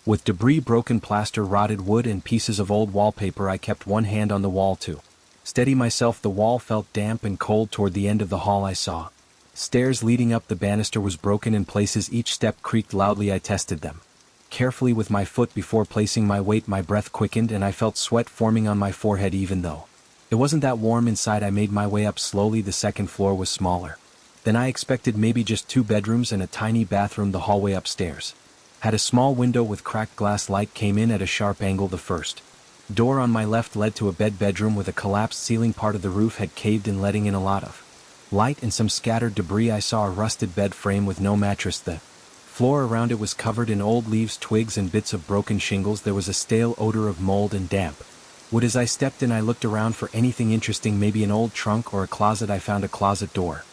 with debris, broken plaster, rotted wood, and pieces of old wallpaper. I kept one hand on the wall to steady myself. The wall felt damp and cold. Toward the end of the hall, I saw stairs leading up. The banister was broken in places. Each step creaked loudly. I tested them carefully with my foot before placing my weight. My breath quickened, and I felt sweat forming on my forehead. Even though it wasn't that warm inside, I made my way up slowly. The second floor was smaller than I expected, maybe just 2 bedrooms and a tiny bathroom. The hallway upstairs had a small window with cracked glass. Light came in at a sharp angle. The first door on my left led to a bedroom with a collapsed ceiling. Part of the roof had caved in, letting in a lot of light and some scattered debris. I saw a rusted bed frame with no mattress. The floor around it was covered in old leaves, twigs, and bits of broken shingles. There was a stale odor of mold and damp wood. As I stepped in, I looked around for anything interesting, maybe an old trunk or a closet. I found a closet door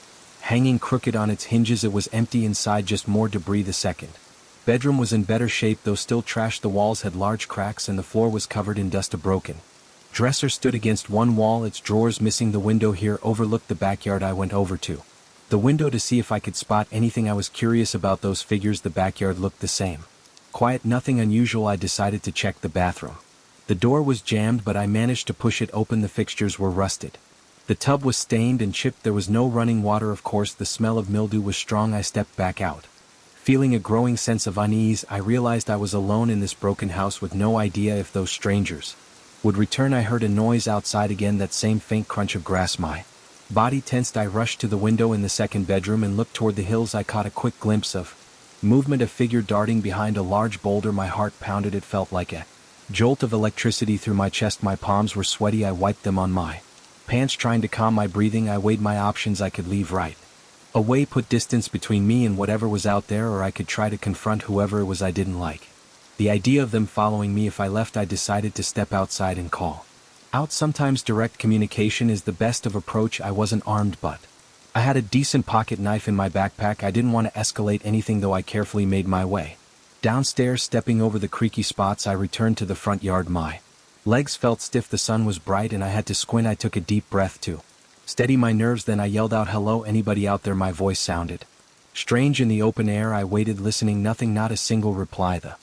hanging crooked on its hinges. It was empty inside, just more debris. The second bedroom was in better shape, though still trashed. The walls had large cracks and the floor was covered in dust. A broken dresser stood against one wall, its drawers missing. The window here overlooked the backyard. I went over to the window to see if I could spot anything. I was curious about those figures. The backyard looked the same, quiet, nothing unusual. I decided to check the bathroom. The door was jammed, but I managed to push it open. The fixtures were rusted. The tub was stained and chipped. There was no running water. Of course, the smell of mildew was strong. I stepped back out, feeling a growing sense of unease. I realized I was alone in this broken house with no idea if those strangers would return. I heard a noise outside again, that same faint crunch of grass. My body tensed. I rushed to the window in the second bedroom and looked toward the hills. I caught a quick glimpse of movement, a figure darting behind a large boulder. My heart pounded. It felt like a jolt of electricity through my chest. My palms were sweaty. I wiped them on my pants, trying to calm my breathing. I weighed my options. I could leave right away, put distance between me and whatever was out there, or I could try to confront whoever it was I didn't like. The idea of them following me if I left, I decided to step outside and call out. Sometimes direct communication is the best of approach. I wasn't armed, but I had a decent pocket knife in my backpack. I didn't want to escalate anything, though. I carefully made my way downstairs, stepping over the creaky spots. I returned to the front yard. My legs felt stiff. The sun was bright and I had to squint. I took a deep breath to steady my nerves. Then I yelled out, "Hello, anybody out there?" My voice sounded strange in the open air. I waited, listening. Nothing, not a single reply. The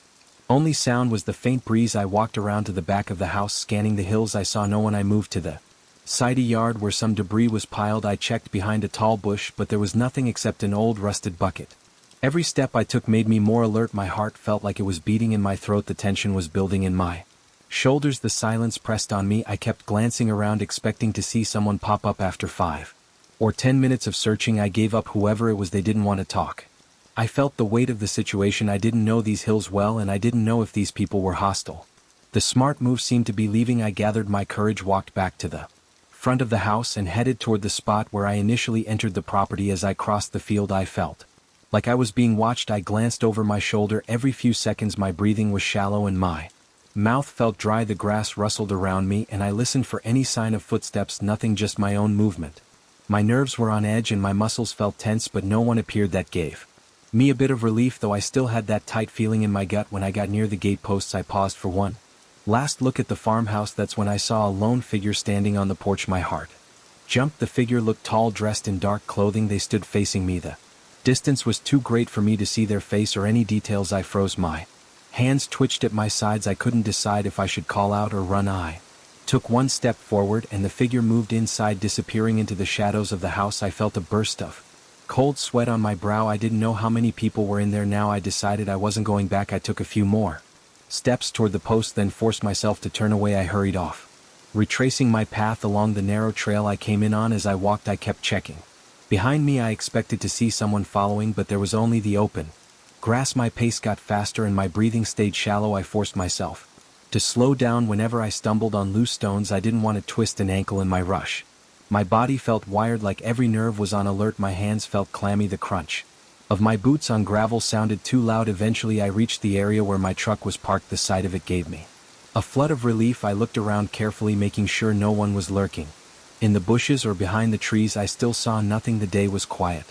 only sound was the faint breeze. I walked around to the back of the house, scanning the hills. I saw no one. I moved to the side yard where some debris was piled. I checked behind a tall bush, but there was nothing except an old rusted bucket. Every step I took made me more alert. My heart felt like it was beating in my throat. The tension was building in my shoulders. The silence pressed on me. I kept glancing around, expecting to see someone pop up. After 5 or 10 minutes of searching, I gave up. Whoever it was, they didn't want to talk. I felt the weight of the situation. I didn't know these hills well, and I didn't know if these people were hostile. The smart move seemed to be leaving. I gathered my courage, walked back to the front of the house and headed toward the spot where I initially entered the property. As I crossed the field, I felt like I was being watched. I glanced over my shoulder every few seconds. My breathing was shallow and my mouth felt dry. The grass rustled around me and I listened for any sign of footsteps. Nothing, just my own movement. My nerves were on edge and my muscles felt tense, but no one appeared. That gave me a bit of relief, though I still had that tight feeling in my gut. When I got near the gateposts, I paused for one last look at the farmhouse. That's when I saw a lone figure standing on the porch. My heart jumped. The figure looked tall, dressed in dark clothing. They stood facing me. The distance was too great for me to see their face or any details. I froze. My hands twitched at my sides. I couldn't decide if I should call out or run. I took one step forward and the figure moved inside, disappearing into the shadows of the house. I felt a burst of cold sweat on my brow. I didn't know how many people were in there now. I decided I wasn't going back. I took a few more steps toward the post, then forced myself to turn away. I hurried off, retracing my path along the narrow trail I came in on. As I walked, I kept checking behind me. I expected to see someone following, but there was only the open grass. My pace got faster and my breathing stayed shallow. I forced myself to slow down whenever I stumbled on loose stones. I didn't want to twist an ankle in my rush. My body felt wired, like every nerve was on alert. My hands felt clammy. The crunch of my boots on gravel sounded too loud. Eventually I reached the area where my truck was parked. The sight of it gave me a flood of relief. I looked around carefully, making sure no one was lurking in the bushes or behind the trees. I still saw nothing. The day was quiet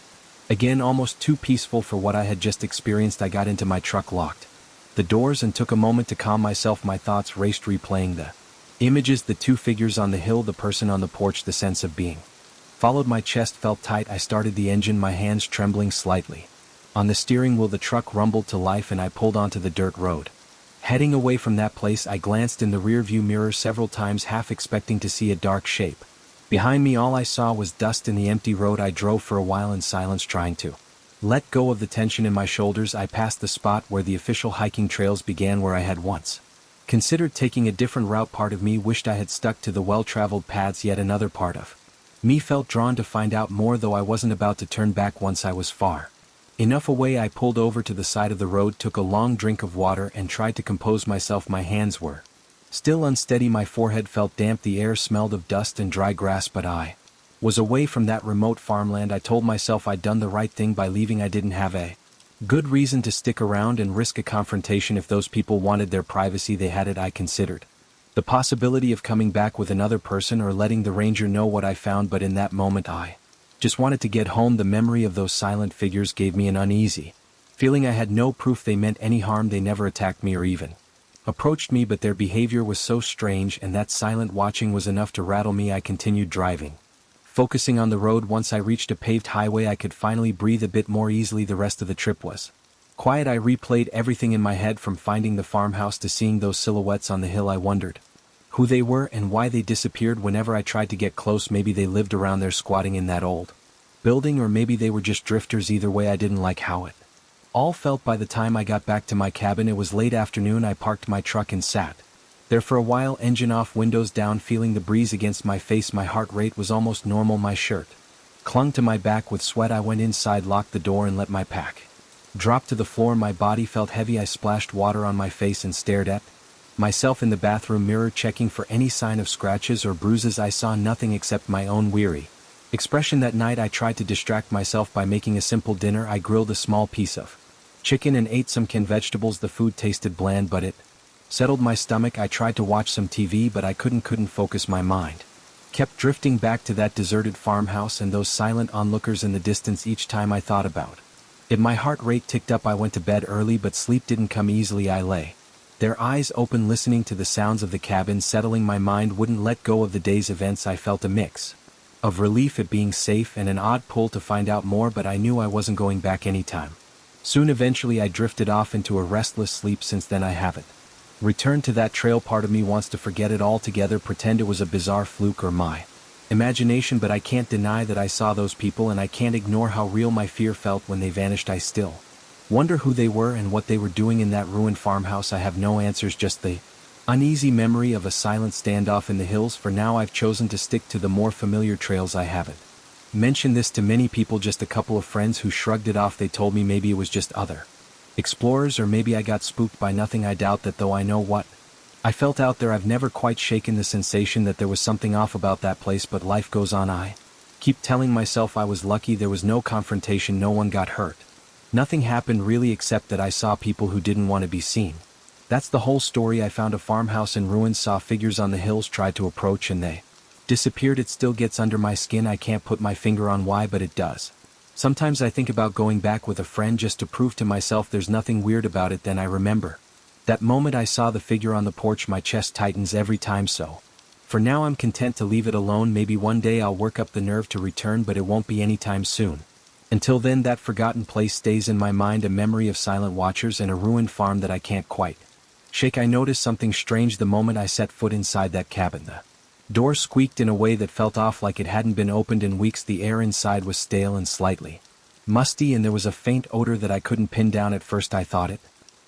again, almost too peaceful for what I had just experienced. I got into my truck, locked the doors, and took a moment to calm myself. My thoughts raced, replaying the images, the two figures on the hill, the person on the porch. The sense of being followed. My chest felt tight. I started the engine, my hands trembling slightly on the steering wheel. The truck rumbled to life and I pulled onto the dirt road, heading away from that place. I glanced in the rearview mirror several times, half expecting to see a dark shape behind me. All I saw was dust in the empty road. I drove for a while in silence, trying to let go of the tension in my shoulders. I passed the spot where the official hiking trails began, where I had once considered taking a different route. Part of me wished I had stuck to the well-traveled paths, yet another part of me felt drawn to find out more, though I wasn't about to turn back once I was far enough away. I pulled over to the side of the road, took a long drink of water, and tried to compose myself. My hands were still unsteady, my forehead felt damp, the air smelled of dust and dry grass, but I was away from that remote farmland. I told myself I'd done the right thing by leaving. I didn't have a good reason to stick around and risk a confrontation. If those people wanted their privacy, they had it. I considered the possibility of coming back with another person or letting the ranger know what I found, but in that moment I just wanted to get home. The memory of those silent figures gave me an uneasy feeling. I had no proof they meant any harm. They never attacked me or even approached me, but their behavior was so strange, and that silent watching was enough to rattle me. I continued driving, focusing on the road. Once I reached a paved highway, I could finally breathe a bit more easily. The rest of the trip was quiet. I replayed everything in my head, from finding the farmhouse to seeing those silhouettes on the hill. I wondered who they were and why they disappeared whenever I tried to get close. Maybe they lived around there, squatting in that old building, or maybe they were just drifters. Either way, I didn't like how it all felt. By the time I got back to my cabin, it was late afternoon. I parked my truck and sat there for a while, engine off, windows down, feeling the breeze against my face. My heart rate was almost normal. My shirt clung to my back with sweat. I went inside, locked the door, and let my pack drop to the floor. My body felt heavy. I splashed water on my face and stared at myself in the bathroom mirror, checking for any sign of scratches or bruises. I saw nothing except my own weary expression. That night I tried to distract myself by making a simple dinner. I grilled a small piece of chicken and ate some canned vegetables. The food tasted bland, but it settled my stomach. I tried to watch some TV, but I couldn't focus. My mind kept drifting back to that deserted farmhouse and those silent onlookers in the distance. Each time I thought about it, my heart rate ticked up. I went to bed early, but sleep didn't come easily. I lay their eyes open, listening to the sounds of the cabin settling. My mind wouldn't let go of the day's events. I felt a mix of relief at being safe and an odd pull to find out more, but I knew I wasn't going back anytime soon. Eventually I drifted off into a restless sleep. Since then I haven't returned to that trail. Part of me wants to forget it altogether, pretend it was a bizarre fluke or my imagination, but I can't deny that I saw those people, and I can't ignore how real my fear felt when they vanished. I still wonder who they were and what they were doing in that ruined farmhouse. I have no answers, just the uneasy memory of a silent standoff in the hills. For now I've chosen to stick to the more familiar trails. I haven't mentioned this to many people, just a couple of friends who shrugged it off. They told me maybe it was just other explorers, or maybe I got spooked by nothing. I doubt that, though. I know what I felt out there. I've never quite shaken the sensation that there was something off about that place, but life goes on. I keep telling myself I was lucky there was no confrontation, no one got hurt. Nothing happened really except that I saw people who didn't want to be seen. That's the whole story. I found a farmhouse in ruins, saw figures on the hills, tried to approach and they disappeared. It still gets under my skin. I can't put my finger on why, but it does. Sometimes I think about going back with a friend just to prove to myself there's nothing weird about it. Then I remember that moment I saw the figure on the porch. My chest tightens every time, so for now I'm content to leave it alone. Maybe one day I'll work up the nerve to return, but it won't be anytime soon. Until then, that forgotten place stays in my mind, a memory of silent watchers and a ruined farm that I can't quite shake. I noticed something strange the moment I set foot inside that cabin. The door squeaked in a way that felt off, like it hadn't been opened in weeks. The air inside was stale and slightly musty, and there was a faint odor that I couldn't pin down. At first I thought it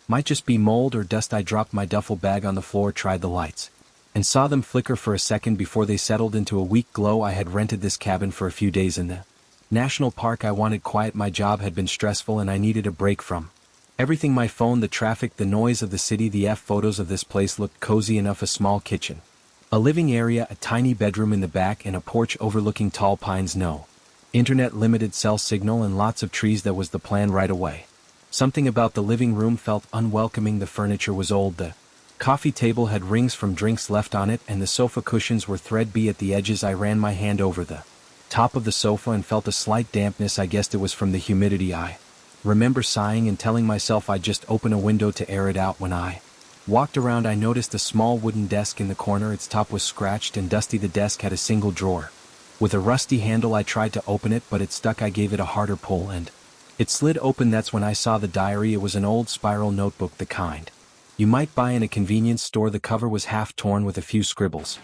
might just be mold or dust. I dropped my duffel bag on the floor, tried the lights, and saw them flicker for a second before they settled into a weak glow. I had rented this cabin for a few days in the national park. I wanted quiet. My job had been stressful and I needed a break from everything. My phone, the traffic, the noise of the city. The photos of this place looked cozy enough. A small kitchen, a living area, a tiny bedroom in the back, and a porch overlooking tall pines. No internet, limited cell signal, and lots of trees. That was the plan right away. Something about the living room felt unwelcoming. The furniture was old. The coffee table had rings from drinks left on it, and the sofa cushions were threadbare at the edges. I ran my hand over the top of the sofa and felt a slight dampness. I guessed it was from the humidity. I remember sighing and telling myself I'd just open a window to air it out. When I walked around, I noticed a small wooden desk in the corner. Its top was scratched and dusty. The desk had a single drawer with a rusty handle. I tried to open it, but it stuck. I gave it a harder pull and it slid open. That's when I saw the diary. It was an old spiral notebook, the kind you might buy in a convenience store. The cover was half torn with a few scribbles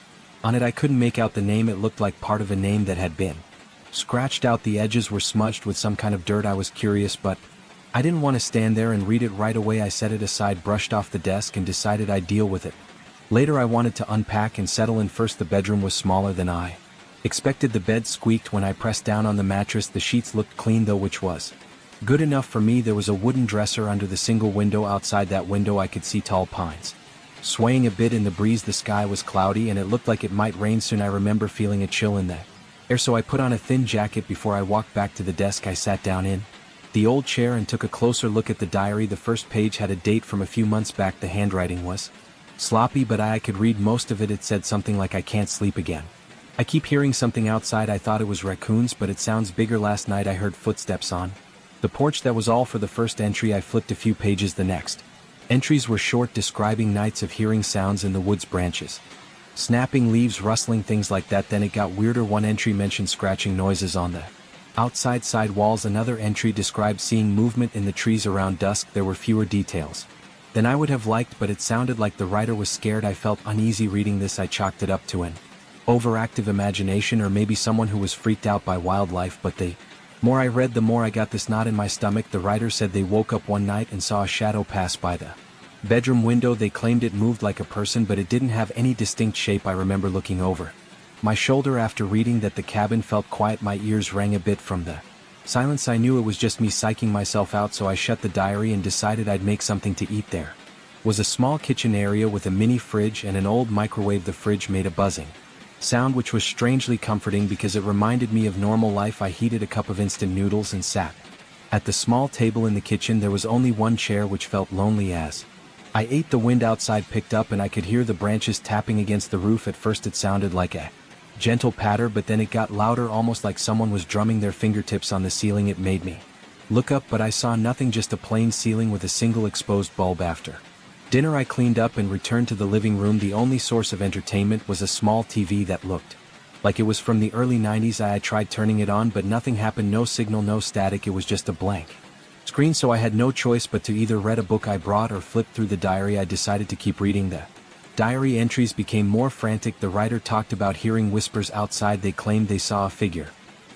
on it. I couldn't make out the name. It looked like part of a name that had been scratched out. The edges were smudged with some kind of dirt. I was curious, but I didn't want to stand there and read it right away. I set it aside, brushed off the desk, and decided I'd deal with it later. I wanted to unpack and settle in first. The bedroom was smaller than I expected. The bed squeaked when I pressed down on the mattress. The sheets looked clean though, which was good enough for me. There was a wooden dresser under the single window. Outside that window I could see tall pines swaying a bit in the breeze. The sky was cloudy and it looked like it might rain soon. I remember feeling a chill in the air, so I put on a thin jacket. Before I walked back to the desk, I sat down in the old chair and took a closer look at the diary. The first page had a date from a few months back. The handwriting was sloppy, but I could read most of it. It said something like, "I can't sleep again. I keep hearing something outside." I thought it was raccoons, but it sounds bigger. Last night I heard footsteps on the porch. That was all for the first entry. I flipped a few pages. The next entries were short, describing nights of hearing sounds in the woods, branches snapping, leaves rustling, things like that. Then it got weirder. One entry mentioned scratching noises on the outside side walls. Another entry described seeing movement in the trees around dusk. There were fewer details than I would have liked, but it sounded like the writer was scared. I felt uneasy reading this. I chalked it up to an overactive imagination, or maybe someone who was freaked out by wildlife, but the more I read, the more I got this knot in my stomach. The writer said they woke up one night and saw a shadow pass by the bedroom window. They claimed it moved like a person, but it didn't have any distinct shape. I remember looking over my shoulder after reading that. The cabin felt quiet. My ears rang a bit from the silence. I knew it was just me psyching myself out, so I shut the diary and decided I'd make something to eat. There was a small kitchen area with a mini fridge and an old microwave. The fridge made a buzzing sound, which was strangely comforting because it reminded me of normal life. I heated a cup of instant noodles and sat at the small table in the kitchen. There was only one chair, which felt lonely as I ate. The wind outside picked up and I could hear the branches tapping against the roof. At first it sounded like a gentle patter, but then it got louder, almost like someone was drumming their fingertips on the ceiling. It made me look up, but I saw nothing, just a plain ceiling with a single exposed bulb. After dinner I cleaned up and returned to the living room. The only source of entertainment was a small TV that looked like it was from the early 90s. I tried turning it on, but nothing happened. No signal, no static. It was just a blank screen, so I had no choice but to either read a book I brought or flip through the diary. I decided to keep reading. The diary entries became more frantic. The writer talked about hearing whispers outside. They claimed they saw a figure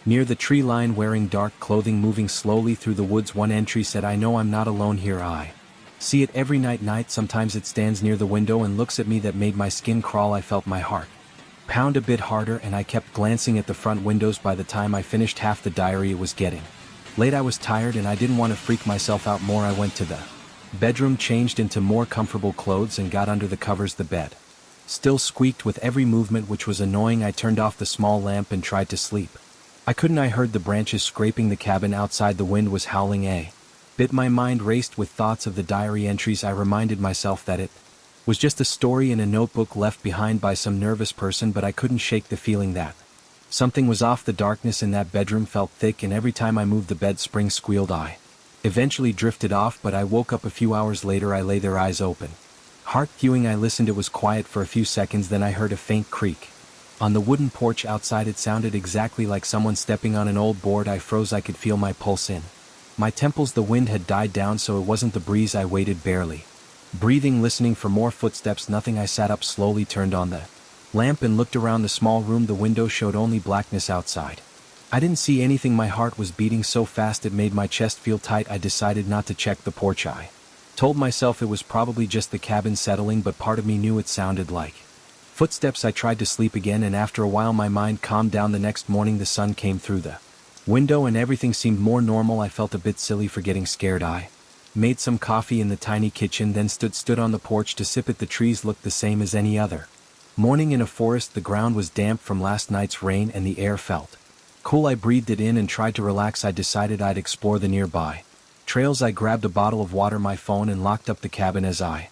near the tree line wearing dark clothing moving slowly through the woods. One entry said, "I know I'm not alone here. I see it every night. Sometimes it stands near the window and looks at me." That made my skin crawl. I felt my heart pound a bit harder, and I kept glancing at the front windows. By the time I finished half the diary, it was getting late. I was tired and I didn't want to freak myself out more. I went to the Bedroom changed into more comfortable clothes and got under the covers. The bed still squeaked with every movement, which was annoying. I turned off the small lamp and tried to sleep. I couldn't. I heard the branches scraping the cabin outside. The wind was howling. My mind raced with thoughts of the diary entries. I reminded myself that it was just a story in a notebook left behind by some nervous person, but I couldn't shake the feeling that something was off. The darkness in that bedroom felt thick, and every time I moved the bed springs squealed. I eventually drifted off, but I woke up a few hours later. I lay there, eyes open, heart thawing. I listened. It was quiet for a few seconds, then I heard a faint creak on the wooden porch outside. It sounded exactly like someone stepping on an old board. I froze. I could feel my pulse in my temples. The wind had died down, so it wasn't the breeze. I waited, barely breathing, listening for more footsteps. Nothing. I sat up slowly, turned on the lamp and looked around the small room. The window showed only blackness outside. I didn't see anything. My heart was beating so fast it made my chest feel tight. I decided not to check the porch. I told myself it was probably just the cabin settling, but part of me knew it sounded like footsteps. I tried to sleep again, and after a while my mind calmed down. The next morning the sun came through the window and everything seemed more normal. I felt a bit silly for getting scared. I made some coffee in the tiny kitchen, then stood on the porch to sip it. The trees looked the same as any other morning in a forest. The ground was damp from last night's rain and the air felt cool. I breathed it in and tried to relax. I decided I'd explore the nearby trails. I grabbed a bottle of water, my phone, and locked up the cabin. As I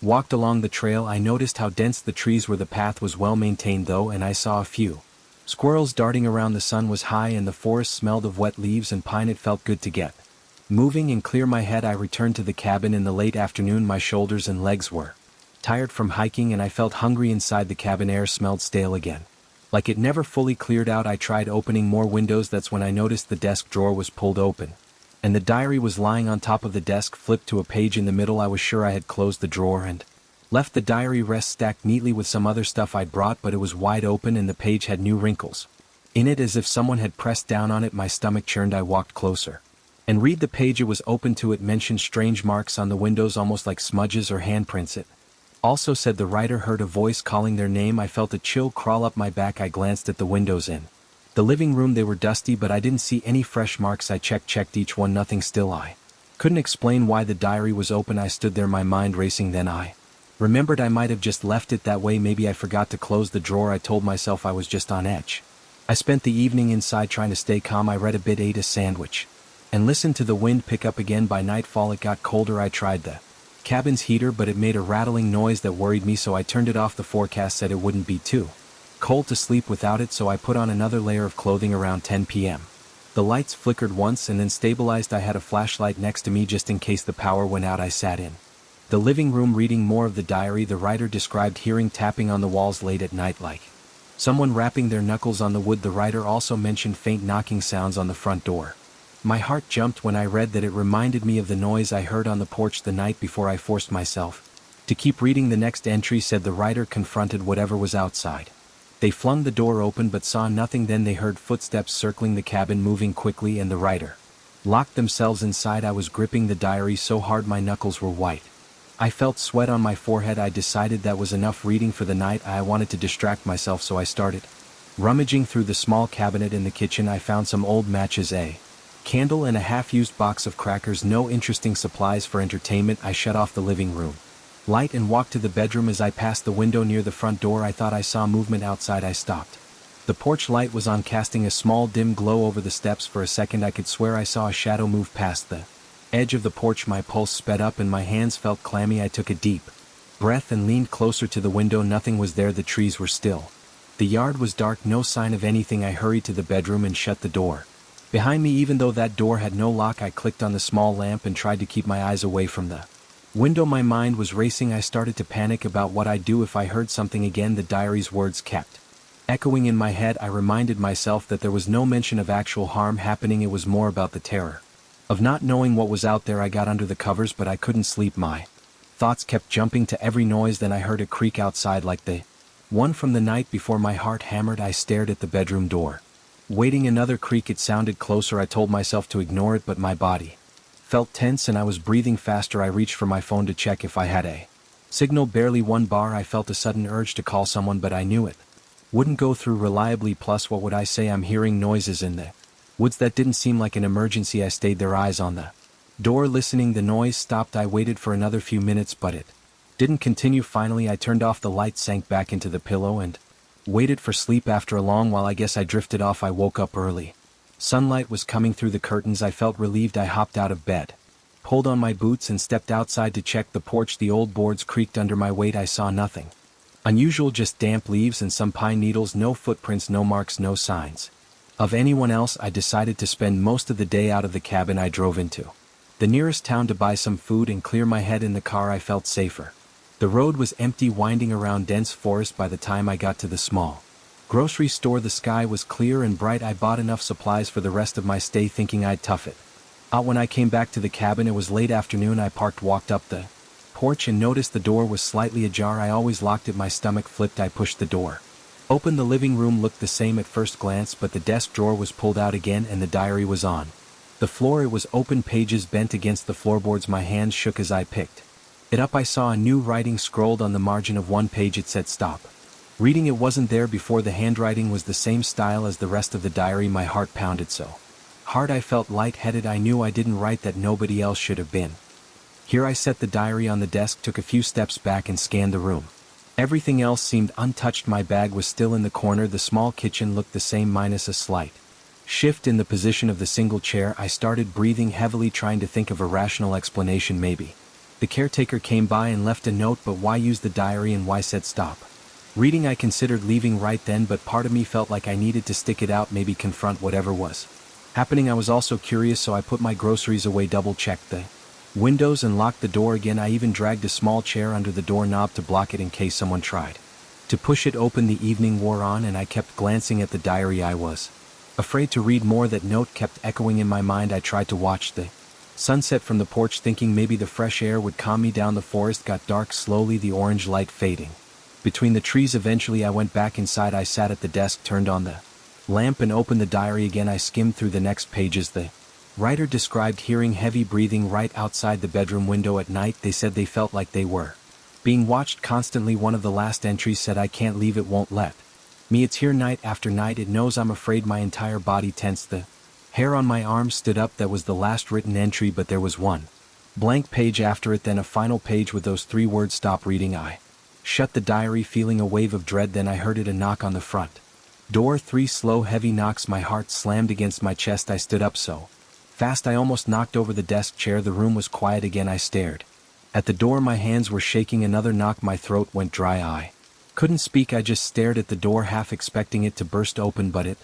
walked along the trail, I noticed how dense the trees were. The path was well maintained though, and I saw a few squirrels darting around. The sun was high and the forest smelled of wet leaves and pine. It felt good to get moving and clear my head. I returned to the cabin in the late afternoon. My shoulders and legs were tired from hiking, and I felt hungry. Inside the cabin air smelled stale again, like it never fully cleared out. I tried opening more windows. That's when I noticed the desk drawer was pulled open, and the diary was lying on top of the desk, flipped to a page in the middle. I was sure I had closed the drawer and left the diary rest stacked neatly with some other stuff I'd brought, but it was wide open and the page had new wrinkles in it, as if someone had pressed down on it. My stomach churned. I walked closer and read the page. It was open to it, mentioned strange marks on the windows, almost like smudges or handprints. It also said the writer heard a voice calling their name. I felt a chill crawl up my back. I glanced at the windows in the living room. They were dusty, but I didn't see any fresh marks. I checked each one, nothing still. I couldn't explain why the diary was open. I stood there, my mind racing. Then I remembered I might have just left it that way. Maybe I forgot to close the drawer. I told myself I was just on edge. I spent the evening inside trying to stay calm. I read a bit, ate a sandwich, and listened to the wind pick up again. By nightfall it got colder. I tried the cabin's heater, but it made a rattling noise that worried me, so I turned it off. The forecast said it wouldn't be too cold to sleep without it, so I put on another layer of clothing. Around 10 p.m. the lights flickered once and then stabilized. I had a flashlight next to me just in case the power went out. I sat in the living room reading more of the diary. The writer described hearing tapping on the walls late at night, like someone rapping their knuckles on the wood. The writer also mentioned faint knocking sounds on the front door. My heart jumped when I read that. It reminded me of the noise I heard on the porch the night before. I forced myself to keep reading. The next entry said the writer confronted whatever was outside. They flung the door open but saw nothing. Then they heard footsteps circling the cabin, moving quickly, and the writer locked themselves inside. I was gripping the diary so hard my knuckles were white. I felt sweat on my forehead. I decided that was enough reading for the night. I wanted to distract myself, so I started rummaging through the small cabinet in the kitchen. I found some old matches, a candle, and a half-used box of crackers. No interesting supplies for entertainment. I shut off the living room light and walked to the bedroom. As I passed the window near the front door, I thought I saw movement outside. I stopped. The porch light was on, casting a small dim glow over the steps. For a second I could swear I saw a shadow move past the edge of the porch. My pulse sped up and my hands felt clammy. I took a deep breath and leaned closer to the window. Nothing was there. The trees were still. The yard was dark, no sign of anything. I hurried to the bedroom and shut the door behind me. Even though that door had no lock, I clicked on the small lamp and tried to keep my eyes away from the window. My mind was racing. I started to panic about what I'd do if I heard something again. The diary's words kept echoing in my head. I reminded myself that there was no mention of actual harm happening. It was more about the terror of not knowing what was out there. I got under the covers, but I couldn't sleep. My thoughts kept jumping to every noise. Then I heard a creak outside, like the one from the night before. My heart hammered. I stared at the bedroom door, waiting. Another creak. It sounded closer. I told myself to ignore it, but my body felt tense and I was breathing faster. I reached for my phone to check if I had a signal. Barely one bar. I felt a sudden urge to call someone, but I knew it wouldn't go through reliably. Plus, what would I say? I'm hearing noises in the woods. That didn't seem like an emergency. I stayed there, eyes on the Door listening, the noise stopped. I waited for another few minutes but it didn't continue. Finally I turned off the light, sank back into the pillow and waited for sleep. After a long while I guess I drifted off. I woke up early. Sunlight was coming through the curtains. I felt relieved. I hopped out of bed, pulled on my boots and stepped outside to check the porch. The old boards creaked under my weight. I saw nothing unusual, just damp leaves and some pine needles. No footprints, no marks, no signs of anyone else. I decided to spend most of the day out of the cabin. I drove into the nearest town to buy some food and clear my head. In the car I felt safer. The road was empty, winding around dense forest by the time I got to the small grocery store. The sky was clear and bright. I bought enough supplies for the rest of my stay, thinking I'd tough it out when I came back to the cabin. It was late afternoon. I parked, walked up the porch and noticed the door was slightly ajar. I always locked it. My stomach flipped. I pushed the door open. The living room looked the same at first glance, but the desk drawer was pulled out again and the diary was on the floor. It was open, pages bent against the floorboards. My hands shook as I picked it up. I saw a new writing scrolled on the margin of one page. It said stop reading. It wasn't there before. The handwriting was the same style as the rest of the diary. My heart pounded so hard I felt lightheaded. I knew I didn't write that. Nobody else should have been here. I set the diary on the desk, took a few steps back and scanned the room. Everything else seemed untouched. My bag was still in the corner. The small kitchen looked the same minus a slight shift in the position of the single chair. I started breathing heavily, trying to think of a rational explanation. Maybe the caretaker came by and left a note, but why use the diary and why said stop reading? I considered leaving right then, but part of me felt like I needed to stick it out, maybe confront whatever was happening. I was also curious, so I put my groceries away, double-checked the windows and locked the door again. I even dragged a small chair under the doorknob to block it in case someone tried to push it open. The evening wore on and I kept glancing at the diary. I was afraid to read more. That note kept echoing in my mind. I tried to watch the sunset from the porch, thinking maybe the fresh air would calm me down. The forest got dark slowly, the orange light fading between the trees. Eventually I went back inside. I sat at the desk, turned on the lamp and opened the diary again. I skimmed through the next pages. The writer described hearing heavy breathing right outside the bedroom window at night. They said they felt like they were being watched constantly. One of the last entries said, I can't leave, it won't let me. It's here night after night. It knows I'm afraid. My entire body tensed. The hair on my arms stood up. That was the last written entry, but there was one blank page after it, then a final page with those 3 words, stop reading. I shut the diary, feeling a wave of dread. Then I heard it, a knock on the front door. 3 slow, heavy knocks. My heart slammed against my chest. I stood up so fast I almost knocked over the desk chair. The room was quiet again. I stared at the door. My hands were shaking. Another knock. My throat went dry. I couldn't speak. I just stared at the door, half expecting it to burst open, but it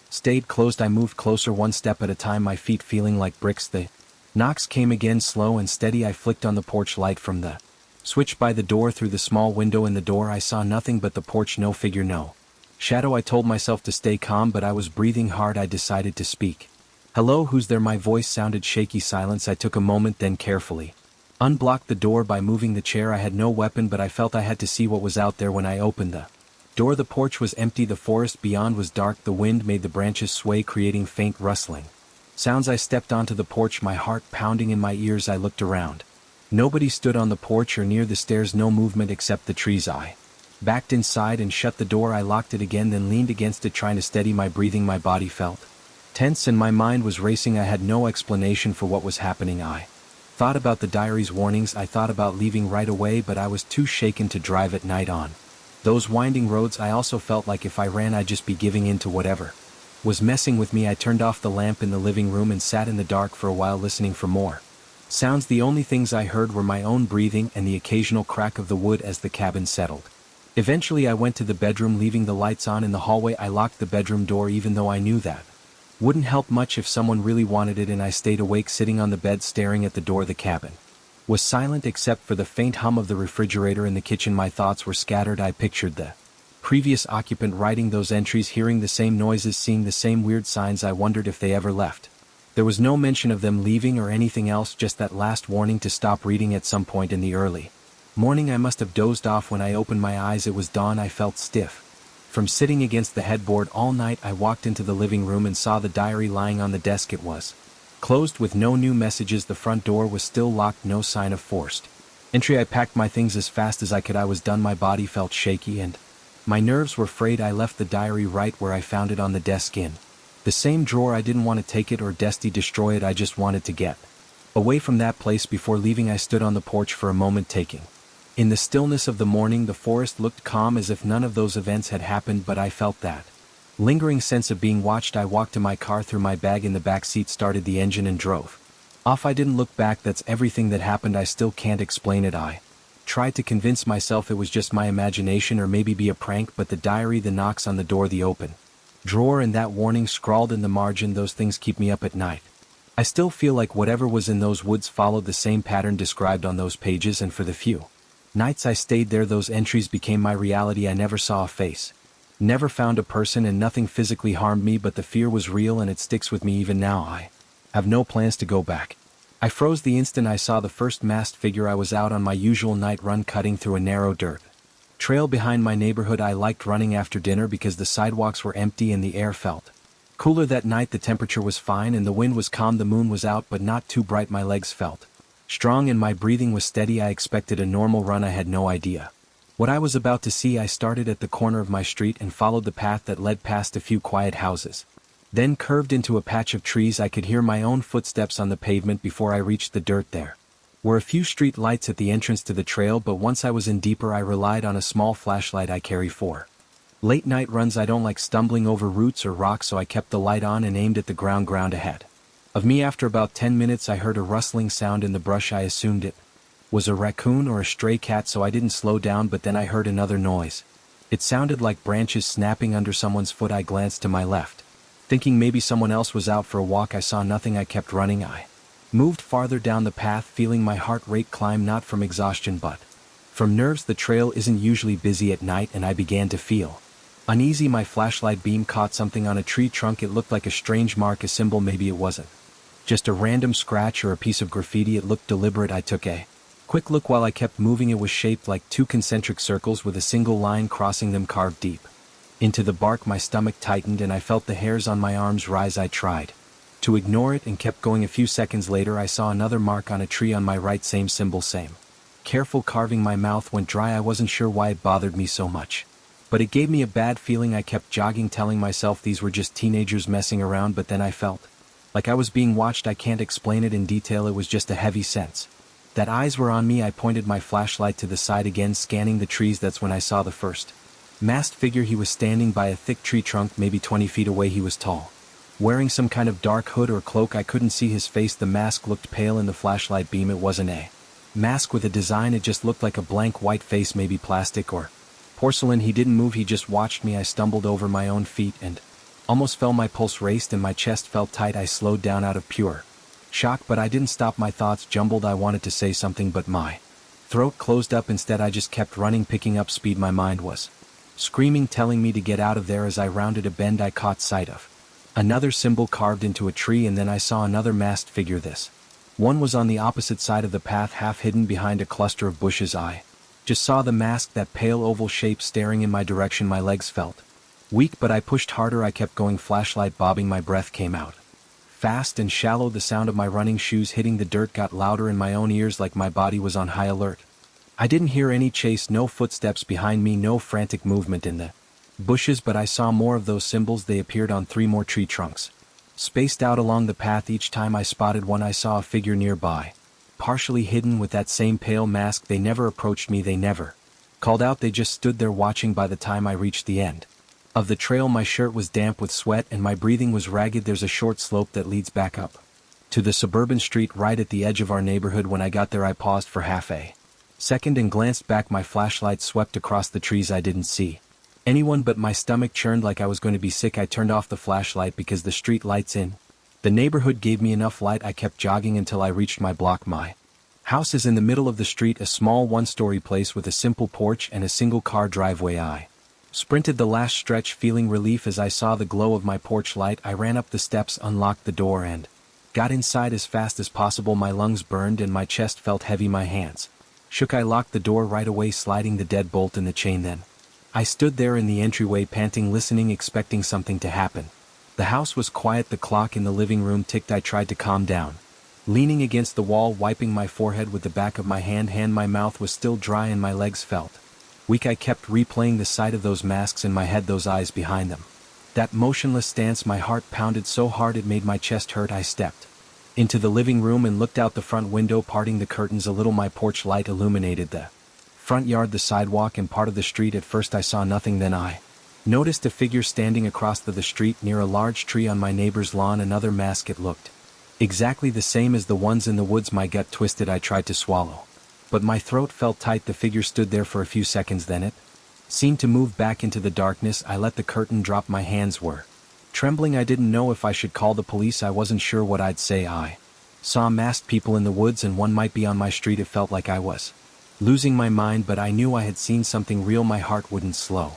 stayed closed. I moved closer, one step at a time, my feet feeling like bricks. The knocks came again, slow and steady. I flicked on the porch light from the switch by the door. Through the small window in the door I saw nothing but the porch. No figure, no shadow. I told myself to stay calm, but I was breathing hard. I decided to speak. Hello, who's there? My voice sounded shaky. Silence. I took a moment, then carefully unblocked the door by moving the chair. I had no weapon, but I felt I had to see what was out there. When I opened the door, the porch was empty. The forest beyond was dark. The wind made the branches sway, creating faint rustling sounds. I stepped onto the porch, my heart pounding in my ears. I looked around. Nobody stood on the porch or near the stairs. No movement except the trees. I backed inside and shut the door. I locked it again, then leaned against it, trying to steady my breathing. My body felt tense and my mind was racing. I had no explanation for what was happening. I thought about the diary's warnings. I thought about leaving right away, but I was too shaken to drive at night on those winding roads. I also felt like if I ran I'd just be giving in to whatever was messing with me. I turned off the lamp in the living room and sat in the dark for a while, listening for more sounds. The only things I heard were my own breathing and the occasional crack of the wood as the cabin settled. Eventually I went to the bedroom, leaving the lights on in the hallway. I locked the bedroom door, even though I knew that wouldn't help much if someone really wanted it, and I stayed awake, sitting on the bed staring at the door. The cabin was silent except for the faint hum of the refrigerator in the kitchen. My thoughts were scattered. I pictured the previous occupant writing those entries, hearing the same noises, seeing the same weird signs. I wondered if they ever left. There was no mention of them leaving or anything else, just that last warning to stop reading at some point in the early morning. I must have dozed off. When I opened my eyes it was dawn. I felt stiff from sitting against the headboard all night. I walked into the living room and saw the diary lying on the desk. It was closed with no new messages. The front door was still locked, no sign of forced entry. I packed my things as fast as I could. I was done. My body felt shaky and my nerves were frayed. I left the diary right where I found it, on the desk in the same drawer. I didn't want to take it or destroy it. I just wanted to get Away from that place before leaving I stood on the porch for a moment taking. In the stillness of the morning the forest looked calm as if none of those events had happened, but I felt that lingering sense of being watched. I walked to my car, threw my bag in the back seat, started the engine and drove off. I didn't look back. That's everything that happened. I still can't explain it. I tried to convince myself it was just my imagination or maybe be a prank, but the diary, the knocks on the door, the open drawer, and that warning scrawled in the margin, those things keep me up at night. I still feel like whatever was in those woods followed the same pattern described on those pages, and for the few nights I stayed there, those entries became my reality. I never saw a face, never found a person, and nothing physically harmed me, but the fear was real and it sticks with me even now. I have no plans to go back. I froze the instant I saw the first masked figure. I was out on my usual night run, cutting through a narrow dirt trail behind my neighborhood. I liked running after dinner because the sidewalks were empty and the air felt cooler that night. The temperature was fine and the wind was calm. The moon was out but not too bright. My legs felt strong and my breathing was steady. I expected a normal run. I had no idea what I was about to see. I started at the corner of my street and followed the path that led past a few quiet houses, then curved into a patch of trees. I could hear my own footsteps on the pavement before I reached the dirt. There were a few street lights at the entrance to the trail, but once I was in deeper I relied on a small flashlight I carry for late night runs. I don't like stumbling over roots or rocks, so I kept the light on and aimed at the ground ahead of me. After about 10 minutes I heard a rustling sound in the brush. I assumed it was a raccoon or a stray cat, so I didn't slow down, but then I heard another noise. It sounded like branches snapping under someone's foot. I glanced to my left, thinking maybe someone else was out for a walk. I saw nothing. I kept running. I moved farther down the path, feeling my heart rate climb, not from exhaustion but from nerves. The trail isn't usually busy at night and I began to feel uneasy. My flashlight beam caught something on a tree trunk. It looked like a strange mark, a symbol. Maybe it wasn't just a random scratch or a piece of graffiti. It looked deliberate. I took a quick look while I kept moving. It was shaped like two concentric circles with a single line crossing them, carved deep into the bark. My stomach tightened and I felt the hairs on my arms rise. I tried to ignore it and kept going. A few seconds later I saw another mark on a tree on my right, same symbol, same careful carving. My mouth went dry. I wasn't sure why it bothered me so much, but it gave me a bad feeling. I kept jogging, telling myself these were just teenagers messing around, but then I felt like I was being watched. I can't explain it in detail. It was just a heavy sense that eyes were on me. I pointed my flashlight to the side again, scanning the trees. That's when I saw the first masked figure. He was standing by a thick tree trunk, maybe 20 feet away. He was tall, wearing some kind of dark hood or cloak. I couldn't see his face. The mask looked pale in the flashlight beam. It wasn't a mask with a design. It just looked like a blank white face, maybe plastic or porcelain. He didn't move. He just watched me. I stumbled over my own feet and almost fell. My pulse raced and my chest felt tight. I slowed down out of pure shock, but I didn't stop. My thoughts jumbled. I wanted to say something, but my throat closed up. Instead I just kept running, picking up speed. My mind was screaming, telling me to get out of there. As I rounded a bend I caught sight of another symbol carved into a tree, and then I saw another masked figure. This one was on the opposite side of the path, half hidden behind a cluster of bushes. I just saw the mask, that pale oval shape staring in my direction. My legs felt weak, but I pushed harder. I kept going, flashlight bobbing. My breath came out fast and shallow. The sound of my running shoes hitting the dirt got louder in my own ears, like my body was on high alert. I didn't hear any chase, no footsteps behind me, no frantic movement in the bushes, but I saw more of those symbols. They appeared on 3 more tree trunks, spaced out along the path. Each time I spotted one I saw a figure nearby, partially hidden with that same pale mask. They never approached me, they never called out, they just stood there watching. By the time I reached the end of the trail my shirt was damp with sweat and my breathing was ragged. There's a short slope that leads back up to the suburban street right at the edge of our neighborhood. When I got there I paused for half a second and glanced back. My flashlight swept across the trees. I didn't see anyone, but my stomach churned like I was going to be sick. I turned off the flashlight because the street lights in the neighborhood gave me enough light. I kept jogging until I reached my block. My house is in the middle of the street, a small 1-story place with a simple porch and a single-car driveway. I sprinted the last stretch, feeling relief as I saw the glow of my porch light. I ran up the steps, unlocked the door, and got inside as fast as possible. My lungs burned and my chest felt heavy. My hands shook. I locked the door right away, sliding the deadbolt in the chain. Then I stood there in the entryway, panting, listening, expecting something to happen. The house was quiet. The clock in the living room ticked. I tried to calm down, leaning against the wall, wiping my forehead with the back of my hand. My mouth was still dry and my legs felt weak. I kept replaying the sight of those masks in my head, those eyes behind them, that motionless stance. My heart pounded so hard it made my chest hurt. I stepped into the living room and looked out the front window, parting the curtains a little. My porch light illuminated the front yard, the sidewalk, and part of the street. At first I saw nothing, then I noticed a figure standing across the street near a large tree on my neighbor's lawn. Another mask. It looked exactly the same as the ones in the woods. My gut twisted. I tried to swallow, but my throat felt tight. The figure stood there for a few seconds, then it seemed to move back into the darkness. I let the curtain drop. My hands were trembling. I didn't know if I should call the police. I wasn't sure what I'd say. I saw masked people in the woods, and one might be on my street. It felt like I was losing my mind, but I knew I had seen something real. My heart wouldn't slow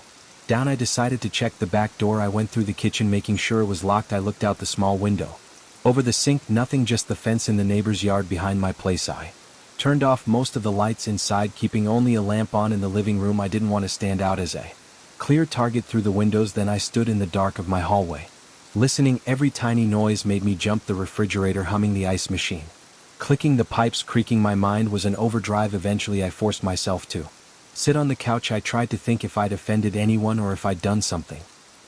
down. I decided to check the back door. I went through the kitchen, making sure it was locked. I looked out the small window over the sink. Nothing, just the fence in the neighbor's yard behind my place. I turned off most of the lights inside, keeping only a lamp on in the living room. I didn't want to stand out as a clear target through the windows. Then I stood in the dark of my hallway, listening. Every tiny noise made me jump. The refrigerator humming, the ice machine clicking, the pipes creaking. My mind was in overdrive. Eventually I forced myself to sit on the couch. I tried to think if I'd offended anyone or if I'd done something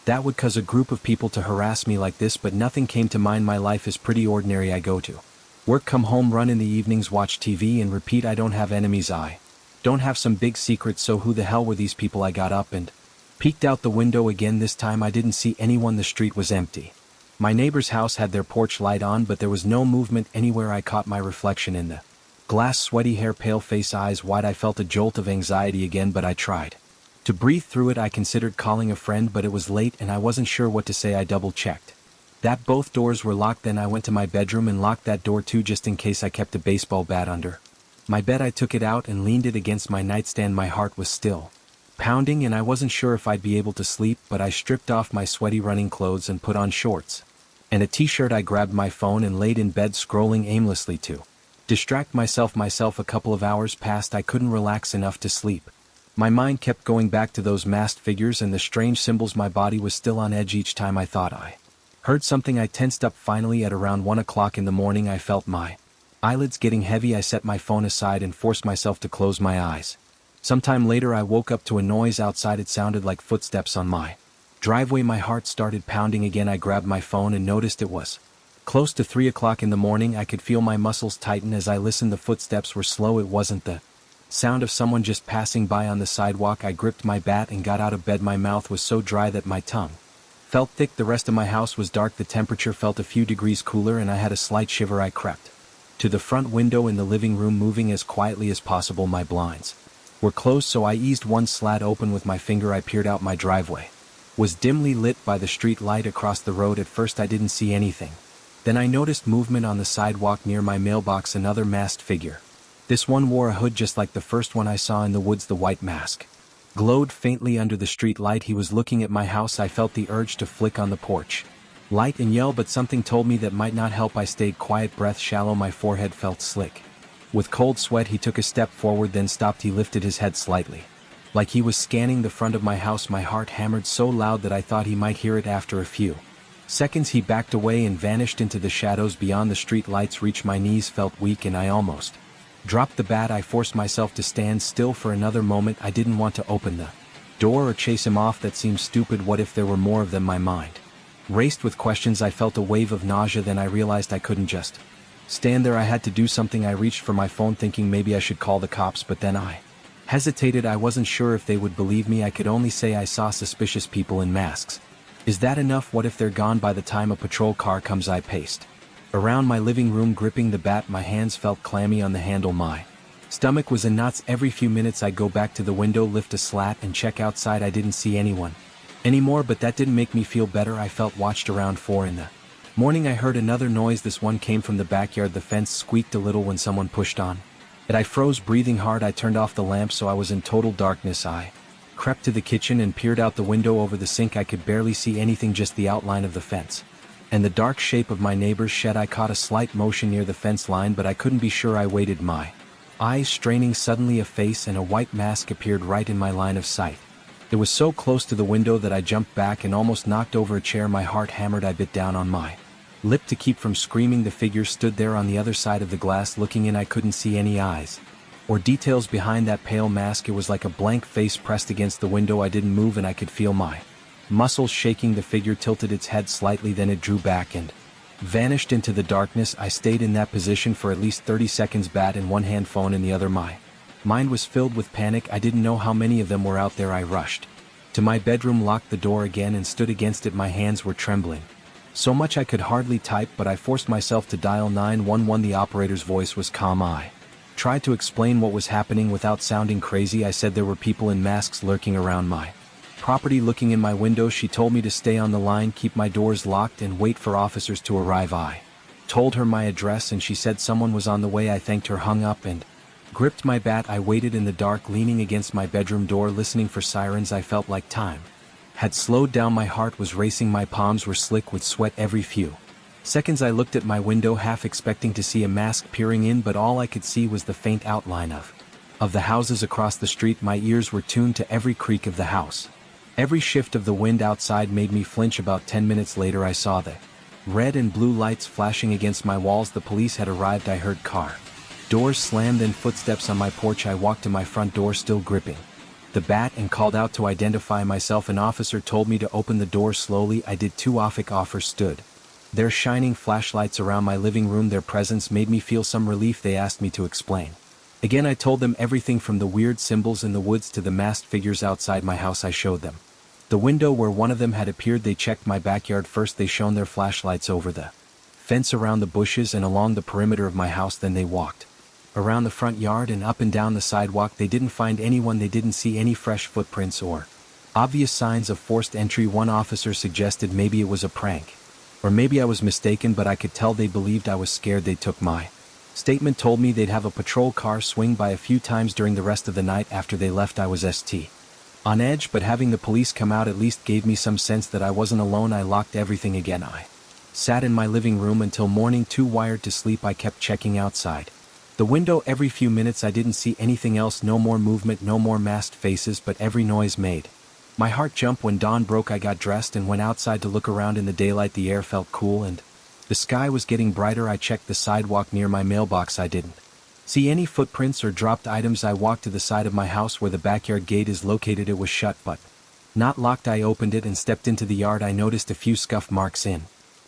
that would cause a group of people to harass me like this, but nothing came to mind. My life is pretty ordinary. I go to work, come home, run in the evenings, watch TV, and repeat. I don't have enemies. I don't have some big secrets. So who the hell were these people? I got up and peeked out the window again. This time I didn't see anyone. The street was empty. My neighbor's house had their porch light on, but there was no movement anywhere. I caught my reflection in the glass, sweaty hair, pale face, eyes wide. I felt a jolt of anxiety again, but I tried to breathe through it. I considered calling a friend, but it was late and I wasn't sure what to say. I double-checked that both doors were locked. Then I went to my bedroom and locked that door too, just in case. I kept a baseball bat under my bed. I took it out and leaned it against my nightstand. My heart was still pounding and I wasn't sure if I'd be able to sleep, but I stripped off my sweaty running clothes and put on shorts and a t-shirt. I grabbed my phone and laid in bed, scrolling aimlessly to distract myself. A couple of hours passed. I couldn't relax enough to sleep. My mind kept going back to those masked figures and the strange symbols. My body was still on edge. Each time I thought I heard something, I tensed up. Finally, at around 1 o'clock in the morning, I felt my eyelids getting heavy. I set my phone aside and forced myself to close my eyes. Sometime later I woke up to a noise outside. It sounded like footsteps on my driveway. My heart started pounding again. I grabbed my phone and noticed it was close to 3 o'clock in the morning. I could feel my muscles tighten as I listened. The footsteps were slow. It wasn't the sound of someone just passing by on the sidewalk. I gripped my bat and got out of bed. My mouth was so dry that my tongue felt thick. The rest of my house was dark. The temperature felt a few degrees cooler and I had a slight shiver. I crept to the front window in the living room, moving as quietly as possible. My blinds were closed, so I eased one slat open with my finger. I peered out. My driveway was dimly lit by the street light across the road. At first I didn't see anything. Then I noticed movement on the sidewalk near my mailbox. Another masked figure. This one wore a hood just like the first one I saw in the woods. The white mask glowed faintly under the street light. He was looking at my house. I felt the urge to flick on the porch light and yell, but something told me that might not help. I stayed quiet, breath shallow. My forehead felt slick with cold sweat. He took a step forward, then stopped. He lifted his head slightly, like he was scanning the front of my house. My heart hammered so loud that I thought he might hear it. After a few seconds he backed away and vanished into the shadows beyond the street lights. Reached my knees, felt weak, and I almost dropped the bat. I forced myself to stand still for another moment. I didn't want to open the door or chase him off. That seemed stupid. What if there were more of them? My mind raced with questions. I felt a wave of nausea. Then I realized I couldn't just stand there. I had to do something. I reached for my phone, thinking maybe I should call the cops, but then I hesitated. I wasn't sure if they would believe me. I could only say I saw suspicious people in masks. Is that enough? What if they're gone by the time a patrol car comes? I paced around my living room, gripping the bat. My hands felt clammy on the handle. My stomach was in knots. Every few minutes I'd go back to the window, lift a slat, and check outside. I didn't see anyone anymore, but that didn't make me feel better. I felt watched. Around 4 in the morning I heard another noise. This one came from the backyard. The fence squeaked a little when someone pushed on it. I froze, breathing hard. I turned off the lamp, so I was in total darkness. I crept to the kitchen and peered out the window over the sink. I could barely see anything, just the outline of the fence and the dark shape of my neighbor's shed. I caught a slight motion near the fence line, but I couldn't be sure. I waited, my eyes straining. Suddenly a face and a white mask appeared right in my line of sight. It was so close to the window that I jumped back and almost knocked over a chair. My heart hammered. I bit down on my lip to keep from screaming. The figure stood there on the other side of the glass, looking in. I couldn't see any eyes or details behind that pale mask. It was like a blank face pressed against the window. I didn't move and I could feel my muscles shaking. The figure tilted its head slightly, then it drew back and vanished into the darkness. I stayed in that position for at least 30 seconds, bat in one hand, phone in the other. My mind was filled with panic. I didn't know how many of them were out there. I rushed to my bedroom, locked the door again, and stood against it. My hands were trembling so much I could hardly type, but I forced myself to dial 911. The operator's voice was calm. I tried to explain what was happening without sounding crazy. I said there were people in masks lurking around my property, looking in my window. She told me to stay on the line, keep my doors locked, and wait for officers to arrive. I told her my address and she said someone was on the way. I thanked her, hung up, and gripped my bat. I waited in the dark, leaning against my bedroom door, listening for sirens. I felt like time had slowed down. My heart was racing. My palms were slick with sweat. Every few seconds I looked at my window, half expecting to see a mask peering in, but all I could see was the faint outline of the houses across the street. My ears were tuned to every creak of the house. Every shift of the wind outside made me flinch. About 10 minutes later I saw the red and blue lights flashing against my walls. The police had arrived. I heard car doors slam, then footsteps on my porch. I walked to my front door, still gripping the bat, and called out to identify myself. An officer told me to open the door slowly. I did. Two officers stood there, shining flashlights around my living room. Their presence made me feel some relief. They asked me to explain. Again, I told them everything from the weird symbols in the woods to the masked figures outside my house. I showed them the window where one of them had appeared. They checked my backyard first. They shone their flashlights over the fence, around the bushes, and along the perimeter of my house. Then they walked around the front yard and up and down the sidewalk. They didn't find anyone. They didn't see any fresh footprints or obvious signs of forced entry. One officer suggested maybe it was a prank, or maybe I was mistaken, but I could tell they believed I was scared. They took my statement, told me they'd have a patrol car swing by a few times during the rest of the night. After they left I was on edge, but having the police come out at least gave me some sense that I wasn't alone. I locked everything again. I sat in my living room until morning, too wired to sleep. I kept checking outside the window every few minutes. I didn't see anything else. No more movement, no more masked faces, but every noise made my heart jump. When dawn broke I got dressed and went outside to look around. In the daylight the air felt cool and the sky was getting brighter. I checked the sidewalk near my mailbox. I didn't see any footprints or dropped items. I walked to the side of my house where the backyard gate is located. It was shut but not locked. I opened it and stepped into the yard. I noticed a few scuff marks in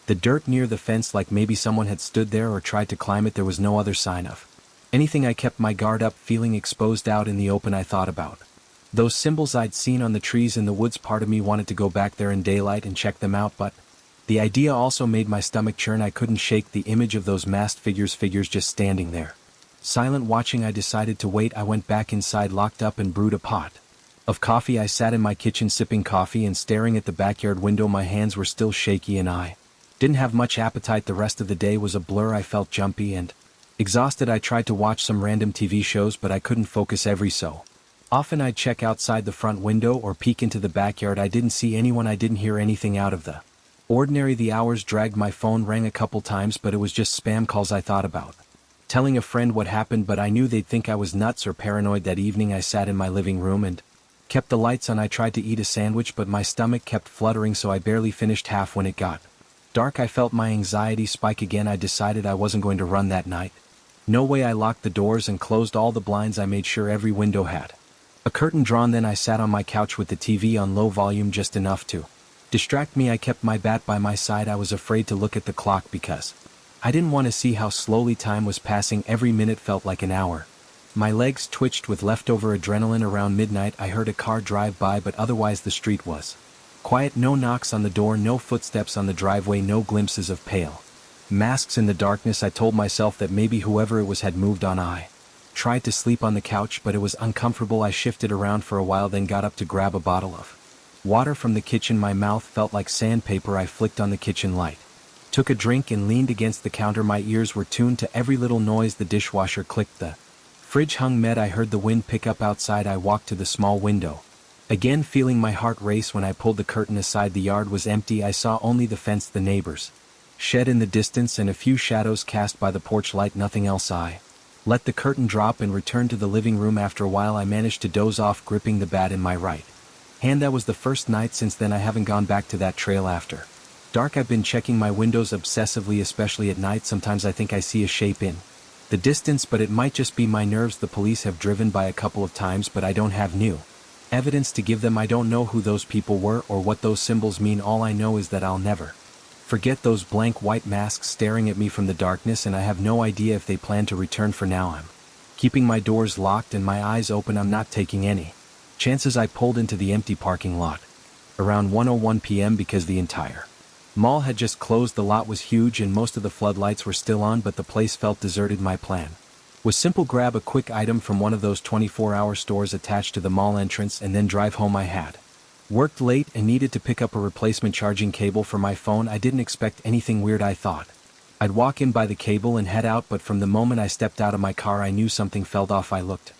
the dirt near the fence, like maybe someone had stood there or tried to climb it. There was no other sign of anything. I kept my guard up, feeling exposed. Out in the open I thought about those symbols I'd seen on the trees in the woods. Part of me wanted to go back there in daylight and check them out, but the idea also made my stomach churn. I couldn't shake the image of those masked figures just standing there, silent, watching. I decided to wait. I went back inside, locked up, and brewed a pot of coffee. I sat in my kitchen sipping coffee and staring at the backyard window. My hands were still shaky and I didn't have much appetite. The rest of the day was a blur. I felt jumpy and exhausted. I tried to watch some random TV shows, but I couldn't focus. Every so often I'd check outside the front window or peek into the backyard. I didn't see anyone. I didn't hear anything out of the ordinary. The hours dragged. My phone rang a couple times, but it was just spam calls. I thought about telling a friend what happened, but I knew they'd think I was nuts or paranoid. That evening I sat in my living room and kept the lights on. I tried to eat a sandwich, but my stomach kept fluttering, so I barely finished half. When it got dark I felt my anxiety spike again. I decided I wasn't going to run that night. No way. I locked the doors and closed all the blinds. I made sure every window had a curtain drawn. Then I sat on my couch with the TV on low volume, just enough to distract me. I kept my bat by my side. I was afraid to look at the clock because I didn't want to see how slowly time was passing. Every minute felt like an hour. My legs twitched with leftover adrenaline. Around midnight I heard a car drive by, but otherwise the street was quiet. No knocks on the door, no footsteps on the driveway, no glimpses of pale masks in the darkness. I told myself that maybe whoever it was had moved on. I tried to sleep on the couch, but it was uncomfortable. I shifted around for a while, then got up to grab a bottle of water from the kitchen. My mouth felt like sandpaper. I flicked on the kitchen light, took a drink, and leaned against the counter. My ears were tuned to every little noise. The dishwasher clicked, the fridge hung mid. I heard the wind pick up outside. I walked to the small window, again feeling my heart race. When I pulled the curtain aside, the yard was empty. I saw only the fence, the neighbors' shed in the distance, and a few shadows cast by the porch light. Nothing else. I let the curtain drop and returned to the living room. After a while I managed to doze off, gripping the bat in my right hand. That was the first night. Since then I haven't gone back to that trail. After dark I've been checking my windows obsessively, especially at night. Sometimes I think I see a shape in the distance, but it might just be my nerves. The police have driven by a couple of times, but I don't have new evidence to give them. I don't know who those people were or what those symbols mean. All I know is that I'll never Forget those blank white masks staring at me from the darkness, and I have no idea if they plan to return. For now I'm keeping my doors locked and my eyes open. I'm not taking any chances. I pulled into the empty parking lot around 1:01 p.m. because the entire mall had just closed. The lot was huge and most of the floodlights were still on, but the place felt deserted. My plan was simple: grab a quick item from one of those 24-hour stores attached to the mall entrance and then drive home. I had worked late and needed to pick up a replacement charging cable for my phone. I didn't expect anything weird. I thought I'd walk in, buy the cable and head out, but from the moment I stepped out of my car I knew something felt off. I looked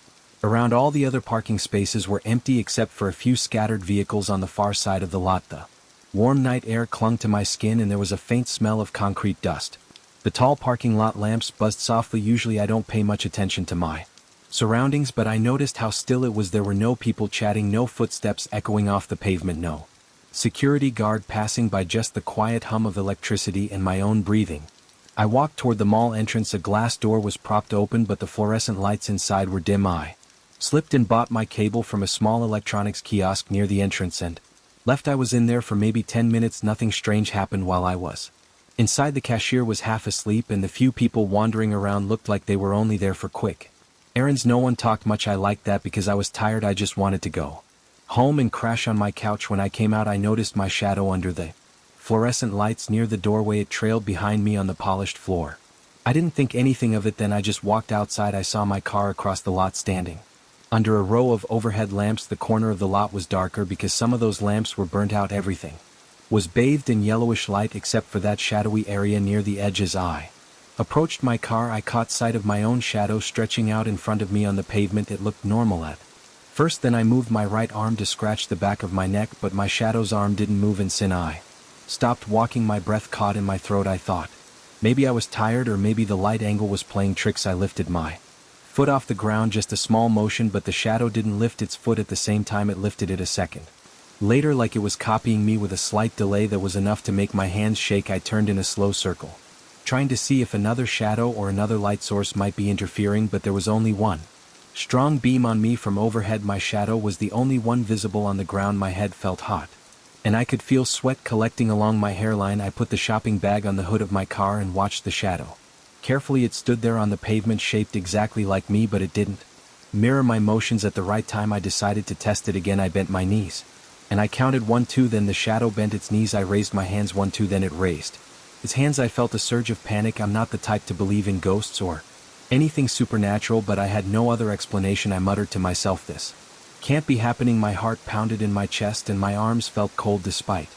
around. All the other parking spaces were empty except for a few scattered vehicles on the far side of the lot. The warm night air clung to my skin and there was a faint smell of concrete dust. The tall parking lot lamps buzzed softly. Usually I don't pay much attention to my surroundings, but I noticed how still it was. There were no people chatting, no footsteps echoing off the pavement, no security guard passing by, just the quiet hum of electricity and my own breathing. I walked toward the mall entrance. A glass door was propped open, but the fluorescent lights inside were dim. I slipped and bought my cable from a small electronics kiosk near the entrance and left. I was in there for maybe 10 minutes. Nothing strange happened while I was inside. The cashier was half asleep and the few people wandering around looked like they were only there for quick errands. No one talked much. I liked that because I was tired. I just wanted to go home and crash on my couch. When I came out I noticed my shadow under the fluorescent lights near the doorway. It trailed behind me on the polished floor. I didn't think anything of it then. I just walked outside. I saw my car across the lot standing under a row of overhead lamps. The corner of the lot was darker because some of those lamps were burnt out. Everything was bathed in yellowish light except for that shadowy area near the edge. As I approached my car I caught sight of my own shadow stretching out in front of me on the pavement. It looked normal at first, then I moved my right arm to scratch the back of my neck, but my shadow's arm didn't move. And since I stopped walking my breath caught in my throat. I thought maybe I was tired or maybe the light angle was playing tricks. I lifted my foot off the ground, just a small motion, but the shadow didn't lift its foot at the same time it lifted it a second later, like it was copying me with a slight delay that was enough to make my hands shake. I turned in a slow circle, trying to see if another shadow or another light source might be interfering, but there was only one strong beam on me from overhead. My shadow was the only one visible on the ground. My head felt hot and I could feel sweat collecting along my hairline. I put the shopping bag on the hood of my car and watched the shadow carefully. It stood there on the pavement, shaped exactly like me, but it didn't mirror my motions. At the right time I decided to test it again. I bent my knees and I counted 1, 2, then the shadow bent its knees. I raised my hands, 1, 2, then it raised its hands. I felt a surge of panic. I'm not the type to believe in ghosts or anything supernatural, but I had no other explanation. I muttered to myself, this can't be happening. My heart pounded in my chest and my arms felt cold despite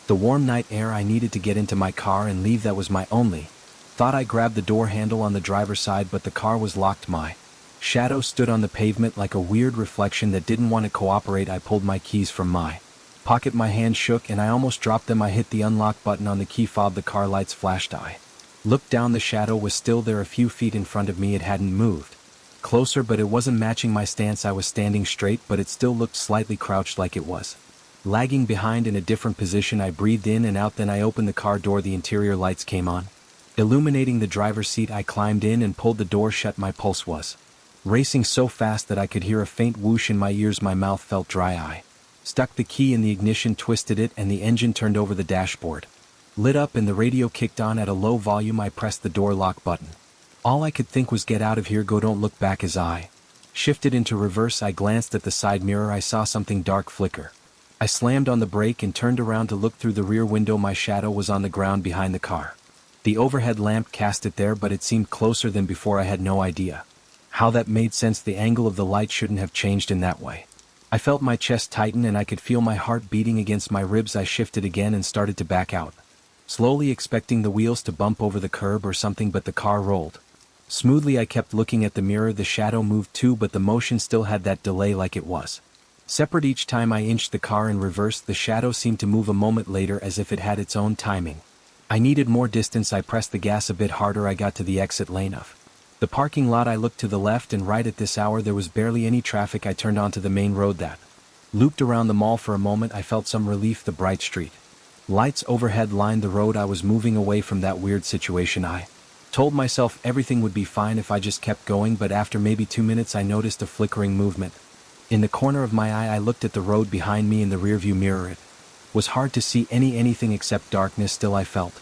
the warm night air. I needed to get into my car and leave. That was my only thought. I grabbed the door handle on the driver's side, but the car was locked. My shadow stood on the pavement like a weird reflection that didn't want to cooperate. I pulled my keys from my pocket. My hand shook and I almost dropped them. I hit the unlock button on the key fob. The car lights flashed. I looked down. The shadow was still there, a few feet in front of me. It hadn't moved closer, but it wasn't matching my stance. I was standing straight, but it still looked slightly crouched, like it was lagging behind in a different position. I breathed in and out, then I opened the car door. The interior lights came on, illuminating the driver's seat. I climbed in and pulled the door shut. My pulse was racing so fast that I could hear a faint whoosh in my ears. My mouth felt dry. I stuck the key in the ignition, twisted it, and the engine turned over. The dashboard lit up and the radio kicked on at a low volume. I pressed the door lock button. All I could think was, get out of here, go, don't look back. As I shifted into reverse I glanced at the side mirror. I saw something dark flicker. I slammed on the brake and turned around to look through the rear window. My shadow was on the ground behind the car. The overhead lamp cast it there, but it seemed closer than before. I had no idea how that made sense. The angle of the light shouldn't have changed in that way. I felt my chest tighten and I could feel my heart beating against my ribs. I shifted again and started to back out slowly, expecting the wheels to bump over the curb or something, but the car rolled smoothly. I kept looking at the mirror. The shadow moved too, but the motion still had that delay, like it was separate. Each time I inched the car in reverse, the shadow seemed to move a moment later, as if it had its own timing. I needed more distance. I pressed the gas a bit harder. I got to the exit lane of the parking lot. I looked to the left and right. At this hour there was barely any traffic. I turned onto the main road that looped around the mall. For a moment I felt some relief. The bright street lights overhead lined the road. I was moving away from that weird situation. I told myself everything would be fine if I just kept going, but after maybe 2 minutes I noticed a flickering movement in the corner of my eye. I looked at the road behind me in the rearview mirror. It Was hard to see anything except darkness. Still I felt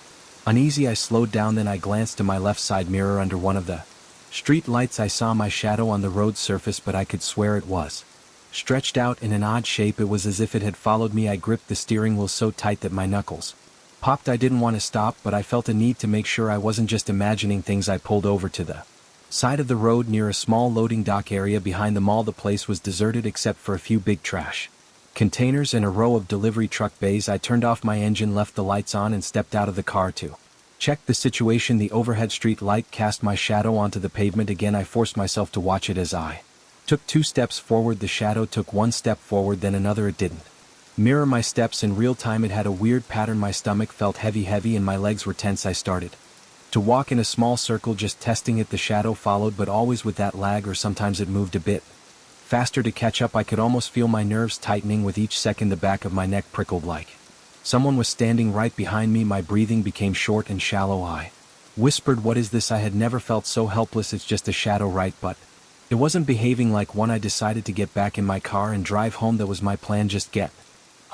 uneasy. I slowed down, then I glanced to my left side mirror. Under one of the street lights I saw my shadow on the road surface, but I could swear it was stretched out in an odd shape. It was as if it had followed me. I gripped the steering wheel so tight that my knuckles popped. I didn't want to stop, but I felt a need to make sure I wasn't just imagining things. I pulled over to the side of the road near a small loading dock area behind the mall. The place was deserted except for a few big trash containers and a row of delivery truck bays. I turned off my engine, left the lights on, and stepped out of the car to check the situation. The overhead street light cast my shadow onto the pavement again. I forced myself to watch it. As I took 2 steps forward, the shadow took 1 step forward, then another. It didn't mirror my steps in real time. It had a weird pattern. My stomach felt heavy and my legs were tense. I started to walk in a small circle, just testing it. The shadow followed, but always with that lag, or sometimes it moved a bit faster to catch up. I could almost feel my nerves tightening with each second. The back of my neck prickled like someone was standing right behind me. My breathing became short and shallow. I whispered, "What is this?" I had never felt so helpless. "It's just a shadow, right?" But it wasn't behaving like one. I decided to get back in my car and drive home. That was my plan, just get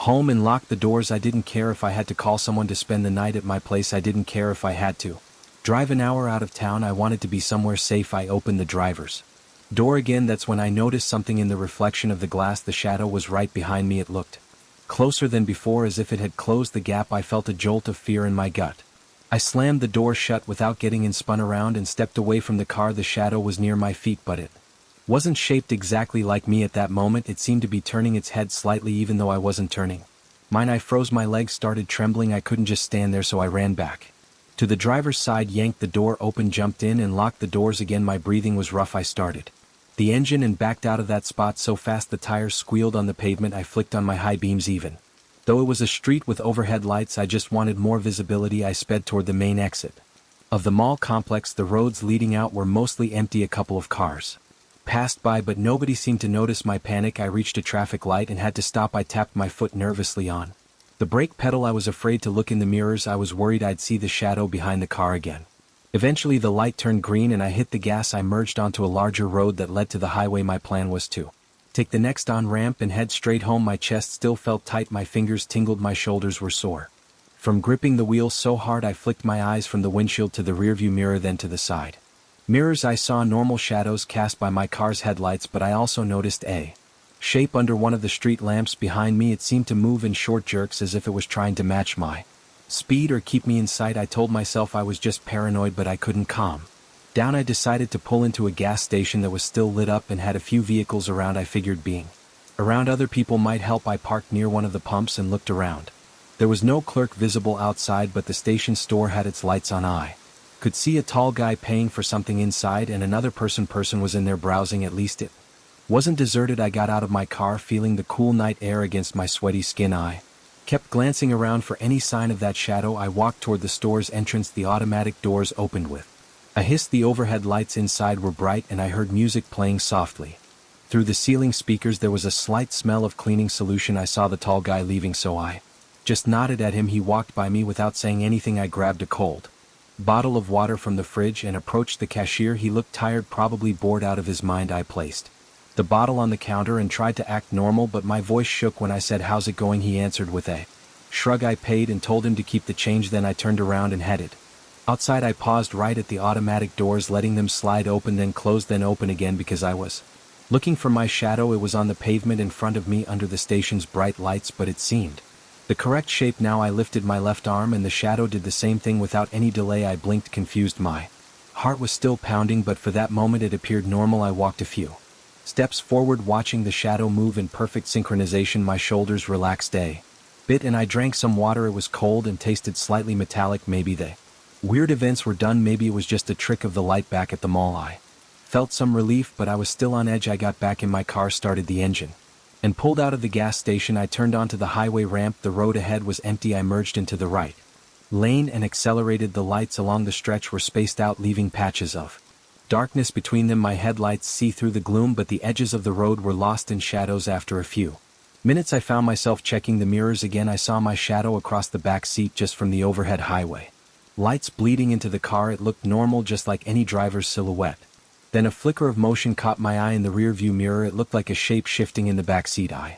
home and lock the doors. I didn't care if I had to call someone to spend the night at my place. I didn't care if I had to drive an hour out of town. I wanted to be somewhere safe. I opened the driver's door again. That's when I noticed something in the reflection of the glass. The shadow was right behind me. It looked closer than before, as if it had closed the gap. I felt a jolt of fear in my gut. I slammed the door shut without getting in, spun around, and stepped away from the car. The shadow was near my feet, but it wasn't shaped exactly like me at that moment. It seemed to be turning its head slightly, even though I wasn't turning mine. I froze. My legs started trembling. I couldn't just stand there, so I ran back to the driver's side, yanked the door open, jumped in, and locked the doors again. My breathing was rough. I started the engine and backed out of that spot so fast the tires squealed on the pavement. I flicked on my high beams. Even though it was a street with overhead lights, I just wanted more visibility. I sped toward the main exit of the mall complex. The roads leading out were mostly empty. A couple of cars passed by, but nobody seemed to notice my panic. I reached a traffic light and had to stop. I tapped my foot nervously on the brake pedal. I was afraid to look in the mirrors. I was worried I'd see the shadow behind the car again. Eventually the light turned green and I hit the gas. I merged onto a larger road that led to the highway. My plan was to take the next on-ramp and head straight home. My chest still felt tight. My fingers tingled. My shoulders were sore from gripping the wheel so hard. I flicked my eyes from the windshield to the rearview mirror, then to the side mirrors. I saw normal shadows cast by my car's headlights, but I also noticed a shape under one of the street lamps behind me. It seemed to move in short jerks, as if it was trying to match my speed or keep me in sight. I told myself I was just paranoid, but I couldn't calm down. I decided to pull into a gas station that was still lit up and had a few vehicles around. I figured being around other people might help. I parked near one of the pumps and looked around. There was no clerk visible outside, but the station store had its lights on. I could see a tall guy paying for something inside, and another person was in there browsing. At least it wasn't deserted. I got out of my car, feeling the cool night air against my sweaty skin. I kept glancing around for any sign of that shadow. I walked toward the store's entrance. The automatic doors opened with a hiss. The overhead lights inside were bright, and I heard music playing softly through the ceiling speakers. There was a slight smell of cleaning solution. I saw the tall guy leaving, so I just nodded at him. He walked by me without saying anything. I grabbed a cold bottle of water from the fridge and approached the cashier. He looked tired, probably bored out of his mind. I placed the bottle on the counter and tried to act normal, but my voice shook when I said, "How's it going?" He answered with a shrug. I paid and told him to keep the change. Then I turned around and headed outside. I paused right at the automatic doors, letting them slide open, then close, then open again, because I was looking for my shadow. It was on the pavement in front of me under the station's bright lights, but it seemed the correct shape now. I lifted my left arm and the shadow did the same thing without any delay. I blinked, confused. My heart was still pounding, but for that moment it appeared normal. I walked a few steps forward, watching the shadow move in perfect synchronization. My shoulders relaxed a bit and I drank some water. It was cold and tasted slightly metallic. Maybe the weird events were done. Maybe it was just a trick of the light back at the mall. I felt some relief, but I was still on edge. I got back in my car, started the engine, and pulled out of the gas station. I turned onto the highway ramp. The road ahead was empty. I merged into the right lane and accelerated. The lights along the stretch were spaced out, leaving patches of darkness between them. My headlights see through the gloom, but the edges of the road were lost in shadows. After a few minutes I found myself checking the mirrors again. I saw my shadow across the back seat just from the overhead highway lights bleeding into the car. It looked normal, just like any driver's silhouette. Then a flicker of motion caught my eye in the rear view mirror. It looked like a shape shifting in the back seat. I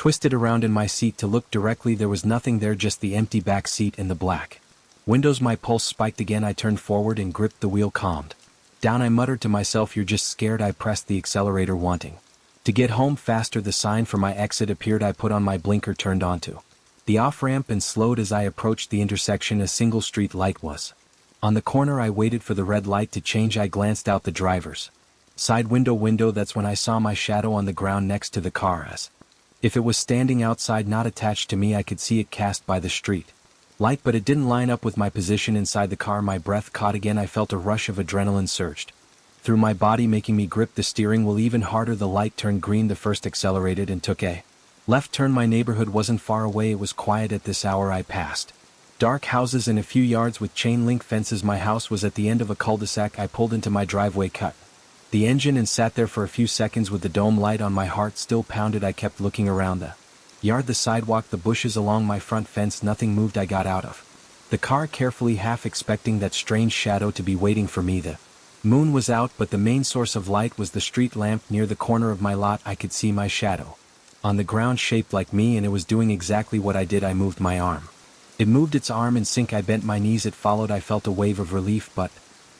Twisted around in my seat to look directly, there was nothing there, just the empty back seat and the black windows. My pulse spiked again. I turned forward and gripped the wheel. Calmed down, I muttered to myself, "You're just scared." I pressed the accelerator, wanting to get home faster. The sign for my exit appeared. I put on my blinker, turned onto the off-ramp and slowed. As I approached the intersection, a single street light was on the corner. I waited for the red light to change. I glanced out the driver's side window. That's when I saw my shadow on the ground next to the car, as if it was standing outside, not attached to me. I could see it cast by the street light, but it didn't line up with my position inside the car. My breath caught again. I felt a rush of adrenaline surged through my body, making me grip the steering wheel even harder. The light turned green. The first accelerated and took a left turn. My neighborhood wasn't far away. It was quiet at this hour. I passed dark houses and a few yards with chain link fences. My house was at the end of a cul-de-sac. I pulled into my driveway, cut the engine, and sat there for a few seconds with the dome light on. My heart still pounded. I kept looking around the yard, the sidewalk, the bushes along my front fence. Nothing moved. I got out of the car carefully, half expecting that strange shadow to be waiting for me. The moon was out, but the main source of light was the street lamp near the corner of my lot. I could see my shadow on the ground, shaped like me, and it was doing exactly what I did. I moved my arm. It moved its arm in sync. I bent my knees. It followed. I felt a wave of relief, but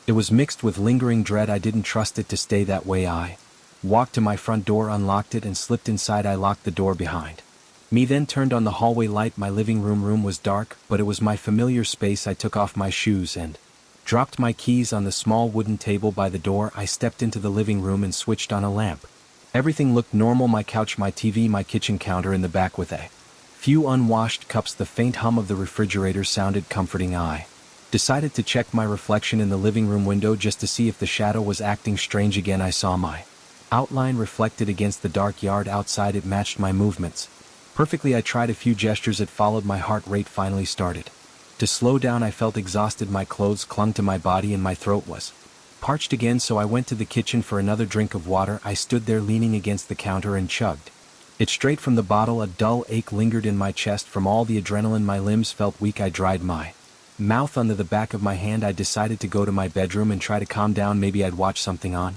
it was mixed with lingering dread. I didn't trust it to stay that way. I walked to my front door, unlocked it, and slipped inside. I locked the door behind me, then turned on the hallway light. My living room was dark, but it was my familiar space. I took off my shoes and dropped my keys on the small wooden table by the door. I stepped into the living room and switched on a lamp. Everything looked normal: my couch, my TV, my kitchen counter in the back with a few unwashed cups. The faint hum of the refrigerator sounded comforting. I decided to check my reflection in the living room window just to see if the shadow was acting strange again. I saw my outline reflected against the dark yard outside. It matched my movements perfectly. I tried a few gestures. It followed. My heart rate finally started to slow down. I felt exhausted. My clothes clung to my body and my throat was parched again, so I went to the kitchen for another drink of water. I stood there leaning against the counter and chugged it straight from the bottle. A dull ache lingered in my chest from all the adrenaline. My limbs felt weak. I dried my mouth under the back of my hand. I decided to go to my bedroom and try to calm down. Maybe I'd watch something on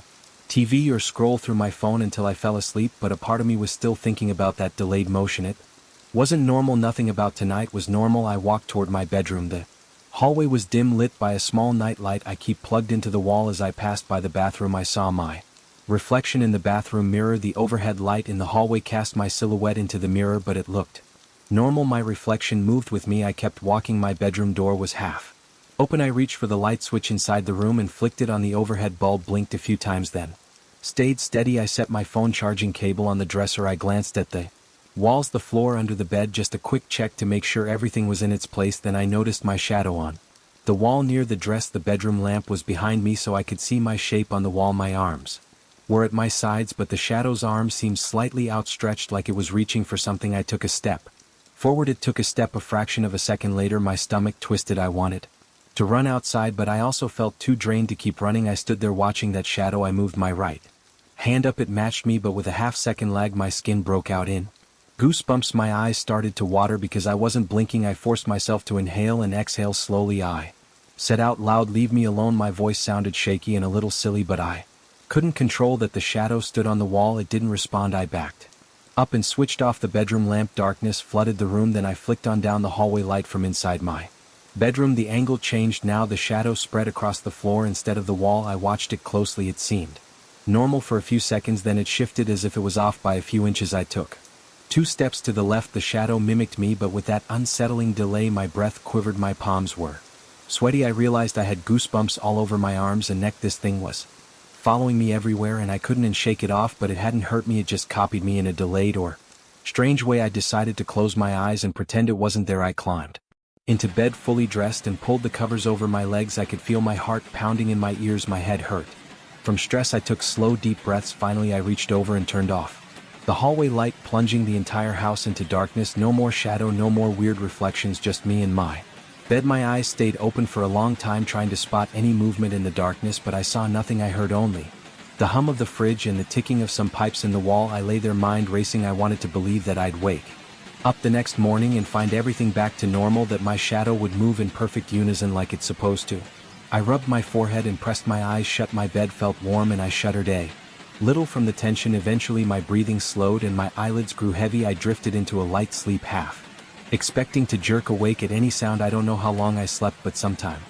TV or scroll through my phone until I fell asleep, but a part of me was still thinking about that delayed motion. It wasn't normal. Nothing about tonight was normal. I walked toward my bedroom. The hallway was dim, lit by a small night light I keep plugged into the wall. As I passed by the bathroom, I saw my reflection in the bathroom mirror. The overhead light in the hallway cast my silhouette into the mirror, but it looked normal. My reflection moved with me. I kept walking. My bedroom door was half open. I reached for the light switch inside the room and flicked it on. The overhead bulb blinked a few times, then stayed steady. I set my phone charging cable on the dresser. I glanced at the walls, the floor, under the bed, just a quick check to make sure everything was in its place. Then I noticed my shadow on the wall near the dresser. The bedroom lamp was behind me, so I could see my shape on the wall. My arms were at my sides, but the shadow's arm seemed slightly outstretched, like it was reaching for something. I took a step forward. It took a step. A fraction of a second later, my stomach twisted. I wanted to run outside, but I also felt too drained to keep running. I stood there watching that shadow. I moved my right hand up. It matched me, but with a half-second lag, my skin broke out in goosebumps. My eyes started to water because I wasn't blinking. I forced myself to inhale and exhale slowly. I said out loud, "Leave me alone." My voice sounded shaky and a little silly, but I couldn't control that. The shadow stood on the wall. It didn't respond. I backed up and switched off the bedroom lamp. Darkness flooded the room. Then I flicked on down the hallway light from inside my bedroom. The angle changed now. The shadow spread across the floor instead of the wall. I watched it closely. It seemed normal for a few seconds, then it shifted as if it was off by a few inches. I took 2 steps to the left. The shadow mimicked me, but with that unsettling delay. My breath quivered. My palms were sweaty. I realized I had goosebumps all over my arms and neck. This thing was following me everywhere, and I couldn't shake it off, but it hadn't hurt me. It just copied me in a delayed or strange way. I decided to close my eyes and pretend it wasn't there. I climbed into bed fully dressed and pulled the covers over my legs. I could feel my heart pounding in my ears. My head hurt from stress. I took slow, deep breaths. Finally, I reached over and turned off the hallway light, plunging the entire house into darkness. No more shadow, no more weird reflections, just me and my bed. My eyes stayed open for a long time, trying to spot any movement in the darkness, but I saw nothing. I heard only the hum of the fridge and the ticking of some pipes in the wall. I lay there, mind racing. I wanted to believe that I'd wake up the next morning and find everything back to normal, that my shadow would move in perfect unison like it's supposed to. I rubbed my forehead and pressed my eyes shut. My bed felt warm and I shuddered. Little from the tension, eventually my breathing slowed and my eyelids grew heavy. I drifted into a light sleep, half expecting to jerk awake at any sound. I don't know how long I slept, but sometime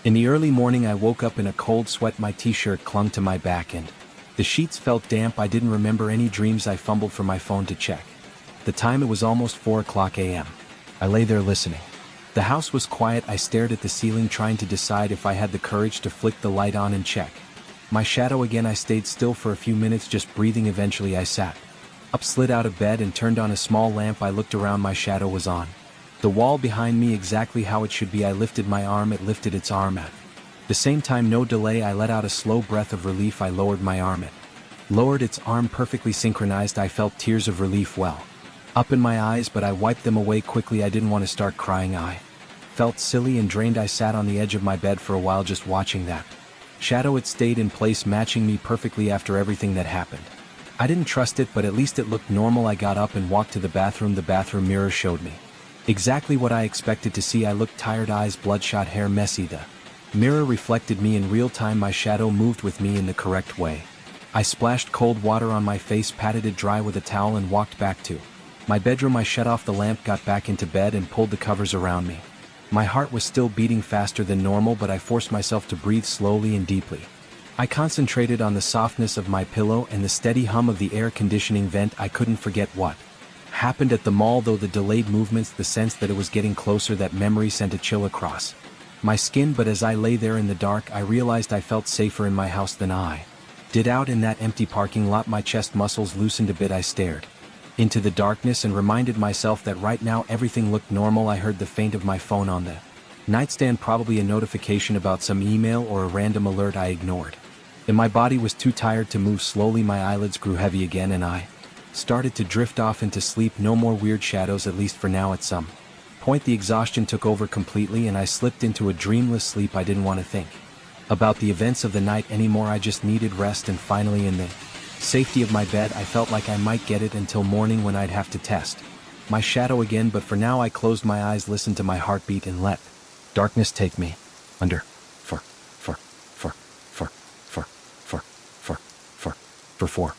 in the early morning I woke up in a cold sweat. My t-shirt clung to my back and the sheets felt damp. I didn't remember any dreams. I fumbled for my phone to check the time. It was almost 4 a.m. I lay there listening. The house was quiet. I stared at the ceiling, trying to decide if I had the courage to flick the light on and check my shadow again. I stayed still for a few minutes, just breathing. Eventually I sat up, slid out of bed, and turned on a small lamp. I looked around. My shadow was on the wall behind me, exactly how it should be. I lifted my arm. It lifted its arm at the same time. No delay. I let out a slow breath of relief. I lowered my arm. It lowered its arm, perfectly synchronized. I felt tears of relief well up in my eyes, but I wiped them away quickly. I didn't want to start crying. I felt silly and drained. I sat on the edge of my bed for a while, just watching that shadow. It stayed in place, matching me perfectly after everything that happened. I didn't trust it, but at least it looked normal. I got up and walked to the bathroom. The bathroom mirror showed me exactly what I expected to see. I looked tired, eyes bloodshot, hair messy. The mirror reflected me in real time. My shadow moved with me in the correct way. I splashed cold water on my face, patted it dry with a towel, and walked back to my bedroom. I shut off the lamp, got back into bed, and pulled the covers around me. My heart was still beating faster than normal, but I forced myself to breathe slowly and deeply. I concentrated on the softness of my pillow and the steady hum of the air conditioning vent. I couldn't forget what happened at the mall, though the delayed movements, the sense that it was getting closer. That memory sent a chill across my skin. But as I lay there in the dark, I realized I felt safer in my house than I did out in that empty parking lot. My chest muscles loosened a bit. I stared into the darkness and reminded myself that right now everything looked normal. I heard the faint of my phone on the nightstand, probably a notification about some email or a random alert I ignored. And my body was too tired to move. Slowly my eyelids grew heavy again and I started to drift off into sleep. No more weird shadows, at least for now. At some point the exhaustion took over completely and I slipped into a dreamless sleep. I didn't want to think about the events of the night anymore. I just needed rest, and finally, in the safety of my bed, I felt like I might get it until morning, when I'd have to test my shadow again. But for now I closed my eyes, listened to my heartbeat, and let darkness take me under. For 4